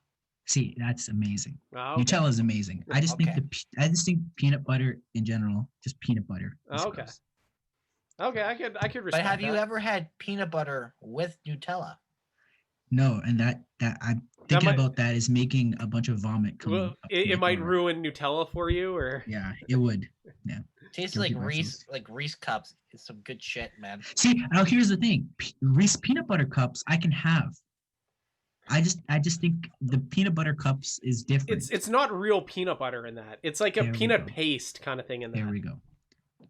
See, that's amazing. Oh, okay. Nutella is amazing. I just think peanut butter in general, just peanut butter. Okay. Gross. Okay, I could respect. But have you ever had peanut butter with Nutella? No, and that I'm thinking about that is making a bunch of vomit coming up. It might ruin Nutella for you, or yeah, it would. Yeah. Tastes like Reese cups. It's some good shit, man. See, now here's the thing: Reese peanut butter cups I can have. I just think the peanut butter cups is different. It's not real peanut butter in that. It's like a peanut paste kind of thing in that. There we go.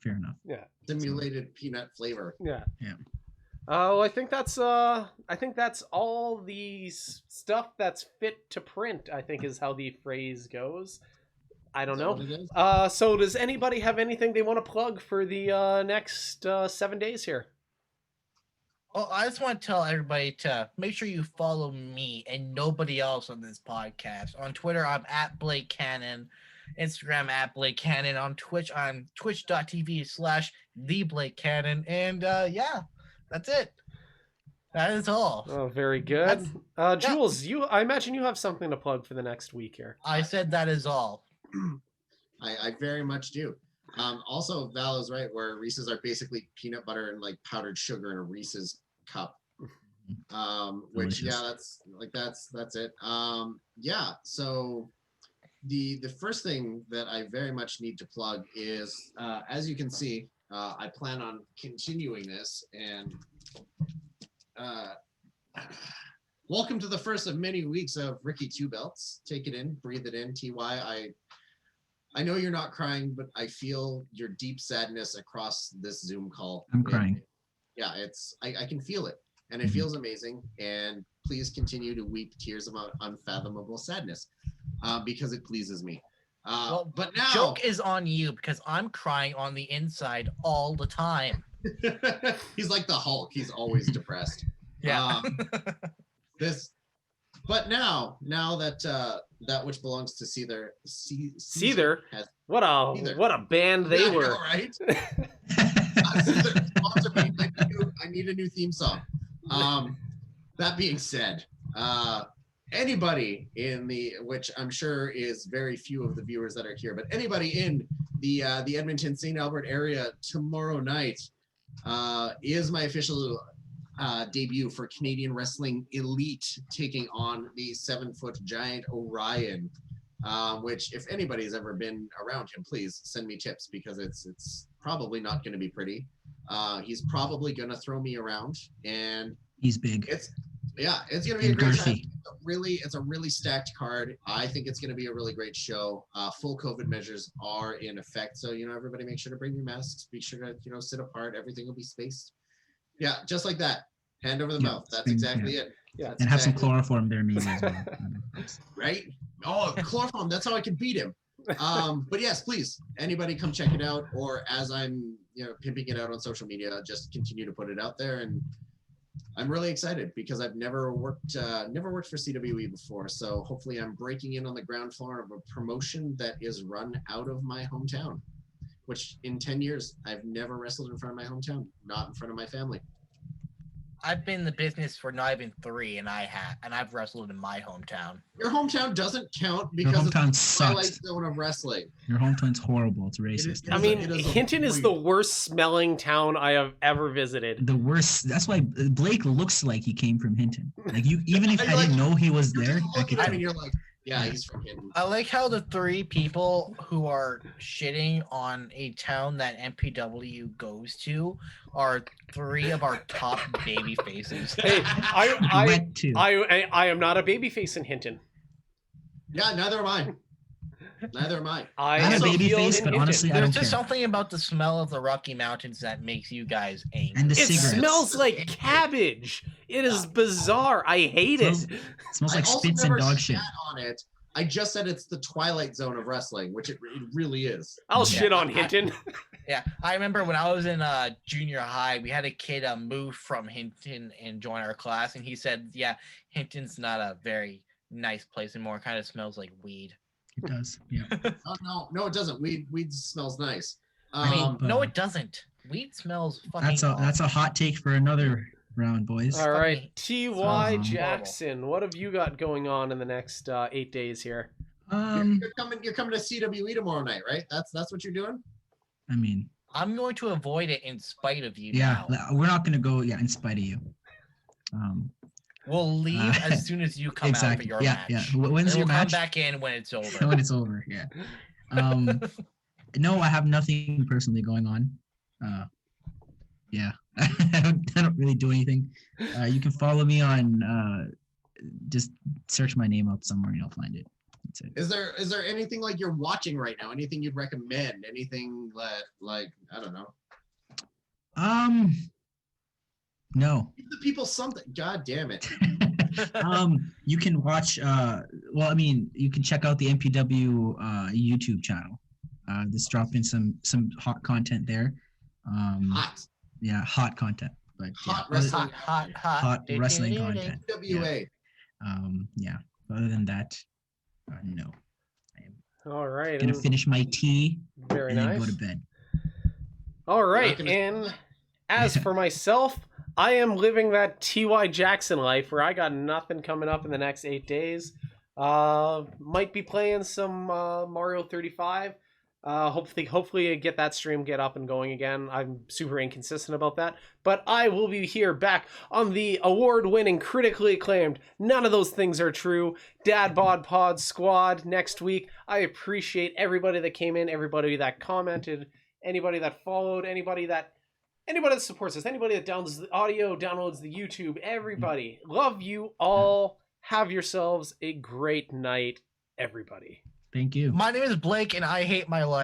Fair enough. Yeah. Simulated peanut flavor. Yeah. Yeah. Well, I think that's all the stuff that's fit to print, I think is how the phrase goes. I don't know. So does anybody have anything they want to plug for the next 7 days here? Well, I just want to tell everybody to make sure you follow me and nobody else on this podcast. On Twitter, I'm at Blake Kannon. Instagram at Blake Kannon. On Twitch, I'm twitch.tv/TheBlakeKannon. And yeah, that's it. That is all. Oh, very good. Jules, I imagine you have something to plug for the next week here. I said that is all. I very much do. Also, Val is right, where Reese's are basically peanut butter and like powdered sugar in a Reese's cup. Which Delicious. That's it. Yeah, so the first thing that I very much need to plug is as you can see, I plan on continuing this, and welcome to the first of many weeks of Ricky Two Belts. Take it in, breathe it in. TY, I know you're not crying, but I feel your deep sadness across this Zoom call. I'm crying. Yeah, I can feel it, and it feels amazing. And please continue to weep tears of unfathomable sadness, because it pleases me. Well, but now, joke is on you because I'm crying on the inside all the time. He's like the Hulk. He's always depressed. Yeah. But now that that which belongs to Caesar has What a band they I know, were. right? Caesar, sponsor me. I need a new theme song. That being said, anybody in which I'm sure is very few of the viewers that are here, but anybody in the Edmonton St. Albert area tomorrow night is my official debut for Canadian Wrestling Elite, taking on the 7-foot giant Orion, which if anybody's ever been around him, please send me tips, because it's probably not going to be pretty. He's probably going to throw me around, and He's big. it's going to be a And great time. girthy. It's a really stacked card. I think it's going to be a really great show. Full COVID measures are in effect, so everybody make sure to bring your masks. Be sure to sit apart. Everything will be spaced. Yeah, just like that. Hand over the Yeah, mouth. That's spin- exactly yeah. it. Yeah. That's And have some exactly- chloroform there maybe as well. Right? Oh, chloroform. That's how I can beat him. But yes, please, anybody come check it out. Or as I'm, pimping it out on social media, just continue to put it out there. And I'm really excited because I've never worked for CWE before. So hopefully I'm breaking in on the ground floor of a promotion that is run out of my hometown, which in 10 years, I've never wrestled in front of my hometown, not in front of my family. I've been in the business for not even 3, and I've wrestled in my hometown. Your hometown doesn't count Your because it's hometown the twilight sucks. zone of wrestling. Your hometown's horrible. It's racist. It I is mean, it is a Hinton is the worst smelling town I have ever visited. The worst. That's why Blake looks like he came from Hinton. Like even if I Like, didn't know he was You're there, just I looking could at tell. me and you're like, yeah, he's from Hinton. I like how the 3 people who are shitting on a town that MPW goes to are 3 of our top baby faces. Hey, I Wet too. I am not a babyface in Hinton. Yeah, neither am I. Neither am I. I I'm a am baby healed face, in but Hinton. honestly, I There's don't just care. something about the smell of the Rocky Mountains that makes you guys angry. And the It cigarettes. smells like cabbage. It is bizarre. I hate it. Smells like I also spits and never dog shat shit. on it. I just said it's the twilight zone of wrestling, which it really is. I'll Yeah, shit on I- Hinton. Yeah, I remember when I was in junior high, we had a kid move from Hinton and join our class, and he said, "Yeah, Hinton's not a very nice place anymore. It kind of smells like weed." It does. Yeah. Oh, no, it doesn't. Weed smells nice. I mean, no, uh, it doesn't. Weed smells fucking. That's a hot take for another round, boys. All right, fucking- T.Y. Um, Jackson, what have you got going on in the next 8 days here? You're coming to CWE tomorrow night, right? That's what you're doing? I mean, I'm going to avoid it in spite of you. yeah, now. we're not gonna go. Yeah, in spite of you. We'll leave as soon as you come out for your yeah, match. yeah. And When's we'll your match? come back in when it's over. When it's over. Yeah. No, I have nothing personally going on. Yeah, I don't really do anything. You can follow me on. Just search my name up somewhere and you'll find it. That's it. Is there anything like you're watching right now? Anything you'd recommend? Anything that like I don't know? No. Give the people something. God damn it. You can watch. Well, I mean, you can check out the MPW YouTube channel. Just dropping some hot content there. Hot. Yeah, hot content. But Hot yeah, wrestling. hot wrestling content. WA. Yeah. Other than that, no. All right, Gonna and finish my tea very and then nice. go to bed. All right, gonna- and as for myself, I am living that T.Y. Jackson life where I got nothing coming up in the next 8 days. Might be playing some Mario 35. Hopefully get that stream get up and going again. I'm super inconsistent about that, but I will be here back on the award-winning, critically acclaimed, none of those things are true, Dad Bod Squad next week. I appreciate everybody that came in, everybody that commented, anybody that followed, anybody that supports us, anybody that downloads the audio, downloads the YouTube, everybody. Love you all. Have yourselves a great night, everybody. Thank you. My name is Blake, and I hate my life.